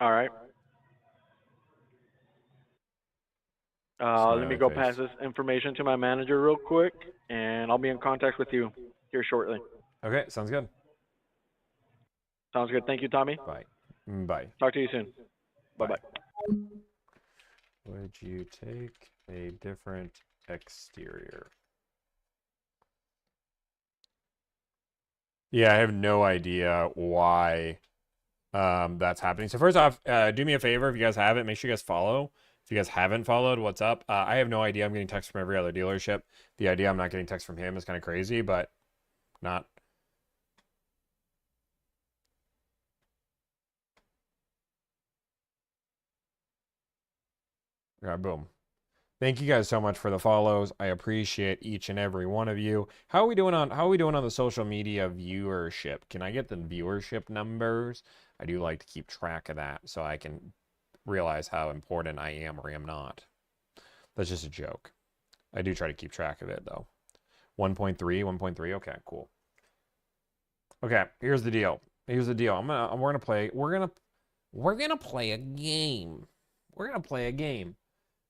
all right. Let me Smiley go face. pass this information to my manager real quick, and I'll be in contact with you here shortly. Okay, sounds good. Sounds good. Thank you, Tommy. Bye. Bye. Talk to you soon. Bye-bye. Would you take a different exterior? Yeah, I have no idea why that's happening. So first off, do me a favor if you guys have it, make sure you guys follow. If you guys haven't followed, what's up? I have no idea. I'm getting texts from every other dealership. The idea I'm not getting texts from him is kind of crazy, but not. Yeah, boom. Thank you guys so much for the follows. I appreciate each and every one of you. How are we doing on the social media viewership? Can I get the viewership numbers? I do like to keep track of that so I can realize how important I am or am not. That's just a joke. I do try to keep track of it though. 1.3, 1.3. Okay, cool. Okay, here's the deal. We're gonna play a game. We're gonna play a game.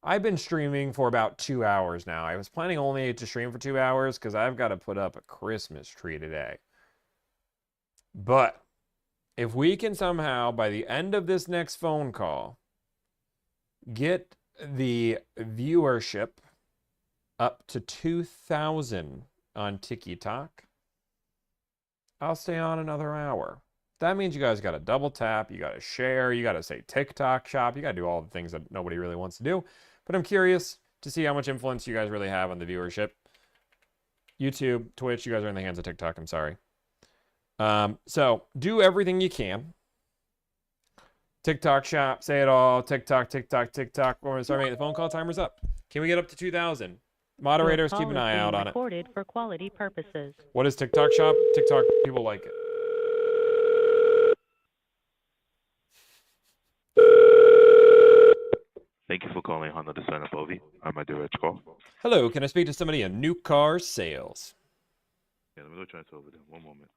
I've been streaming for about 2 hours now. I was planning only to stream for 2 hours because I've got to put up a Christmas tree today. But if we can somehow, by the end of this next phone call, get the viewership up to 2,000 on TikTok, I'll stay on another hour. That means you guys got to double tap, you got to share, you got to say TikTok shop, you got to do all the things that nobody really wants to do. But I'm curious to see how much influence you guys really have on the viewership. YouTube, Twitch, you guys are in the hands of TikTok, I'm sorry. So do everything you can. TikTok shop, say it all, TikTok. Oh, sorry, the phone call timer's up. Can we get up to 2,000? Moderators, keep an eye out on it. Recorded for quality purposes. What is TikTok shop? TikTok, people like it. Thank you for calling Honda Design of Ovi. I'm a direct call. Hello, can I speak to somebody in new car sales? Yeah, let me go transfer over there. One moment.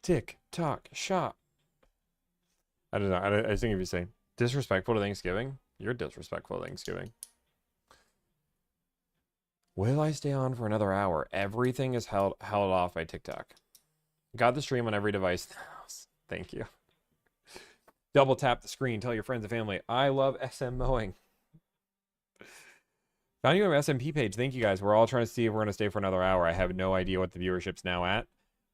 TikTok shop. I don't know. I think if you say disrespectful to Thanksgiving, you're disrespectful to Thanksgiving. Will I stay on for another hour? Everything is held off by TikTok. Got the stream on every device in the house. Thank you. Double tap the screen. Tell your friends and family. I love SM mowing. Found you on my SMP page. Thank you guys. We're all trying to see if we're going to stay for another hour. I have no idea what the viewership's now at.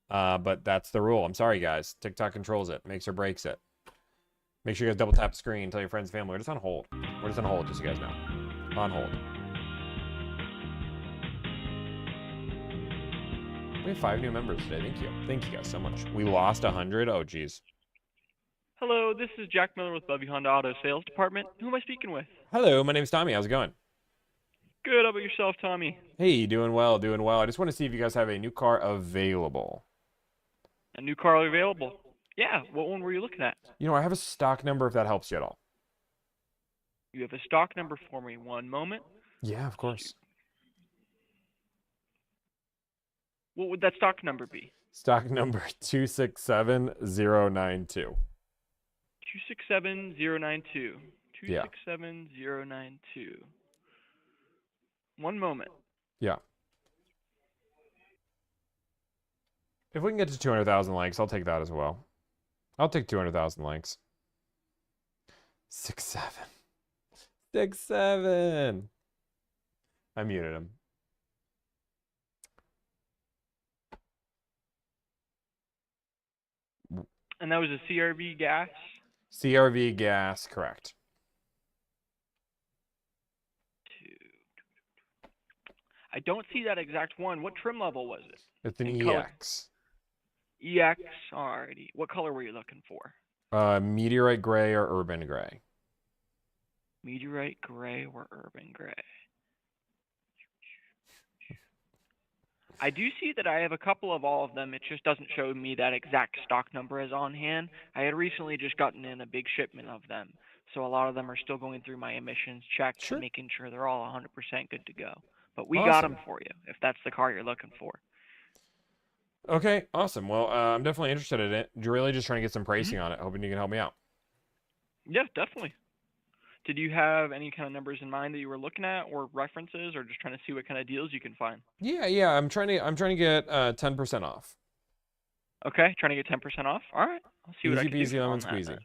But that's the rule. I'm sorry, guys. TikTok controls it. Makes or breaks it. Make sure you guys double tap the screen. Tell your friends and family. We're just on hold. We're just on hold, just so you guys know. On hold. We have 5 new members today. Thank you. Thank you guys so much. We lost 100. Oh, geez. Hello, this is Jack Miller with Bevy Honda Auto Sales Department. Who am I speaking with? Hello, my name's Tommy. How's it going? Good. How about yourself, Tommy? Hey, doing well, doing well. I just want to see if you guys have a new car available. A new car available? Yeah. What one were you looking at? You know, I have a stock number if that helps you at all. You have a stock number for me. One moment. Yeah, of course. What would that stock number be? Stock number 267092. 267092. Yeah. 267092. One moment. Yeah. If we can get to 200,000 likes, I'll take that as well. I'll take 200,000 likes. 67. 67. I muted him. And that was a CRV gas? CRV gas, correct. I don't see that exact one. What trim level was it? It's an color? EX. EX, alrighty. What color were you looking for? Meteorite gray or urban gray. Meteorite gray or urban gray. I do see that I have a couple of all of them. It just doesn't show me that exact stock number as on hand. I had recently just gotten in a big shipment of them. So a lot of them are still going through my emissions checks and making sure they're all 100% good to go. But we got them for you, if that's the car you're looking for. Okay, awesome. Well, I'm definitely interested in it. Really just trying to get some pricing on it. Hoping you can help me out. Yeah, definitely. Did you have any kind of numbers in mind that you were looking at, or references, or just trying to see what kind of deals you can find? Yeah. I'm trying to get 10% off. Okay, trying to get 10% off. All right, I'll see what I can do. Easy peasy, lemon on that squeezy. then.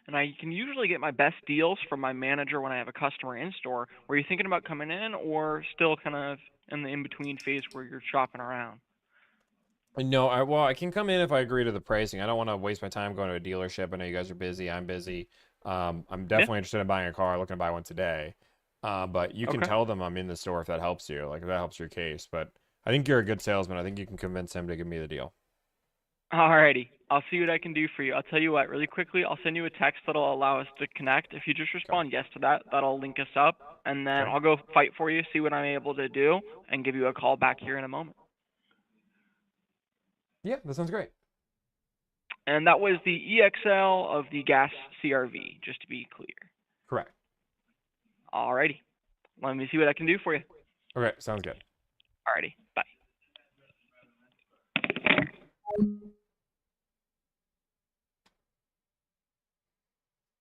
And I can usually get my best deals from my manager when I have a customer in store. Were you thinking about coming in, or still kind of in the in-between phase where you're shopping around? No, I can come in if I agree to the pricing. I don't want to waste my time going to a dealership. I know you guys are busy. I'm busy. I'm definitely interested in buying a car. Looking to buy one today. But you can tell them I'm in the store if that helps you. Like if that helps your case. But I think you're a good salesman. I think you can convince him to give me the deal. Alrighty, I'll see what I can do for you. I'll tell you what, really quickly, I'll send you a text that'll allow us to connect. If you just respond yes to that, that'll link us up, and then I'll go fight for you, see what I'm able to do, and give you a call back here in a moment. Yeah, that sounds great. And that was the EXL of the gas CRV, just to be clear. Correct. Alrighty, let me see what I can do for you. Okay, sounds good. Alrighty, bye.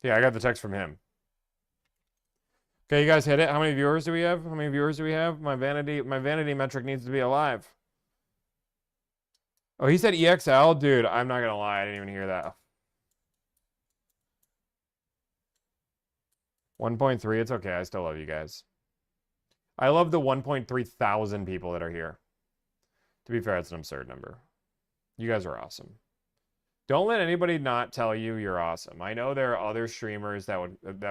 Yeah, I got the text from him. Okay, you guys hit it. How many viewers do we have? How many viewers do we have? My vanity metric needs to be alive. Oh, he said EXL? Dude, I'm not gonna lie, I didn't even hear that. 1.3, it's okay. I still love you guys. I love the 1.3 thousand people that are here. To be fair, it's an absurd number. You guys are awesome. Don't let anybody not tell you you're awesome. I know there are other streamers that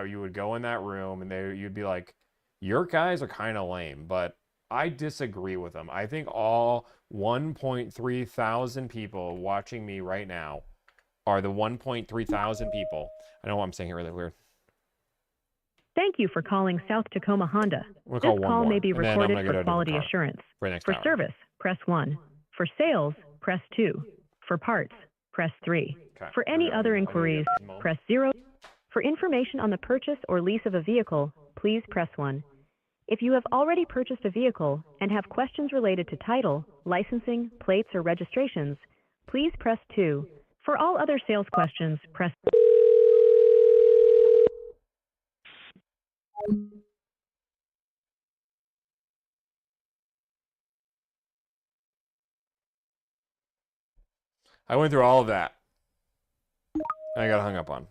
you would go in that room and you'd be like, your guys are kind of lame, but I disagree with them. I think all 1.3 thousand people watching me right now are the 1.3 thousand people. I know I'm saying it really weird. Thank you for calling South Tacoma Honda. We'll This call one call more, may be and then I'm recorded gonna get for a different quality car assurance. for the next For hour. service, press 1. For sales, press 2. For parts, press 3. Okay, For here any we go. other I'm gonna get inquiries, this moment. press 0. For information on the purchase or lease of a vehicle, please press 1. If you have already purchased a vehicle and have questions related to title, licensing, plates, or registrations, please press 2. For all other sales questions, press I went through all of that. And I got hung up on.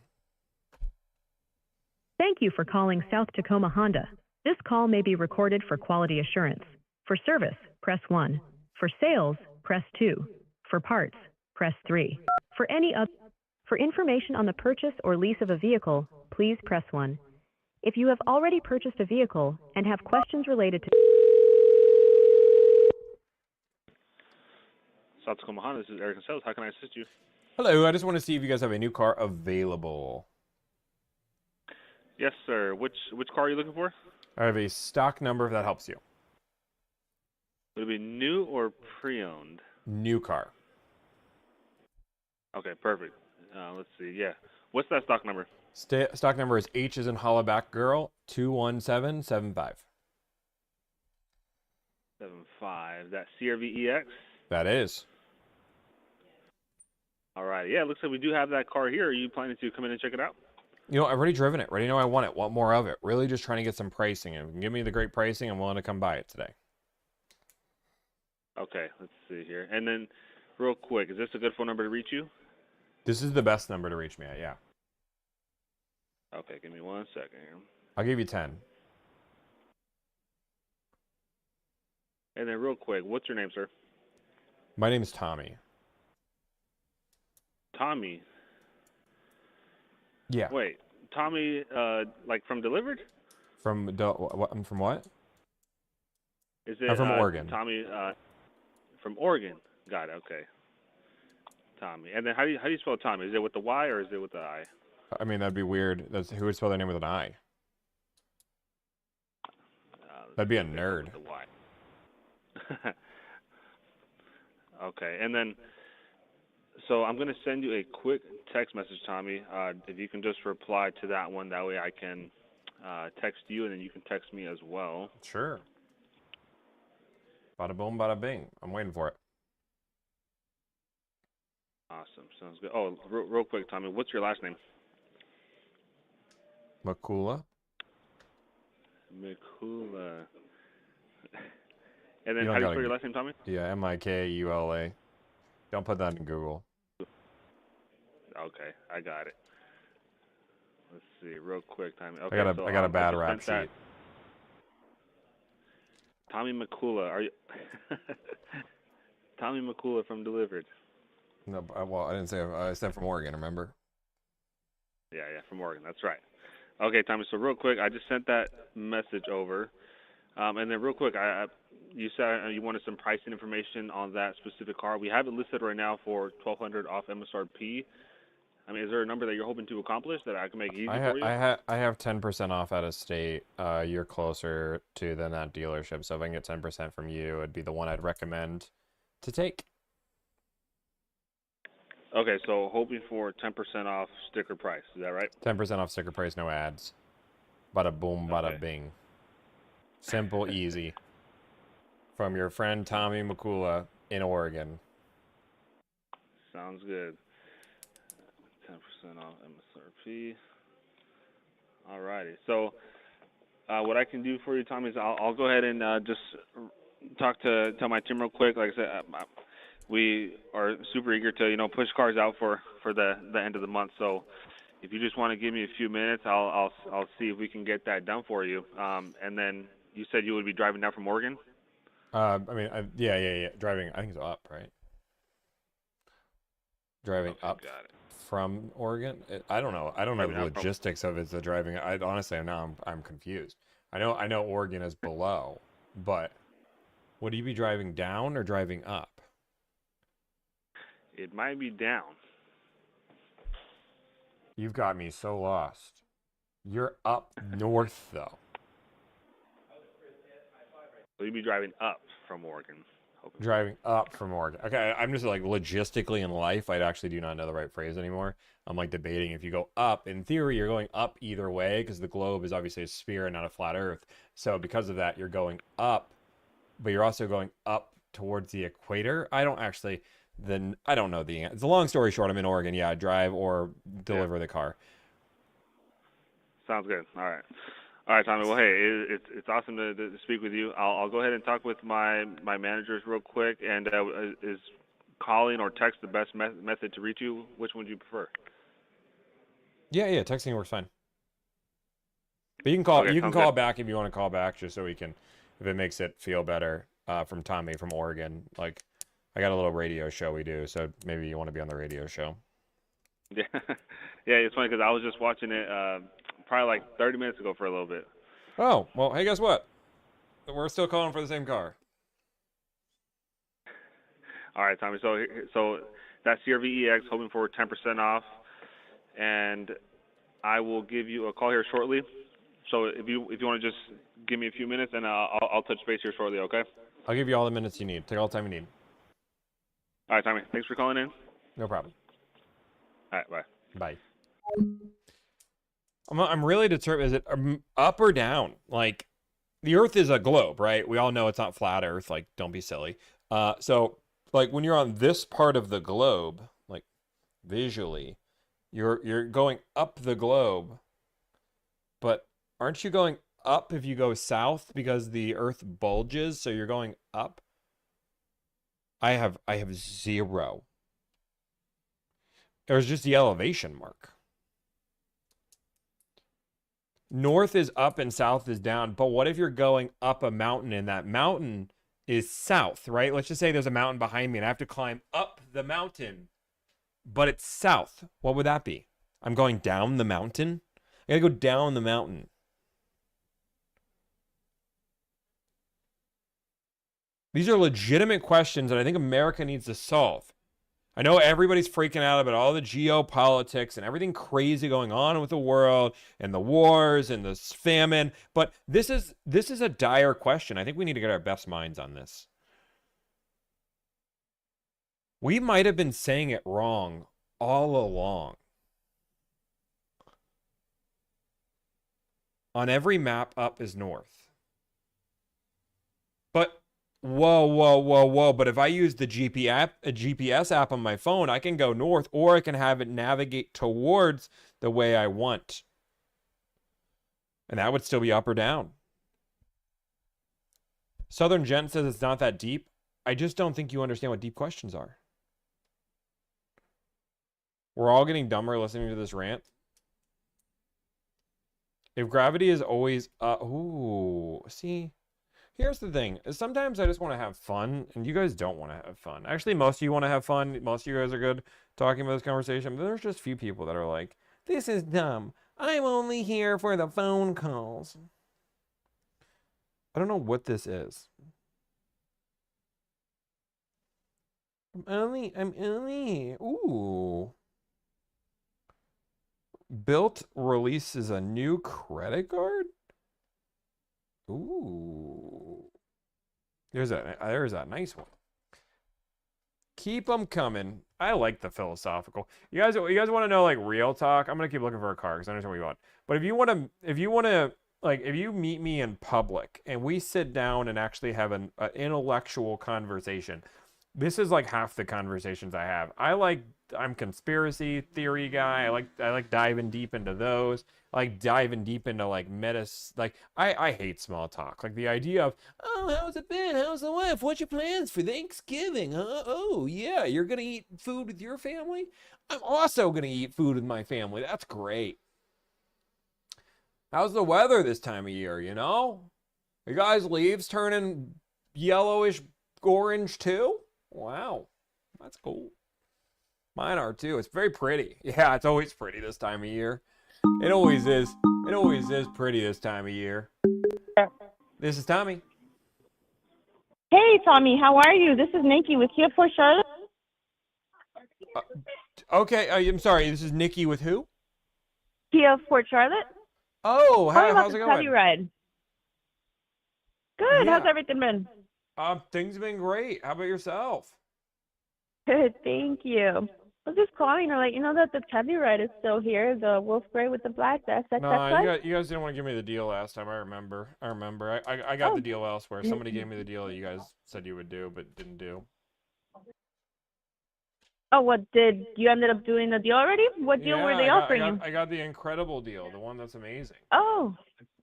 Thank you for calling South Tacoma Honda. This call may be recorded for quality assurance. For service, press 1. For sales, press 2. For parts, press 3. For information on the purchase or lease of a vehicle, please press 1. If you have already purchased a vehicle and have questions related to South Tacoma Honda, this is Eric in Sales. How can I assist you? Hello, I just want to see if you guys have a new car available. Yes, sir. Which car are you looking for? I have a stock number if that helps you. Would it be new or pre-owned? New car. Okay, perfect. Let's see. Yeah. What's that stock number? Stock number is H as in Hollaback Girl 21775. 75. That CRV EX? That is. All right. Yeah, it looks like we do have that car here. Are you planning to come in and check it out? You know, I've already driven it. Already know I want it. Want more of it. Really just trying to get some pricing. And if you can give me the great pricing, I'm willing to come buy it today. Okay, let's see here. And then, real quick, is this a good phone number to reach you? This is the best number to reach me at, yeah. Okay, give me 1 second here. I'll give you 10. And then, real quick, what's your name, sir? My name is Tommy. Tommy. Yeah. Wait, Tommy, like from Delivered? From what? Is it? I'm from Oregon. Tommy, from Oregon. Got it. Okay. Tommy. And then how do you spell Tommy? Is it with the Y or is it with the I? I mean, that'd be weird. Who would spell their name with an I? That'd be a nerd. With the Y. Okay, and then, so I'm gonna send you a quick text message, Tommy. If you can just reply to that one, that way I can text you, and then you can text me as well. Sure. Bada boom, bada bing. I'm waiting for it. Awesome, sounds good. Oh, real quick, Tommy, what's your last name? Makula. Mikula. And then You how don't do you gotta spell your g- last name, Tommy? Yeah, Mikula. Don't put that in Google. Okay, I got it. Let's see, real quick, Tommy. Okay, I got a bad just rap sent that. sheet. Tommy Makula, are you? Tommy Makula from Delivered. No, well, I didn't say. I said from Oregon. Remember? Yeah, from Oregon. That's right. Okay, Tommy. So real quick, I just sent that message over, and then real quick, you said you wanted some pricing information on that specific car. We have it listed right now for $1,200 off MSRP. I mean, is there a number that you're hoping to accomplish that I can make easy for you? I have 10% off out of state. You're closer to than that dealership, so if I can get 10% from you, it'd be the one I'd recommend to take. Okay, so hoping for 10% off sticker price. Is that right? 10% off sticker price, no ads. Bada boom, bada bing. Simple, easy. from your friend Tommy McCula in Oregon. Sounds good. 10% off MSRP. Alrighty. So, what I can do for you, Tommy, is I'll go ahead and just tell my team real quick. Like I said, we are super eager to push cars out for the end of the month. So, if you just want to give me a few minutes, I'll see if we can get that done for you. And then you said you would be driving down from Oregon. Yeah. Driving, I think it's up, right? Driving up from Oregon. I don't know. I don't know the logistics of it. The driving. Honestly, now I'm confused. I know Oregon is below, but would you be driving down or driving up? It might be down. You've got me so lost. You're up north though. So you'd be driving up from Oregon. Driving up from Oregon. Okay, I'm just like logistically in life, I actually do not know the right phrase anymore. I'm like debating if you go up. In theory, you're going up either way because the globe is obviously a sphere and not a flat Earth. So because of that, you're going up, but you're also going up towards the equator. I don't know the answer. It's a long story short. I'm in Oregon. Yeah, drive or deliver the car. Sounds good. All right, Tommy. Well, hey, it's awesome to speak with you. I'll go ahead and talk with my managers real quick. And is calling or text the best method to reach you? Which one do you prefer? Yeah, texting works fine. But you can call. Okay, you can call good. back if you want to call back, just so we can, if it makes it feel better. From Tommy from Oregon. Like, I got a little radio show we do, so maybe you want to be on the radio show. Yeah, it's funny because I was just watching it probably like 30 minutes ago for a little bit. Oh, well, hey, guess what? We're still calling for the same car. All right, Tommy. So that's CRV EX, hoping for 10% off, and I will give you a call here shortly. So if you want to just give me a few minutes, and I'll touch base here shortly. Okay? I'll give you all the minutes you need. Take all the time you need. All right, Tommy. Thanks for calling in. No problem. All right, bye. Bye. I'm really determined. Is it up or down? Like, the Earth is a globe, right? We all know it's not flat Earth. Like, don't be silly. So, like, when you're on this part of the globe, like, visually, you're going up the globe. But aren't you going up if you go south because the Earth bulges? So you're going up. I have 0. There's just the elevation mark. North is up and south is down. But what if you're going up a mountain and that mountain is south, right? Let's just say there's a mountain behind me and I have to climb up the mountain, but it's south. What would that be? I'm going down the mountain? I gotta go down the mountain. These are legitimate questions that I think America needs to solve. I know everybody's freaking out about all the geopolitics and everything crazy going on with the world and the wars and the famine, but this is a dire question. I think we need to get our best minds on this. We might have been saying it wrong all along. On every map, up is north. But whoa. But if I use the GPS app on my phone, I can go north, or I can have it navigate towards the way I want. And that would still be up or down. Southern Gent says it's not that deep. I just don't think you understand what deep questions are. We're all getting dumber listening to this rant. If gravity is always see, here's the thing. Sometimes I just want to have fun, and you guys don't want to have fun. Actually, most of you want to have fun. Most of you guys are good talking about this conversation, but there's just a few people that are like, this is dumb. I'm only here for the phone calls. I don't know what this is. I'm only. Ooh. Built releases a new credit card? Ooh. There's that nice one. Keep them coming. I like the philosophical. You guys want to know like real talk? I'm gonna keep looking for a car because I understand what you want. But if you want to like if you meet me in public and we sit down and actually have an intellectual conversation, this is like half the conversations I have. I'm conspiracy theory guy. I like diving deep into those. I like diving deep into like I hate small talk. Like the idea of, oh, how's it been? How's the wife? What's your plans for Thanksgiving? Huh? Oh yeah, you're gonna eat food with your family? I'm also gonna eat food with my family. That's great. How's the weather this time of year, you know? You guys' leaves turning yellowish orange too? Wow. That's cool. Mine are too. It's very pretty. Yeah, it's always pretty this time of year. It always is. It always is pretty this time of year. This is Tommy. Hey, Tommy, how are you? This is Nikki with Kia Port Charlotte. Okay, I'm sorry. This is Nikki with who? Kia Port Charlotte. Oh, How how's it about going? the Telluride? Good. Yeah. How's everything been? Things have been great. How about yourself? Good, thank you. I was just calling to let you know that the Telluride is still here, the wolf gray with the black, the SXX No, line. you guys didn't want to give me the deal last time. I remember. I got the deal elsewhere. Somebody gave me the deal that you guys said you would do, but didn't do. Oh, what did you ended up doing the deal already? What deal were they offering you? I got the incredible deal, the one that's amazing. Oh,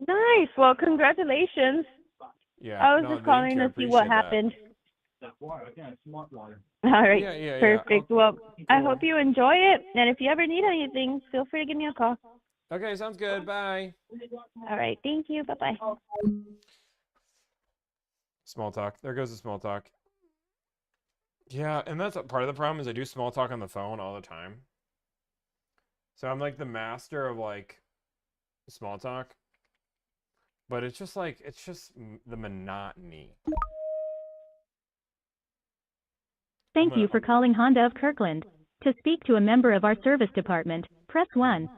nice. Well, congratulations. Yeah. I was no, just thank calling you. to see what Appreciate that. happened. All right. Yeah. Perfect. Well, I hope you enjoy it. And if you ever need anything, feel free to give me a call. Okay, sounds good. Bye. All right. Thank you. Bye-bye. Small talk. There goes the small talk. Yeah, and that's part of the problem is I do small talk on the phone all the time. So I'm like the master of like small talk. But it's just the monotony. Thank you for calling Honda of Kirkland. To speak to a member of our service department, press 1.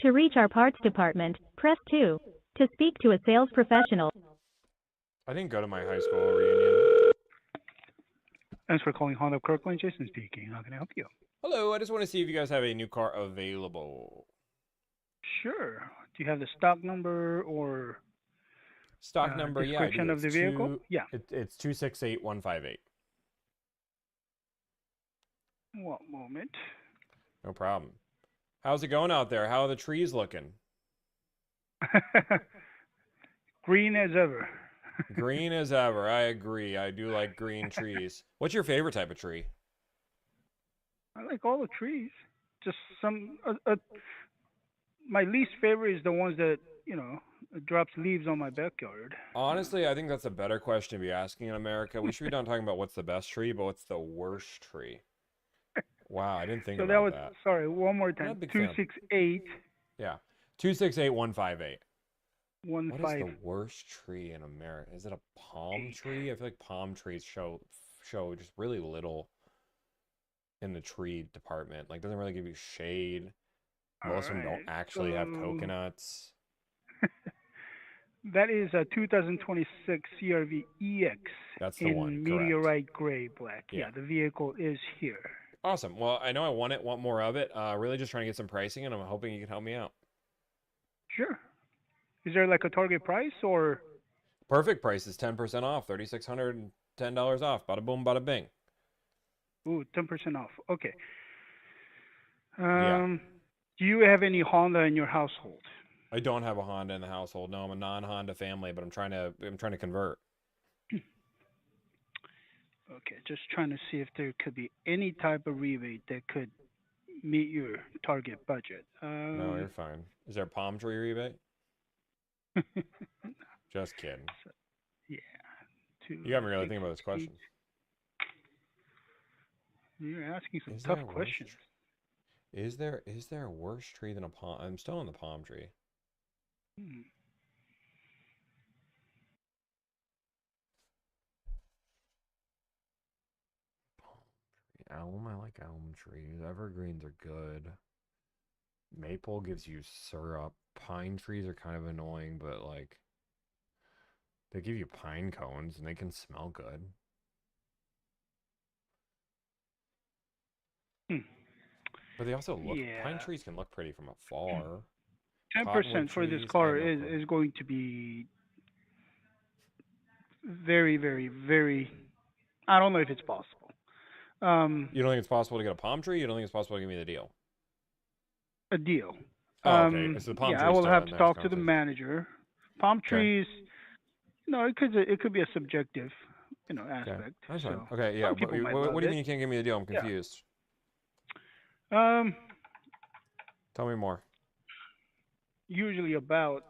To reach our parts department, press 2. To speak to a sales professional. I didn't go to my high school reunion. Thanks for calling Honda of Kirkland. Jason speaking. How can I help you? Hello, I just want to see if you guys have a new car available. Sure. Do you have the stock number or Stock number, yeah. I description do. of the It's vehicle? Yeah. It's 268158. One moment. No problem. How's it going out there? How are the trees looking? Green as ever. Green as ever. I agree. I do like green trees. What's your favorite type of tree? I like all the trees. Just some. My least favorite is the ones that drops leaves on my backyard. Honestly, I think that's a better question to be asking in America. We should be done talking about what's the best tree, but what's the worst tree? Wow, I didn't think So about that was that. sorry. One more I'm not a time. big fan. 268. Yeah, 268158. 15. What is the worst tree in America? Is it a palm tree? I feel like palm trees show just really little in the tree department. Like, doesn't really give you shade. Most of them don't actually have coconuts. That is a 2026 CRV EX That's the in one, correct. meteorite gray black. Yeah. Yeah, the vehicle is here. Awesome. Well, I know I want more of it. Really just trying to get some pricing, and I'm hoping you can help me out. Sure. Is there like a target price or? Perfect price is 10% off, $3,610 off. Bada boom, bada bing. Ooh, 10% off. Okay. Yeah. Do you have any Honda in your household? I don't have a Honda in the household. No, I'm a non-Honda family, but I'm trying to convert. Okay, just trying to see if there could be any type of rebate that could meet your target budget. No, you're fine. Is there a palm tree rebate? Just kidding. Yeah. You got me really thinking about this question. You're asking some Is there tough a worse questions. Is there a worse tree than a palm? I'm still on the palm tree. Elm, I like elm trees. Evergreens are good. Maple gives you syrup. Pine trees are kind of annoying, but like they give you pine cones and they can smell good. But they also look, pine Yeah. trees can look pretty from afar. 10% for this car is going to be very, very, very. I don't know if it's possible. You don't think it's possible to get a palm tree? You don't think it's possible to give me the deal? A deal. Oh, okay. So the palm yeah, tree I will still have in to the talk to the conversation. manager. Palm Okay. trees. No, it could be a subjective, aspect. That's fine. So Okay, yeah. some people might love What do you it. mean you can't give me the deal? I'm Yeah. confused. Um, Tell me more. usually about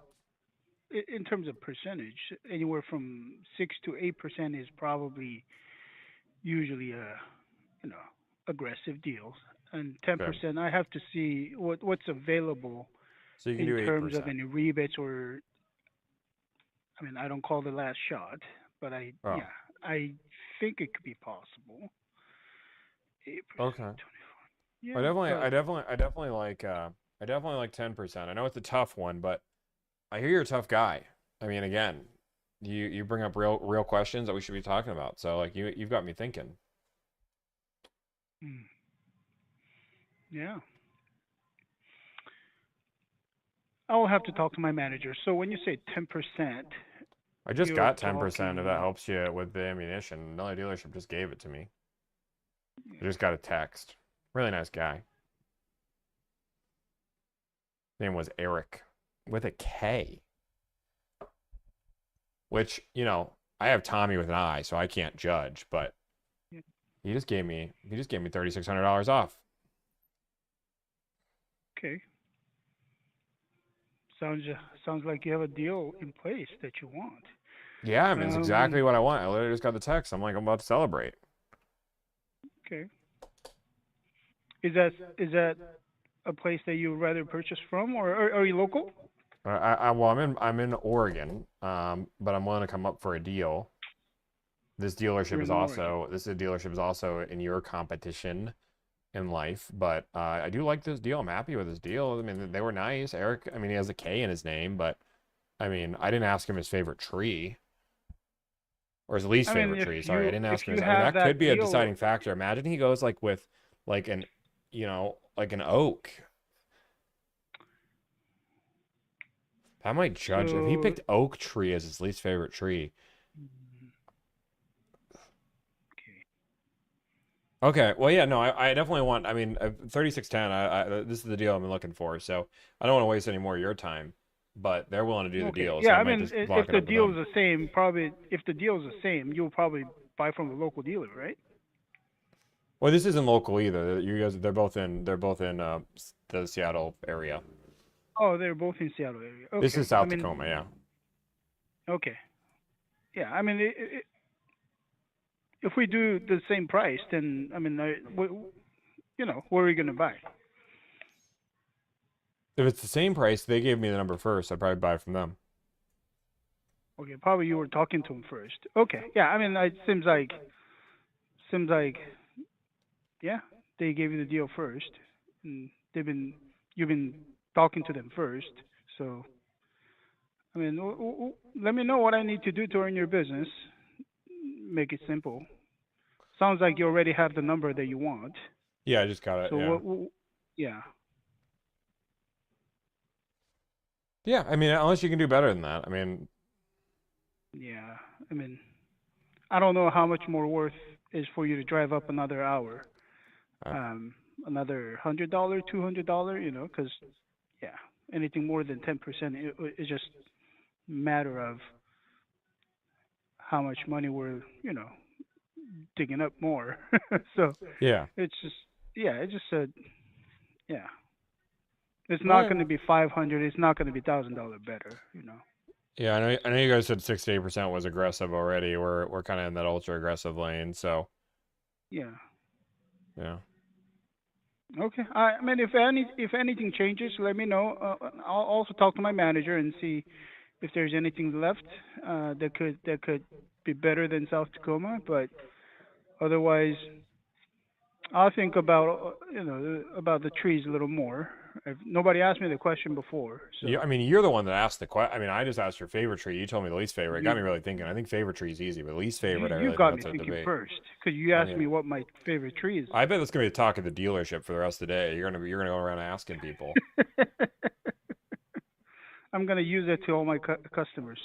in terms of percentage, anywhere from 6 to 8% is probably usually aggressive deals, and 10% I have to see what's available So you can in do terms of 8%. any rebates or. I mean, I don't call the last shot, but I think it could be possible. 8%, Okay. 24. Yeah, I but- definitely like 10%. I know it's a tough one, but I hear you're a tough guy. I mean, again, you bring up real questions that we should be talking about. So like you've got me thinking. Yeah. I'll have to talk to my manager. So when you say 10%, I just you're got 10% if talking- that helps you with the ammunition. Another dealership just gave it to me. I just got a text. Really nice guy. Name was Eric with a K. Which, I have Tommy with an I, so I can't judge, but Yeah. he just gave me $3,600 off. Okay. Sounds like you have a deal in place that you want. Yeah, I mean, it's exactly what I want. I literally just got the text. I'm about to celebrate. Okay. Is that a place that you would rather purchase from, or are you local? I'm in Oregon, but I'm willing to come up for a deal. This dealership You're is in also in your competition in life, but I do like this deal. I'm happy with this deal. I mean, they were nice. Eric, I mean, he has a K in his name, but I mean, I didn't ask him his favorite tree or his least favorite tree. Sorry, I didn't ask him. That could be a deciding factor. Imagine he goes with an oak. I might judge if he picked oak tree as his least favorite tree. Okay. Well, yeah, no, I definitely want. I mean, 3610. This is the deal I'm looking for. So I don't want to waste any more of your time. But they're willing to do the deal. Yeah, so I might mean, just if block it the up with deal them. is the same, probably if the deal is the same, you'll probably buy from the local dealer, right? Well, this isn't local either. You guys, they're both in the Seattle area. Oh, they're both in Seattle area. Okay. This is South I mean, Tacoma, yeah. Okay. Yeah, I mean, if we do the same price, then I mean, where are we gonna buy? If it's the same price, they gave me the number first. I'd probably buy from them. Okay, probably you were talking to him first. Okay, yeah, I mean, it seems like, yeah, they gave you the deal first, and you've been talking to them first. So, I mean, let me know what I need to do to earn your business. Make it simple. Sounds like you already have the number that you want. Yeah, I just got it. So Yeah. Yeah. Yeah, I mean, unless you can do better than that. I mean, Yeah, I mean, I don't know how much more worth is for you to drive up another hour. Another $100, $200, because yeah, anything more than 10%, it's just a matter of how much money we're, digging up more. So yeah. it's just yeah. It's not going to be $500. It's not going to be $1,000 better. Yeah, I know you guys said 6 to 8% was aggressive already. We're kind of in that ultra aggressive lane, so Yeah. yeah. Okay. I mean, if anything changes, let me know. I'll also talk to my manager and see if there's anything left that could be better than South Tacoma. But otherwise, I'll think about about the trees a little more. Nobody asked me the question before, so I mean, you're the one that asked the question. I mean, I just asked your favorite tree. You told me the least favorite. It got me really thinking. I think favorite tree is easy, but least favorite, I you really got think me that's a thinking debate. first because you asked me what my favorite tree is. I bet that's gonna be the talk of the dealership for the rest of the day. You're gonna go around asking people. I'm gonna use it to all my customers.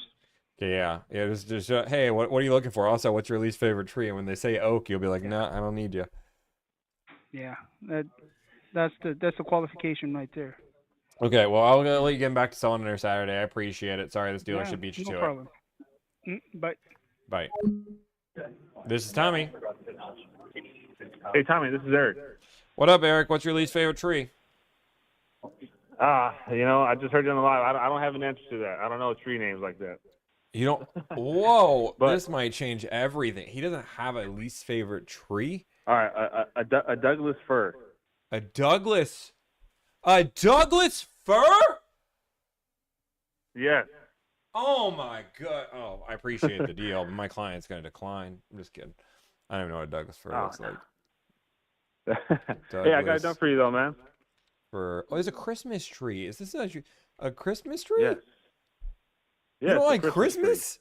Okay, yeah. Just hey, what are you looking for? Also, what's your least favorite tree? And when they say oak, you'll be like, no, I don't need you. Yeah, that's the qualification right there. Okay, well, I'll let you get back to selling there Saturday. I appreciate it. Sorry, this dealership Yeah, beat you no to problem. Bye. it. Bye. This is Tommy. Hey, Tommy, this is Eric. What up, Eric? What's your least favorite tree? I just heard you on the live. I don't have an answer to that. I don't know tree names like that. You don't. Whoa, this might change everything. He doesn't have a least favorite tree. All right, a Douglas fir. A Douglas fir? Yes. Oh my god. Oh, I appreciate the deal, but my client's gonna decline. I'm just kidding. I don't even know what a Douglas fir looks like. Hey, I got it done for you though, man. It's a Christmas tree. Is this a Christmas tree? Yes. You don't like Christmas?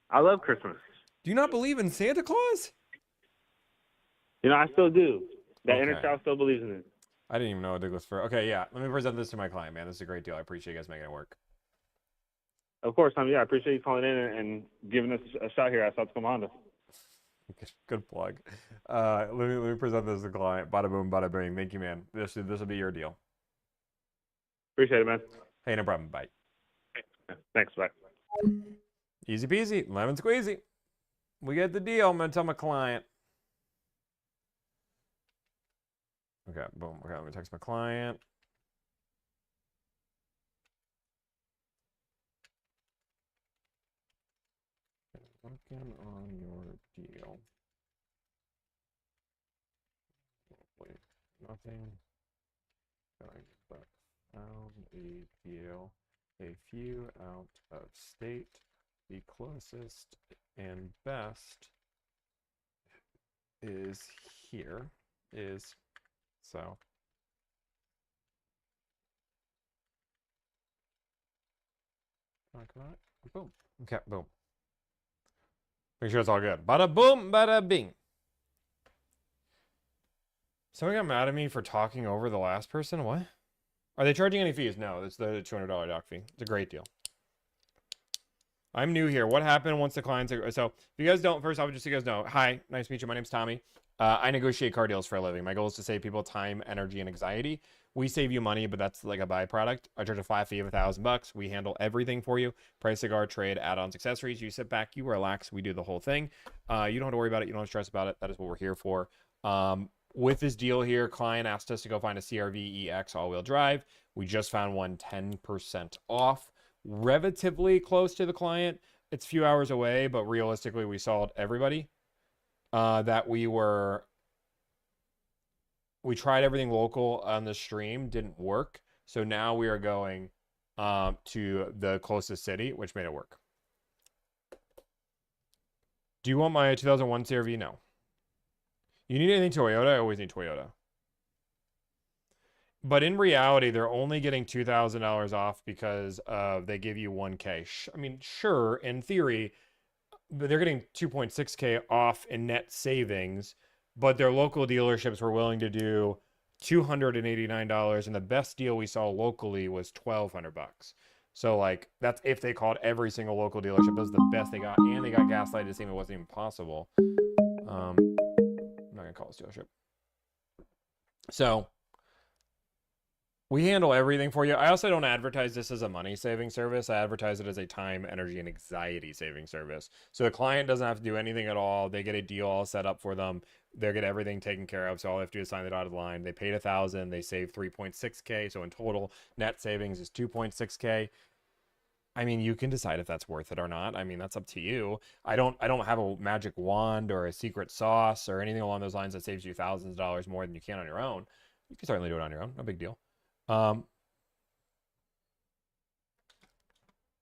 I love Christmas. Do you not believe in Santa Claus? I still do. That inner Okay. child still believes in it. I didn't even know a Douglas fir. Okay, yeah. Let me present this to my client, man. This is a great deal. I appreciate you guys making it work. Of course, Tommy. Yeah, I appreciate you calling in and giving us a shot here at South Tacoma Honda. Good plug. Let me present this to the client. Bada boom, bada bing. Thank you, man. This will be your deal. Appreciate it, man. Hey, no problem. Bye. Thanks. Bye. Easy peasy, lemon squeezy. We get the deal. I'm gonna tell my client. Okay, boom. Okay, let me text my client. Working on your deal. Wait, nothing. Going, but found a deal. A few out of state. The closest and best is here. So. Boom. Okay, boom. Make sure it's all good. Bada boom, bada bing. Someone got mad at me for talking over the last person. What? Are they charging any fees? No, it's the $200 doc fee. It's a great deal. I'm new here. What happened once the clients are... So, if you guys don't... First off, just so you guys know. Hi, nice to meet you. My name's Tommy. I negotiate car deals for a living. My goal is to save people time, energy, and anxiety. We save you money, but that's like a byproduct. I charge a flat fee of $1,000. We handle everything for you. Price, cigar, trade, add-ons, accessories. You sit back, you relax. We do the whole thing. You don't have to worry about it. You don't have to stress about it. That is what we're here for. With this deal here, client asked us to go find a CRV EX all-wheel drive. We just found one 10% off. Relatively close to the client. It's a few hours away, but realistically, we sold everybody. We tried everything local on the stream, didn't work. So now we are going to the closest city, which made it work. Do you want my 2001 CRV? No. You need anything Toyota? I always need Toyota. But in reality, they're only getting $2,000 off because they give you $1K. I mean, sure, in theory, but they're getting $2.6K off in net savings, but their local dealerships were willing to do $289, and the best deal we saw locally was $1,200. So, like, that's if they called every single local dealership. That was the best they got, and they got gaslighted to say it wasn't even possible. I'm not gonna call this dealership. So we handle everything for you. I also don't advertise this as a money saving service. I advertise it as a time, energy, and anxiety saving service. So the client doesn't have to do anything at all. They get a deal all set up for them. They get everything taken care of. So all they have to do is sign the dotted line. They paid $1,000. They save 3.6K. So in total, net savings is 2.6K. I mean, you can decide if that's worth it or not. I mean, that's up to you. I don't have a magic wand or a secret sauce or anything along those lines that saves you thousands of dollars more than you can on your own. You can certainly do it on your own. No big deal.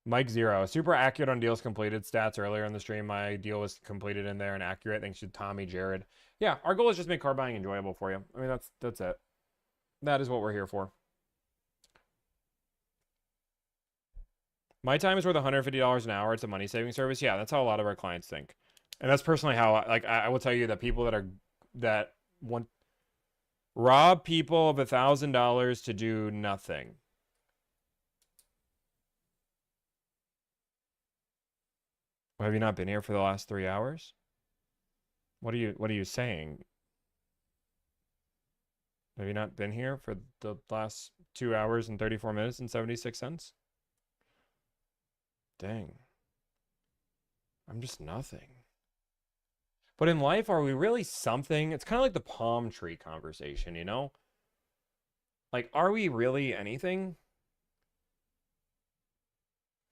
Mike Zero, super accurate on deals completed stats earlier in the stream. My deal was completed in there and accurate thanks to Tommy, Jared. Yeah, our goal is just make car buying enjoyable for you. I mean, that's it. That is what we're here for. My time is worth $150 an hour. It's a money saving service. Yeah, that's how a lot of our clients think. And that's personally how I will tell you that people that want rob people of $1,000 to do nothing. Have you not been here for the last 3 hours? What are you saying? Have you not been here for the last 2 hours and 34 minutes and 76 cents? Dang. I'm just nothing. But in life, are we really something? It's kind of like the palm tree conversation, you know? Like, are we really anything?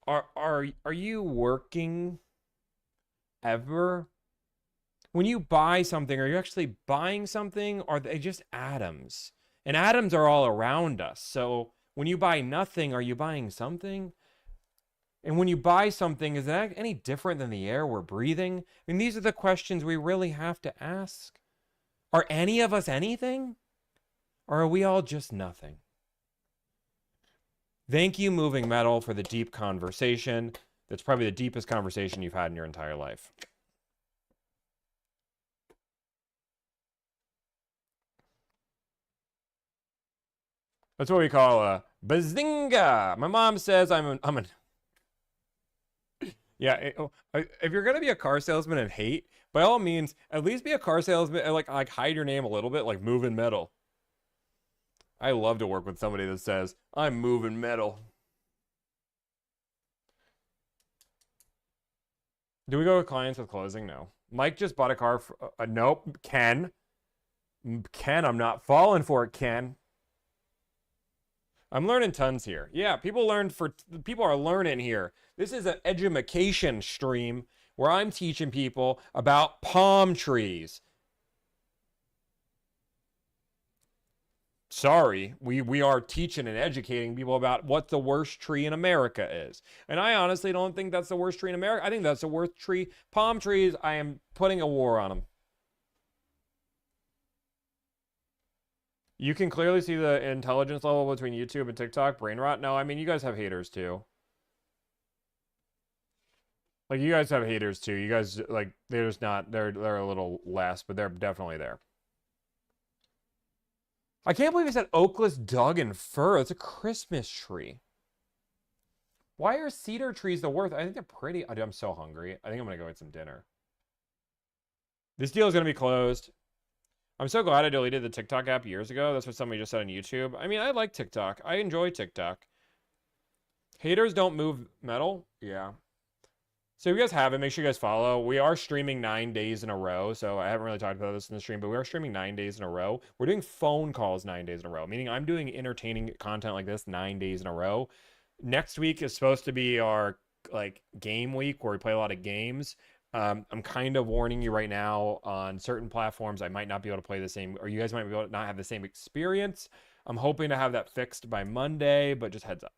Are you working ever? When you buy something, are you actually buying something? Or are they just atoms? And atoms are all around us. So when you buy nothing, are you buying something? And when you buy something, is that any different than the air we're breathing? I mean, these are the questions we really have to ask. Are any of us anything? Or are we all just nothing? Thank you, Moving Metal, for the deep conversation. That's probably the deepest conversation you've had in your entire life. That's what we call a bazinga. My mom says I'm an yeah. If you're gonna be a car salesman and hate, by all means, at least be a car salesman and like hide your name a little bit, like Moving Metal. I love to work with somebody that says I'm Moving Metal. Do we go with clients with closing? No. Mike just bought a car. Nope. Ken, I'm not falling for it, Ken. I'm learning tons here. Yeah, people are learning here. This is an edumacation stream where I'm teaching people about palm trees. Sorry, we are teaching and educating people about what the worst tree in America is. And I honestly don't think that's the worst tree in America. I think that's the worst tree. Palm trees, I am putting a war on them. You can clearly see the intelligence level between YouTube and TikTok. Brain rot? No, I mean, you guys have haters too. Like, you guys have haters too. You guys, like, they're just not, they're a little less, but they're definitely there. I can't believe it said Oakless Dug and Fir. It's a Christmas tree. Why are cedar trees the worst? I think they're pretty. I'm so hungry. I think I'm going to go get some dinner. This deal is going to be closed. I'm so glad I deleted the TikTok app years ago. That's what somebody just said on YouTube. I mean, I like TikTok. I enjoy TikTok. Haters don't move metal? Yeah. So if you guys haven't, make sure you guys follow. We are streaming 9 days in a row. So I haven't really talked about this in the stream, but we are streaming 9 days in a row. We're doing phone calls 9 days in a row, meaning I'm doing entertaining content like this 9 days in a row. Next week is supposed to be our like game week where we play a lot of games. I'm kind of warning you right now, on certain platforms I might not be able to play the same, or you guys might be able to not have the same experience. I'm hoping to have that fixed by Monday, but just heads up.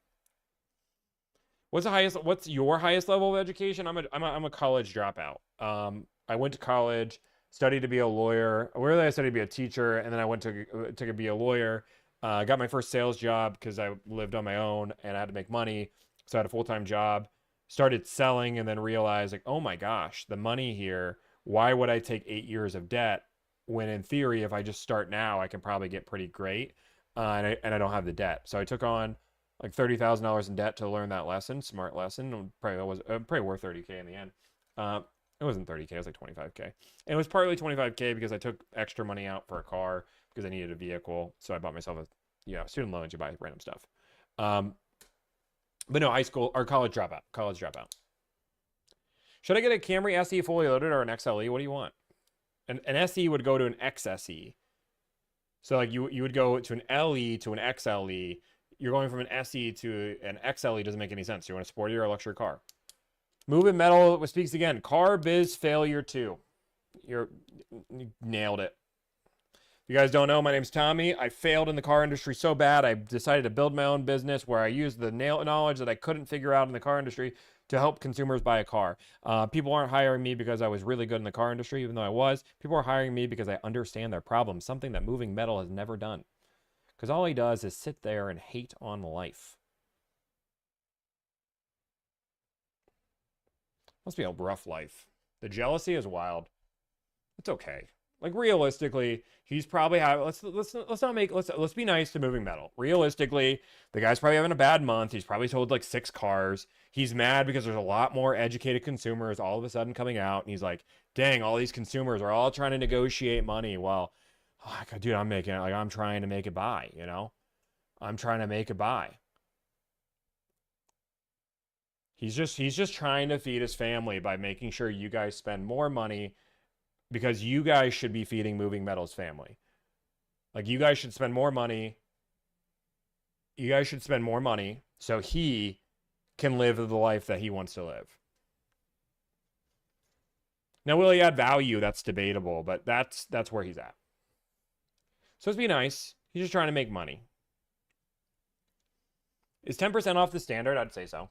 What's your highest level of education? I'm a college dropout. I went to college, studied to be a lawyer. Really, I studied to be a teacher, and then I went to be a lawyer. Got my first sales job because I lived on my own and I had to make money, so I had a full-time job. Started selling and then realized, like, oh my gosh, the money here, why would I take 8 years of debt when in theory, if I just start now, I can probably get pretty great, and I don't have the debt. So I took on like $30,000 in debt to learn that lesson, smart lesson. Probably worth 30K in the end. It wasn't 30K, it was like 25K. And it was partly 25K because I took extra money out for a car because I needed a vehicle. So I bought myself student loans, you buy random stuff. But no, high school or college dropout. Should I get a Camry SE fully loaded or an XLE? What do you want? An SE would go to an XSE. So like you would go to an LE to an XLE. You're going from an SE to an XLE doesn't make any sense. You want a sporty or a luxury car. Moving Metal speaks again. Car biz failure 2. You nailed it. If you guys don't know, my name's Tommy. I failed in the car industry so bad, I decided to build my own business where I used the knowledge that I couldn't figure out in the car industry to help consumers buy a car. People aren't hiring me because I was really good in the car industry, even though I was. People are hiring me because I understand their problems, something that Moving Metal has never done. Because all he does is sit there and hate on life. Must be a rough life. The jealousy is wild. It's okay. Like realistically, he's probably having. Let's be nice to Moving Metal. Realistically, the guy's probably having a bad month. He's probably sold like 6 cars. He's mad because there's a lot more educated consumers all of a sudden coming out, and he's like, "Dang, all these consumers are all trying to negotiate money." Well, oh, God, dude, I'm trying to make it by. You know, I'm trying to make it by. He's just trying to feed his family by making sure you guys spend more money, because you guys should be feeding Moving Metal's family. Like, you guys should spend more money. You guys should spend more money so he can live the life that he wants to live. Now, will he add value? That's debatable, but that's where he's at. So let's be nice. He's just trying to make money. Is 10% off the standard? I'd say so.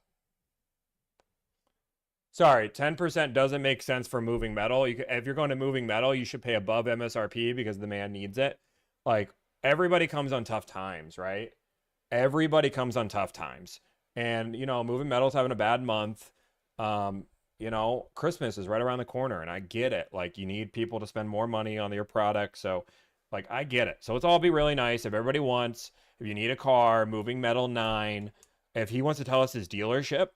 Sorry, 10% doesn't make sense for Moving Metal. If you're going to Moving Metal, you should pay above MSRP because the man needs it. Like, everybody comes on tough times, right? Everybody comes on tough times. And, you know, Moving Metal's having a bad month. You know, Christmas is right around the corner, and I get it. Like, you need people to spend more money on your product. So, like, I get it. So let's all be really nice. If everybody wants, if you need a car, Moving Metal 9. If he wants to tell us his dealership,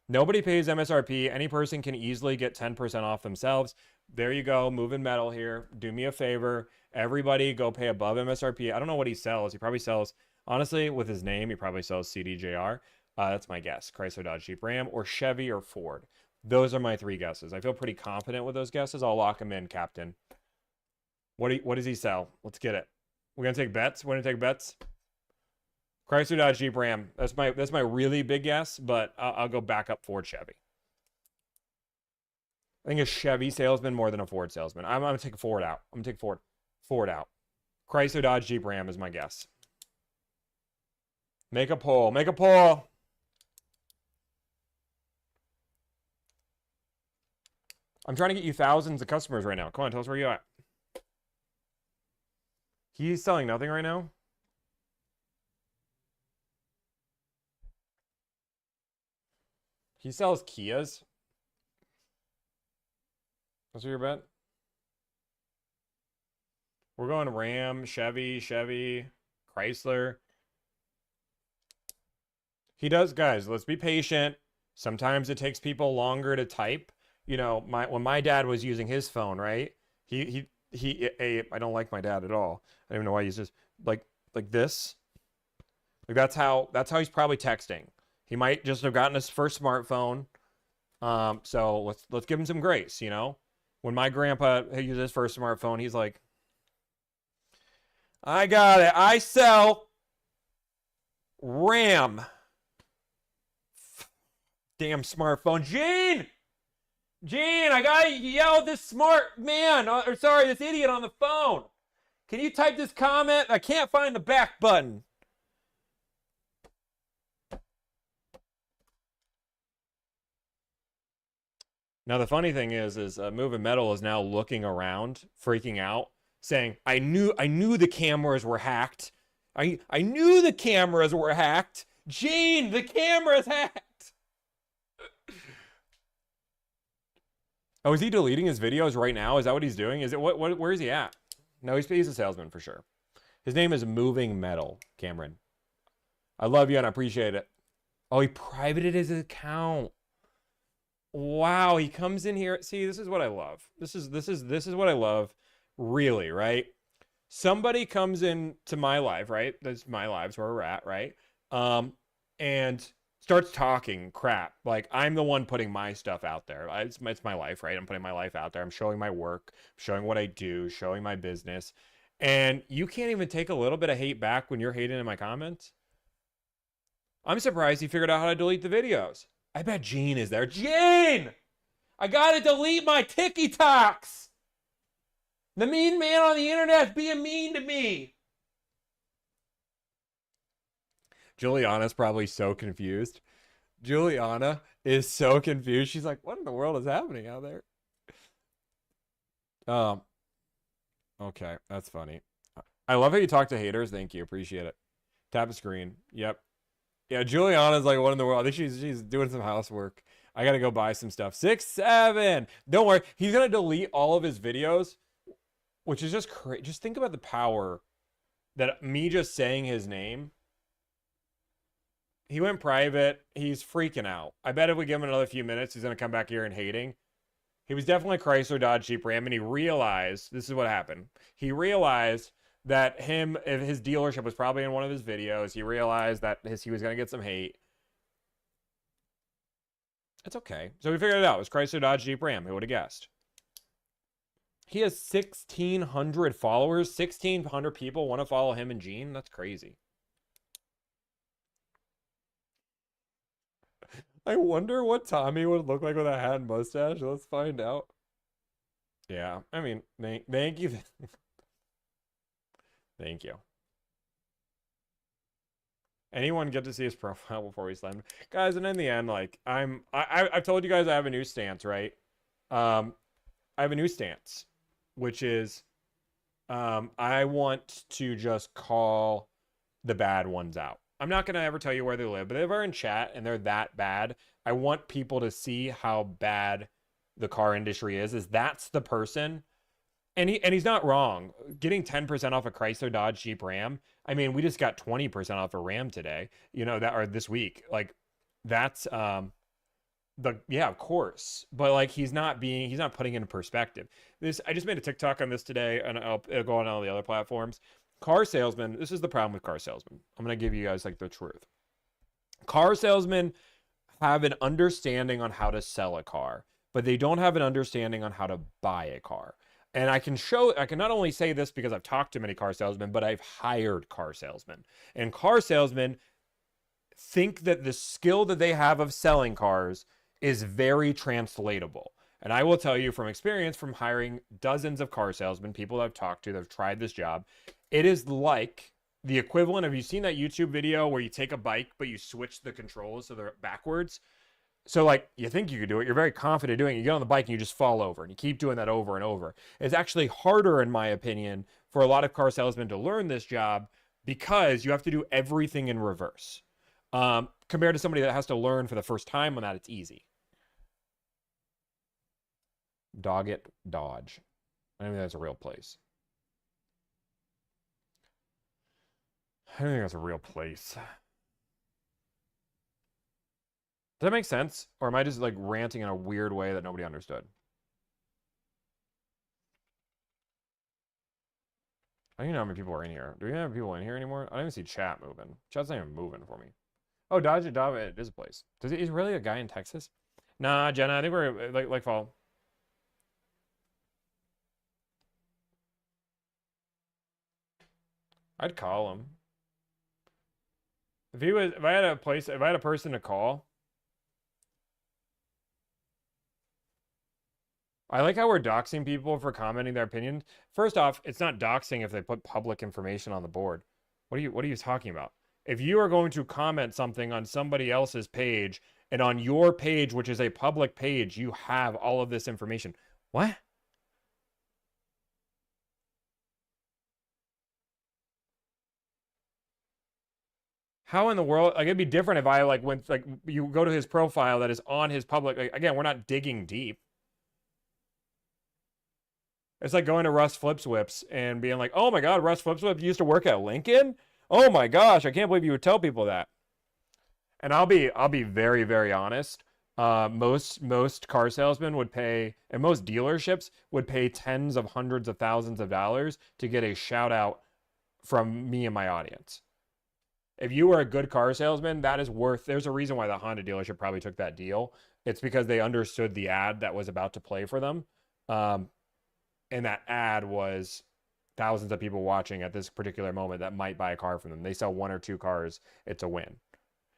nobody pays MSRP. Any person can easily get 10% off themselves. There you go. Moving Metal here. Do me a favor. Everybody go pay above MSRP. I don't know what he sells. He probably sells, honestly, with his name, he probably sells CDJR. That's my guess. Chrysler, Dodge, Jeep, Ram, or Chevy or Ford. Those are my 3 guesses. I feel pretty confident with those guesses. I'll lock them in, Captain. What does he sell? Let's get it. We're going to take bets? We're going to take bets? Chrysler, Dodge, Jeep, Ram. That's my really big guess, but I'll go back up Ford, Chevy. I think a Chevy salesman more than a Ford salesman. I'm going to take Ford out. I'm going to take Ford out. Chrysler, Dodge, Jeep, Ram is my guess. Make a poll. Make a poll. I'm trying to get you thousands of customers right now. Come on, tell us where you're at. He's selling nothing right now? He sells Kias. That's what your bet? We're going Ram, Chevy, Chrysler. He does, guys, let's be patient. Sometimes it takes people longer to type. You know, when my dad was using his phone, right? I don't like my dad at all. I don't even know why he's just like this. Like that's how he's probably texting. He might just have gotten his first smartphone. So let's give him some grace, you know? When my grandpa used his first smartphone, he's like, I got it. I sell Ram. Damn smartphone. Gene, I gotta yell at this smart man, or sorry, this idiot on the phone. Can you type this comment? I can't find the back button. Now the funny thing is Moving Metal is now looking around, freaking out, saying, I knew the cameras were hacked. I knew the cameras were hacked. Gene, the camera's hacked. Oh, is he deleting his videos right now? Is that what he's doing? Is it where is he at? No, he's a salesman for sure. His name is Moving Metal, Cameron. I love you and I appreciate it. Oh, he privated his account. Wow, he comes in here. See, this is what I love. This is what I love, really, right? Somebody comes into my life, right? That's my lives where we're at, right? And starts talking crap. Like, I'm the one putting my stuff out there. It's my life, right? I'm putting my life out there. I'm showing my work, showing what I do, showing my business. And you can't even take a little bit of hate back when you're hating in my comments. I'm surprised he figured out how to delete the videos. I bet Gene is there. Gene! I gotta delete my TikToks! The mean man on the internet's being mean to me. Juliana's probably so confused. Juliana is so confused. She's like, what in the world is happening out there? Okay, that's funny. I love how you talk to haters. Thank you. Appreciate it. Tap a screen. Yep. Yeah, Juliana's like, what in the world? I think she's doing some housework. I gotta go buy some stuff. 6-7. Don't worry. He's gonna delete all of his videos which is just just think about the power that me just saying his name. He went private. He's freaking out. I bet if we give him another few minutes, he's going to come back here and hating. He was definitely Chrysler, Dodge, Jeep, Ram, and he realized, this is what happened. He realized that his dealership was probably in one of his videos. He realized that he was going to get some hate. It's okay. So we figured it out. It was Chrysler, Dodge, Jeep, Ram. Who would have guessed? He has 1,600 followers. 1,600 people want to follow him and Gene. That's crazy. I wonder what Tommy would look like with a hat and mustache. Let's find out. Yeah, I mean, thank you. Thank you. Anyone get to see his profile before we slam him? Guys, and in the end, like, I've told you guys I have a new stance, right? I have a new stance, which is I want to just call the bad ones out. I'm not going to ever tell you where they live, but if they're in chat and they're that bad, I want people to see how bad the car industry is that's the person. And he's not wrong. Getting 10% off a Chrysler, Dodge, Jeep, Ram. I mean, we just got 20% off a Ram today, or this week. Like, that's yeah, of course. But like, he's not putting it in perspective. I just made a TikTok on this today, and it'll go on all the other platforms. Car salesmen, this is the problem with car salesmen. I'm going to give you guys like the truth. Car salesmen have an understanding on how to sell a car, but they don't have an understanding on how to buy a car. And I can not only say this because I've talked to many car salesmen, but I've hired car salesmen. And car salesmen think that the skill that they have of selling cars is very translatable. And I will tell you from experience, from hiring dozens of car salesmen, people that I've talked to that have tried this job, it is like the equivalent of, you've seen that YouTube video where you take a bike, but you switch the controls so they're backwards. So like, you think you could do it, you're very confident doing it, you get on the bike and you just fall over, and you keep doing that over and over. It's actually harder, in my opinion, for a lot of car salesmen to learn this job because you have to do everything in reverse. Compared to somebody that has to learn for the first time on that, it's easy. Doggett Dodge. I don't think that's a real place. I don't think that's a real place. Does that make sense? Or am I just like ranting in a weird way that nobody understood? I don't even know how many people are in here. Do we have people in here anymore? I don't even see chat moving. Chat's not even moving for me. Oh, Dodge it is a place. Is really a guy in Texas? Nah, Jenna, I think we're like fall. I'd call him. If I had a person to call. I like how we're doxing people for commenting their opinions. First off, it's not doxing if they put public information on the board. What are you talking about? If you are going to comment something on somebody else's page, and on your page, which is a public page, you have all of this information. What? How in the world, like, it'd be different if I went, you go to his profile that is on his public, again, we're not digging deep. It's like going to Russ Flips Whips and being like, oh my God, Russ Flips Whips used to work at Lincoln? Oh my gosh, I can't believe you would tell people that. And I'll be very, very honest. Most car salesmen would pay, and most dealerships would pay tens of hundreds of thousands of dollars to get a shout out from me and my audience. If you were a good car salesman, that is there's a reason why the Honda dealership probably took that deal. It's because they understood the ad that was about to play for them. And that ad was thousands of people watching at this particular moment that might buy a car from them. They sell 1 or 2 cars, it's a win.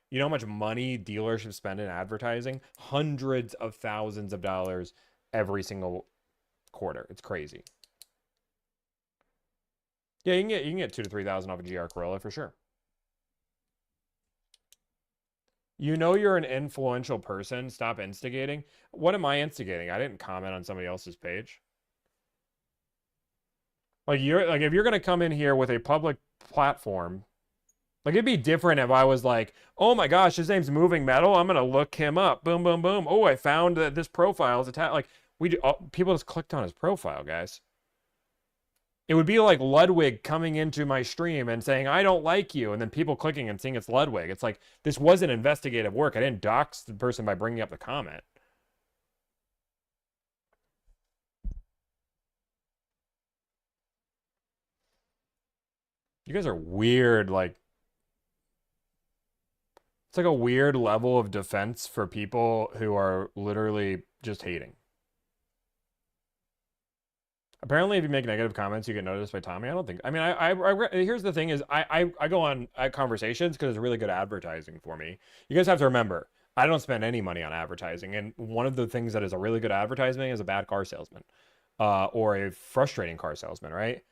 You know how much money dealerships spend in advertising? Hundreds of thousands of dollars every single quarter. It's crazy. Yeah, you can get 2,000 to 3,000 off a GR Corolla for sure. You know you're an influential person. Stop instigating. What am I instigating? I didn't comment on somebody else's page. If you're gonna come in here with a public platform, it'd be different if I was like, oh my gosh, his name's Moving Metal, I'm gonna look him up. Boom, boom, boom. Oh, I found that this profile is attached. People just clicked on his profile, guys. It would be like Ludwig coming into my stream and saying, I don't like you, and then people clicking and seeing it's Ludwig. It's like, this wasn't investigative work. I didn't dox the person by bringing up the comment. You guys are weird, like, it's like a weird level of defense for people who are literally just hating. Apparently, if you make negative comments, you get noticed by Tommy. I don't think. I mean, here's the thing: is I go on conversations because it's really good advertising for me. You guys have to remember, I don't spend any money on advertising, and one of the things that is a really good advertisement is a bad car salesman, or a frustrating car salesman, right?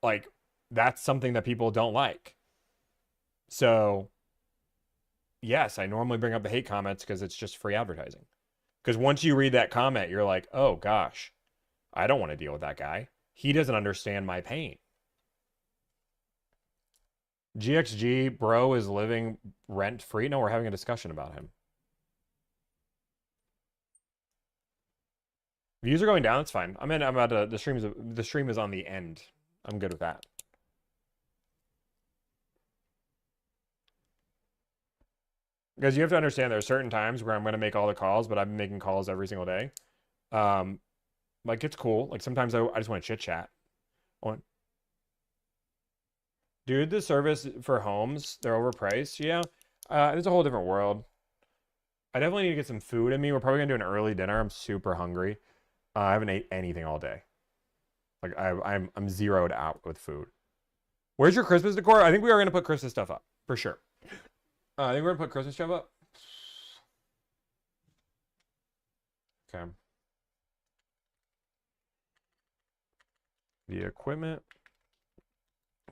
Like that's something that people don't like. So, yes, I normally bring up the hate comments because it's just free advertising. Because once you read that comment, you're like, oh gosh. I don't want to deal with that guy. He doesn't understand my pain. GXG, bro, is living rent free. No, we're having a discussion about him. Views are going down. That's fine. I'm about to, the stream is on the end. I'm good with that. Because you have to understand there are certain times where I'm going to make all the calls, but I've been making calls every single day. Like, it's cool. Like, sometimes I just want to chit-chat. Dude, the service for homes, they're overpriced. Yeah, it's a whole different world. I definitely need to get some food in me. We're probably going to do an early dinner. I'm super hungry. I haven't ate anything all day. Like, I'm zeroed out with food. Where's your Christmas decor? I think we are going to put Christmas stuff up, for sure. I think we're going to put Christmas stuff up. Okay. The equipment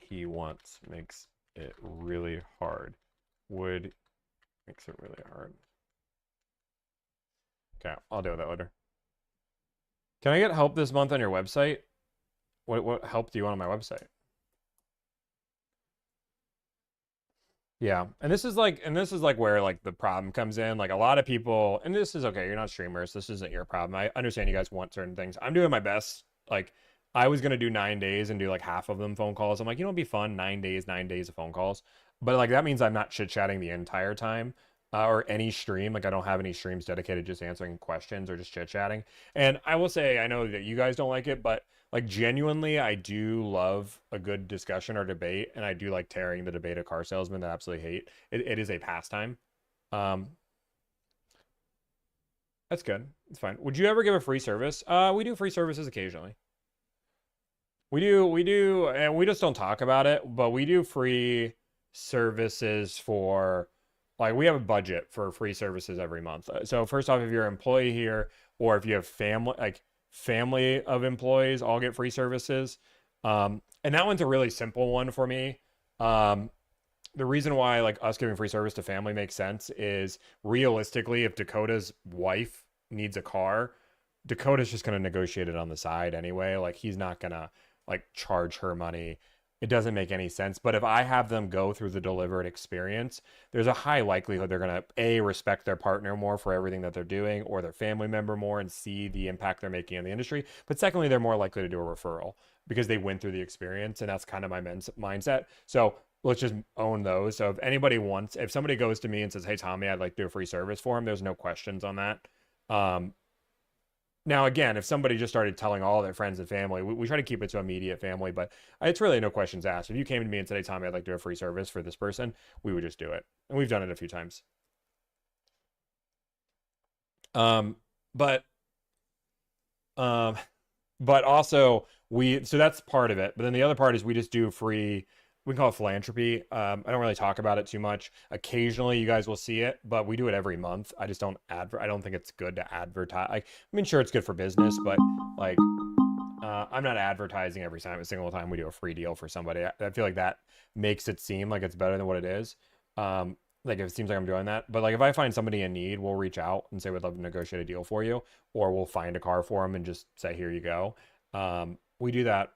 he wants makes it really hard. Wood makes it really hard. Okay, I'll deal with that later. Can I get help this month on your website? What help do you want on my website? Yeah, and this is like where like the problem comes in. Like a lot of people, and this is okay. You're not streamers. This isn't your problem. I understand you guys want certain things. I'm doing my best. Like. I was going to do 9 days and do like half of them phone calls. I'm like, you know, it'd be fun, 9 days of phone calls. But like, that means I'm not chit-chatting the entire time or any stream. Like I don't have any streams dedicated just answering questions or just chit-chatting. And I will say, I know that you guys don't like it, but like genuinely, I do love a good discussion or debate. And I do like tearing the debate of car salesmen that I absolutely hate. It is a pastime. That's good. It's fine. Would you ever give a free service? We do free services occasionally. We do, and we just don't talk about it, but we do free services for, like, we have a budget for free services every month. So first off, if you're an employee here, or if you have family of employees, all get free services. And that one's a really simple one for me. The reason why, like, us giving free service to family makes sense is realistically, if Dakota's wife needs a car, Dakota's just going to negotiate it on the side anyway. Like, he's not going to like charge her money. It doesn't make any sense. But if I have them go through the delivered experience, there's a high likelihood they're going to respect their partner more for everything that they're doing, or their family member more and see the impact they're making in the industry. But secondly, they're more likely to do a referral because they went through the experience, and that's kind of my mindset. So let's just own those. So if somebody goes to me and says, hey, Tommy, I'd like to do a free service for him, there's no questions on that. Now, again, if somebody just started telling all their friends and family, we try to keep it to immediate family, but it's really no questions asked. If you came to me and said, hey, Tommy, I'd like to do a free service for this person, we would just do it. And we've done it a few times. But also so that's part of it. But then the other part is we just do free, we can call it philanthropy. I don't really talk about it too much. Occasionally you guys will see it, but we do it every month. I just don't I don't think it's good to advertise. Like, I mean, sure, it's good for business, but like, I'm not advertising every single time we do a free deal for somebody. I feel like that makes it seem like it's better than what it is. Like if it seems like I'm doing that, but like if I find somebody in need, we'll reach out and say, we'd love to negotiate a deal for you, or we'll find a car for them and just say, here you go. We do that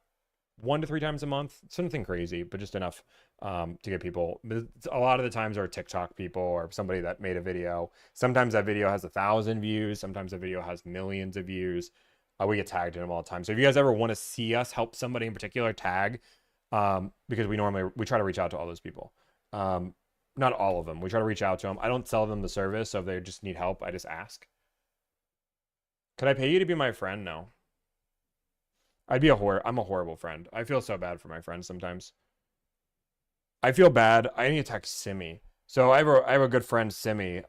1 to 3 times a month, something crazy, but just enough to get people. A lot of the times are TikTok people or somebody that made a video. Sometimes that video has 1,000 views. Sometimes the video has millions of views. We get tagged in them all the time. So if you guys ever want to see us help somebody in particular, tag, because we try to reach out to all those people. Not all of them. We try to reach out to them. I don't sell them the service, so if they just need help, I just ask. Could I pay you to be my friend? No. I'm a horrible friend. I feel so bad for my friends sometimes. I feel bad. I need to text Simi. So I have a good friend, Simi.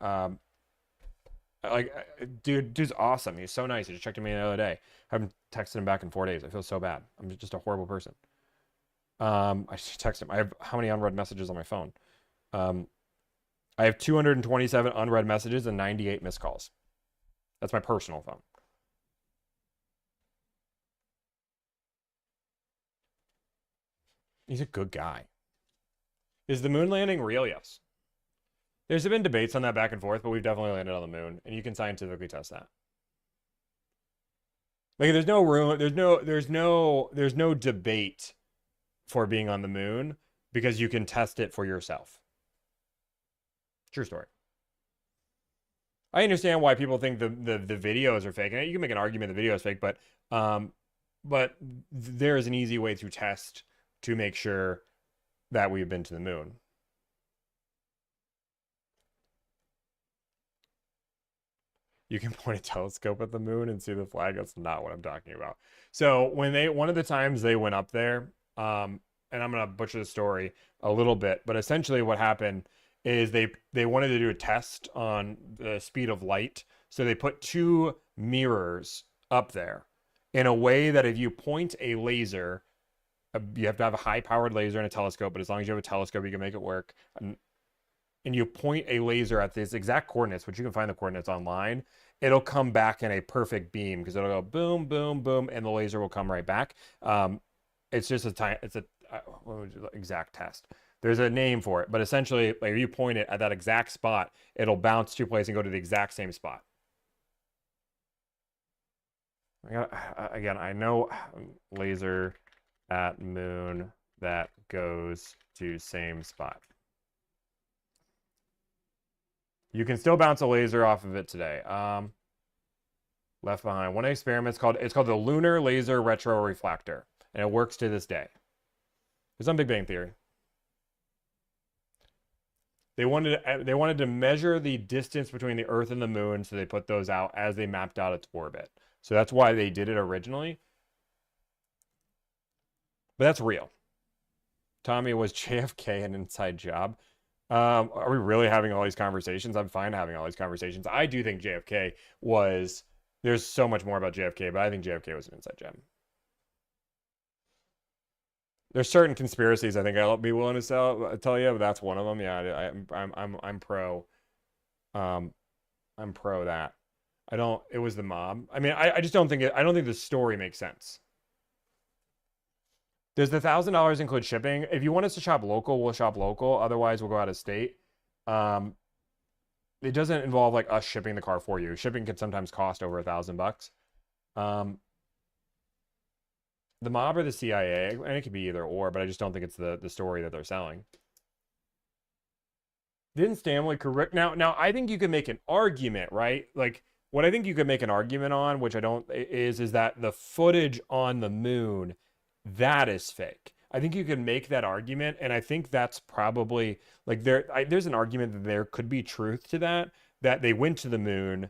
Dude's awesome. He's so nice. He just checked on me the other day. I haven't texted him back in 4 days. I feel so bad. I'm just a horrible person. I should text him. I have how many unread messages on my phone? I have 227 unread messages and 98 missed calls. That's my personal phone. He's a good guy. Is the moon landing real? Yes. There's been debates on that back and forth, but we've definitely landed on the moon, and you can scientifically test that. Like, there's no room, there's no debate for being on the moon because you can test it for yourself. True story. I understand why people think the videos are fake, and you can make an argument the video is fake, but there is an easy way to test to make sure that we've been to the moon. You can point a telescope at the moon and see the flag. That's not what I'm talking about. So one of the times they went up there, and I'm gonna butcher the story a little bit, but essentially what happened is they wanted to do a test on the speed of light. So they put 2 mirrors up there in a way that if you point a laser, you have to have a high-powered laser and a telescope, but as long as you have a telescope, you can make it work. And you point a laser at these exact coordinates, which you can find the coordinates online, it'll come back in a perfect beam because it'll go boom, boom, boom, and the laser will come right back. It's just exact test. There's a name for it, but essentially, like, if you point it at that exact spot, it'll bounce to place and go to the exact same spot. Again, I know laser at moon that goes to same spot. You can still bounce a laser off of it today. Left Behind. One experiment it's called the Lunar Laser Retroreflector, and it works to this day. It's on Big Bang Theory. They wanted to measure the distance between the Earth and the moon, so they put those out as they mapped out its orbit. So that's why they did it originally. But that's real. Tommy, was JFK an inside job? Are we really having all these conversations? I'm fine having all these conversations. I do think JFK was... There's so much more about JFK, but I think JFK was an inside job. There's certain conspiracies I think I'll be willing to tell you, but that's one of them. Yeah, I'm pro. I'm pro that. It was the mob. I mean, I just don't think I don't think the story makes sense. Does the $1,000 include shipping? If you want us to shop local, we'll shop local. Otherwise, we'll go out of state. It doesn't involve like us shipping the car for you. Shipping can sometimes cost over $1,000. The mob or the CIA, and it could be either or, but I just don't think it's the story that they're selling. Didn't Stanley correct? Now I think you could make an argument, right? Like what I think you could make an argument on, which I don't, is that the footage on the moon, that is fake. I think you can make that argument, and I think that's probably like there's an argument that there could be truth to that they went to the moon,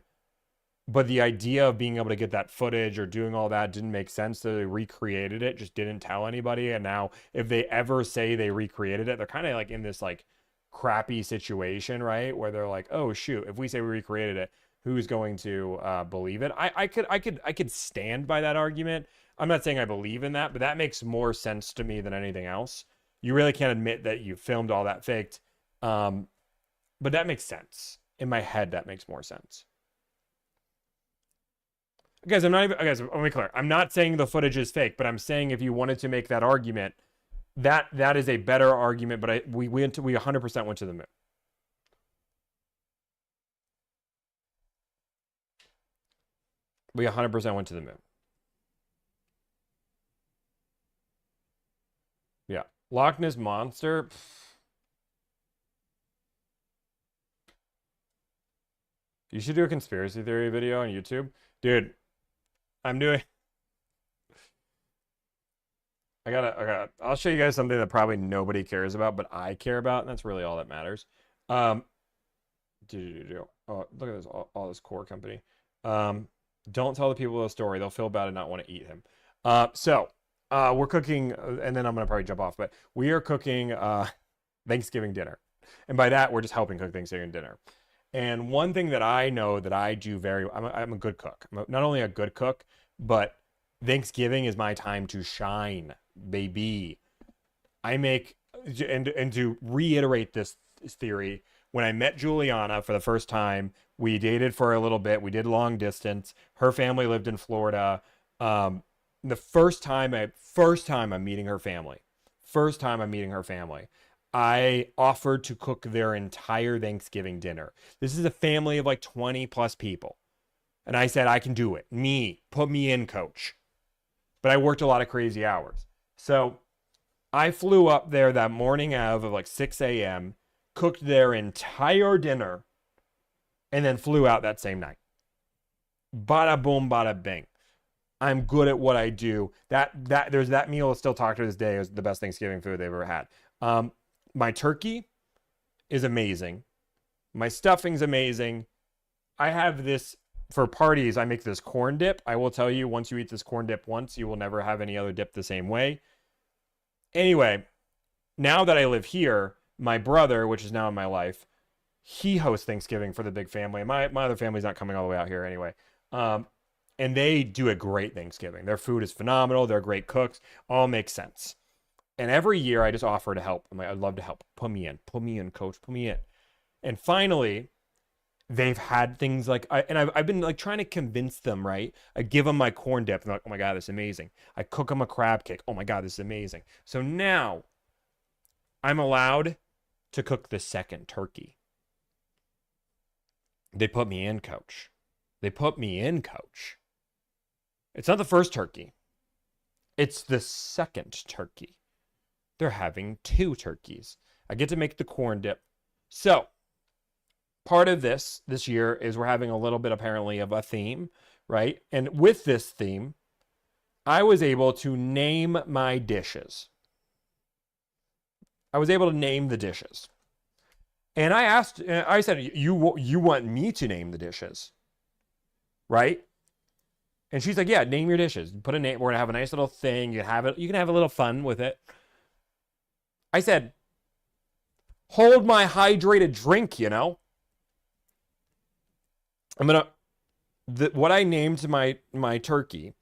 but the idea of being able to get that footage or doing all that didn't make sense, so they recreated it, just didn't tell anybody. And now if they ever say they recreated it, they're kind of like in this like crappy situation, right? Where they're like, oh shoot, if we say we recreated it, who's going to believe it? I could stand by that argument. I'm not saying I believe in that, but that makes more sense to me than anything else. You really can't admit that you filmed all that faked. But that makes sense. In my head, that makes more sense. Guys, let me be clear. I'm not saying the footage is fake, but I'm saying if you wanted to make that argument, that is a better argument, but we 100% went to the moon. We 100% went to the moon. Yeah. Loch Ness Monster. You should do a conspiracy theory video on YouTube. Dude, I'm doing I'll show you guys something that probably nobody cares about, but I care about, and that's really all that matters. Oh, look at this, all this core company. Don't tell the people the story. They'll feel bad and not want to eat him. We're cooking, and then I'm going to probably jump off, but we are cooking Thanksgiving dinner. And by that, we're just helping cook Thanksgiving dinner. And one thing that I know that I do I'm a good cook. I'm not only a good cook, but Thanksgiving is my time to shine, baby. I make, and to reiterate this theory, when I met Juliana for the first time, we dated for a little bit. We did long distance. Her family lived in Florida. The first time I'm meeting her family, I offered to cook their entire Thanksgiving dinner. This is a family of like 20 plus people. And I said, I can do it. Put me in, coach. But I worked a lot of crazy hours. So I flew up there that morning of like 6 a.m., cooked their entire dinner, and then flew out that same night. Bada boom, bada bing. I'm good at what I do. There's that meal still talked to this day as the best Thanksgiving food they've ever had. My turkey is amazing. My stuffing's amazing. I have this for parties. I make this corn dip. I will tell you, once you eat this corn dip once, you will never have any other dip the same way. Anyway, now that I live here, my brother, which is now in my life, he hosts Thanksgiving for the big family. My other family's not coming all the way out here anyway. And they do a great Thanksgiving. Their food is phenomenal. They're great cooks. All makes sense. And every year I just offer to help. I'm like, I'd love to help. Put me in, coach, put me in. And finally, they've had things like, I've been like trying to convince them, right? I give them my corn dip. And they're like, oh my God, this is amazing. I cook them a crab cake. Oh my God, this is amazing. So now I'm allowed to cook the second turkey. They put me in, coach. It's not the first turkey. It's the second turkey. They're having 2 turkeys. I get to make the corn dip. So part of this year is we're having a little bit apparently of a theme, right? And with this theme, I was able to name my dishes. I was able to name the dishes. And I said, you want me to name the dishes, right? And she's like, yeah, name your dishes. Put a name. We're going to have a nice little thing. You can have a little fun with it. I said, hold my hydrated drink, you know? What I named my turkey,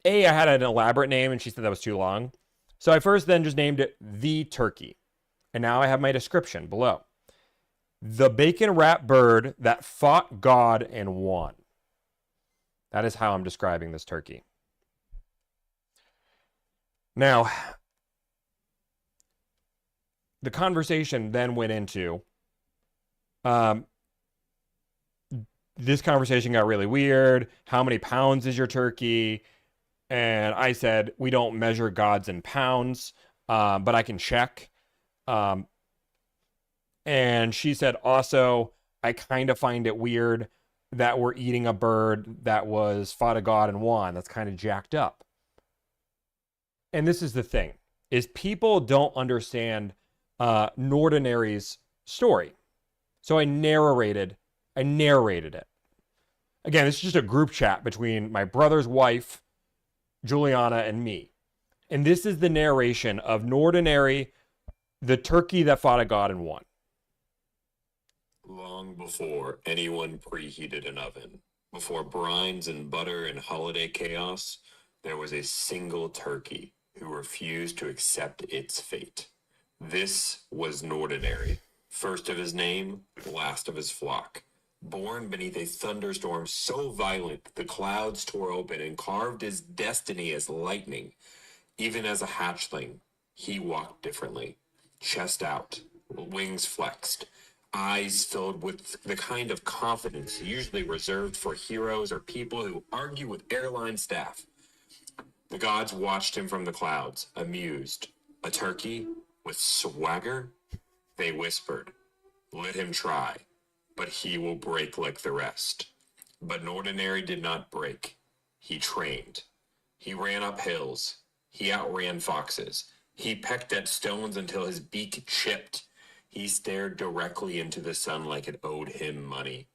I had an elaborate name and she said that was too long. So I first then just named it the turkey. And now I have my description below. The bacon wrapped bird that fought God and won. That is how I'm describing this turkey. Now, the conversation then went into, this conversation got really weird. How many pounds is your turkey? And I said, we don't measure gods in pounds, but I can check. And she said, also, I kind of find it weird that we're eating a bird that was fought a god and won. That's kind of jacked up. And this is the thing, is people don't understand Nordinary's story. So I narrated it. Again, it's just a group chat between my brother's wife, Juliana, and me. And this is the narration of Nordinary, the turkey that fought a god and won. Long before anyone preheated an oven, before brines and butter and holiday chaos, there was a single turkey who refused to accept its fate. This was Nordinary, first of his name, last of his flock. Born beneath a thunderstorm so violent the clouds tore open and carved his destiny as lightning. Even as a hatchling, he walked differently. Chest out, wings flexed, eyes filled with the kind of confidence usually reserved for heroes or people who argue with airline staff. The gods watched him from the clouds, amused. A turkey with swagger? They whispered, let him try, but he will break like the rest. But Nordinary did not break. He trained. He ran up hills. He outran foxes. He pecked at stones until his beak chipped. He stared directly into the sun like it owed him money.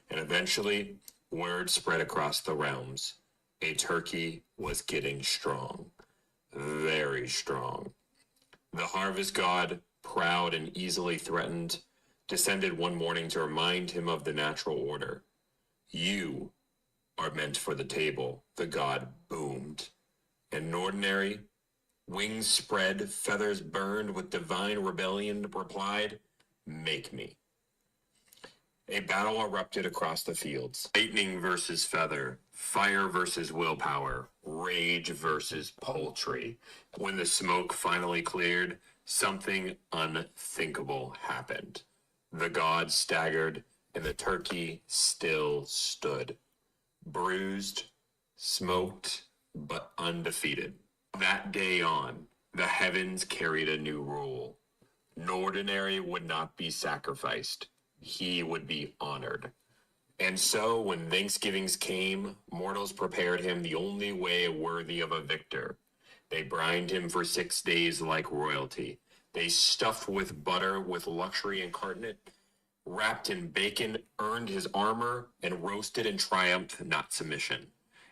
And eventually, word spread across the realms. A turkey was getting strong. Very strong. The harvest god, proud and easily threatened, descended one morning to remind him of the natural order. You are meant for the table, the god boomed. And Ordinary, wings spread, feathers burned with divine rebellion, replied, make me. A battle erupted across the fields. Lightning versus feather, fire versus willpower, rage versus poultry. When the smoke finally cleared, something unthinkable happened. The god staggered, and the turkey still stood. Bruised, smoked, but undefeated. That day on, the heavens carried a new rule. Ordinary would not be sacrificed. He would be honored. And so, when Thanksgivings came, mortals prepared him the only way worthy of a victor. They brined him for 6 days like royalty. They stuffed with butter, with luxury incarnate, wrapped in bacon, earned his armor, and roasted in triumph, not submission.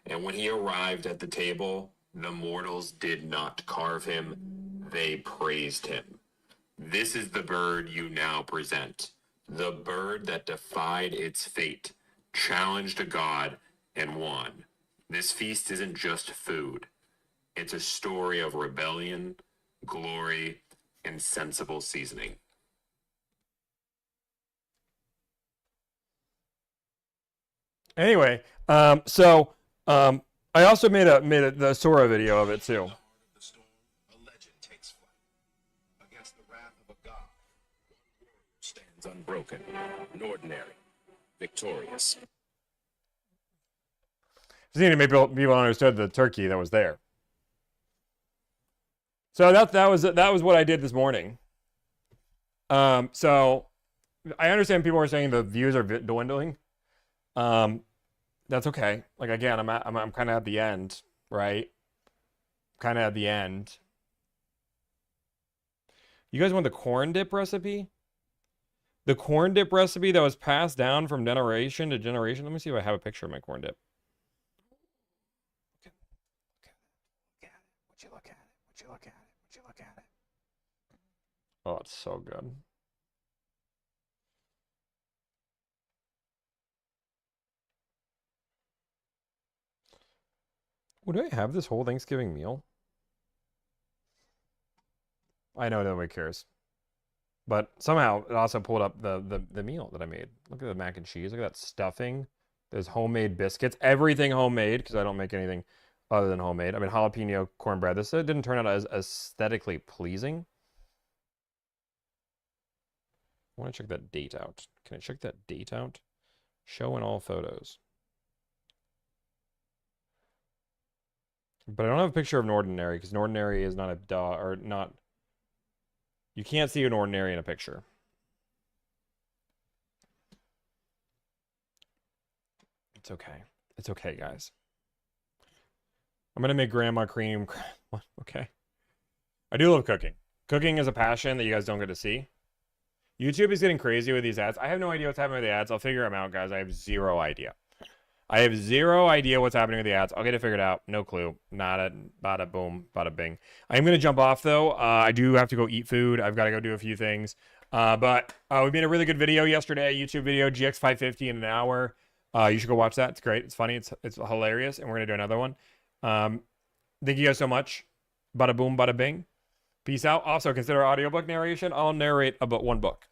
And when he arrived at the table, the mortals did not carve him, they praised him. This is the bird you now present. The bird that defied its fate, challenged a god, and won. This feast isn't just food. It's a story of rebellion, glory, and sensible seasoning. Anyway, I also made the Sora video of it too. Stands unbroken, ordinary, victorious. Just need to make people understood the turkey that was there. So that was what I did this morning. So I understand people are saying the views are dwindling. That's okay. Like again, I'm kind of at the end, right? Kind of at the end. You guys want the corn dip recipe? The corn dip recipe that was passed down from generation to generation. Let me see if I have a picture of my corn dip. Would you look at it? Would you look at it? Would you look at it? Oh, it's so good. Would I have this whole Thanksgiving meal? I know nobody cares. But somehow it also pulled up the meal that I made. Look at the mac and cheese. Look at that stuffing. There's homemade biscuits. Everything homemade because I don't make anything other than homemade. I mean, jalapeno cornbread. This didn't turn out as aesthetically pleasing. I want to check that date out. Can I check that date out? Show in all photos. But I don't have a picture of an ordinary because an ordinary is not a dog or not. You can't see an ordinary in a picture. It's okay. It's okay, guys. I'm gonna make grandma cream. Okay. I do love cooking. Cooking is a passion that you guys don't get to see. YouTube is getting crazy with these ads. I have no idea what's happening with the ads. I'll figure them out, guys. I have zero idea. I have zero idea what's happening with the ads. I'll get it figured out. No clue. Nada, bada boom, bada bing. I'm going to jump off, though. I do have to go eat food. I've got to go do a few things. But we made a really good video yesterday, YouTube video, GX550 in an hour. You should go watch that. It's great. It's funny. It's hilarious. And we're going to do another one. Thank you guys so much. Bada boom, bada bing. Peace out. Also, consider audiobook narration. I'll narrate about one book.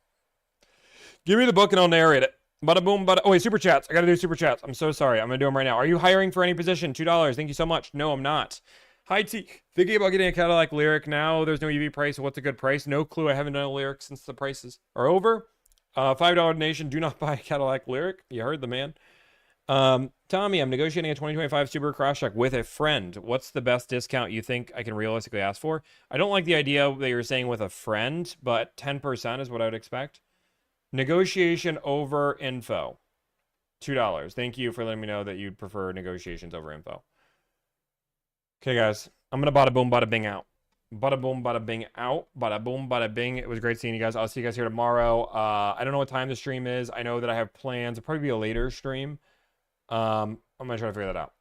Give me the book and I'll narrate it. Bada boom, bada. Oh, wait, super chats. I got to do super chats. I'm so sorry. I'm going to do them right now. Are you hiring for any position? $2. Thank you so much. No, I'm not. Hi, T. Thinking about getting a Cadillac Lyric now. There's no EV price. What's a good price? No clue. I haven't done a Lyric since the prices are over. $5 donation. Do not buy a Cadillac Lyric. You heard the man. Tommy, I'm negotiating a 2025 Subaru Crosstrek with a friend. What's the best discount you think I can realistically ask for? I don't like the idea that you're saying with a friend, but 10% is what I would expect. Negotiation over info. $2. Thank you for letting me know that you'd prefer negotiations over info. Okay, guys. I'm gonna bada boom, bada bing out. Bada boom, bada bing out. Bada boom, bada bing. It was great seeing you guys. I'll see you guys here tomorrow. I don't know what time the stream is. I know that I have plans. It'll probably be a later stream. I'm gonna try to figure that out.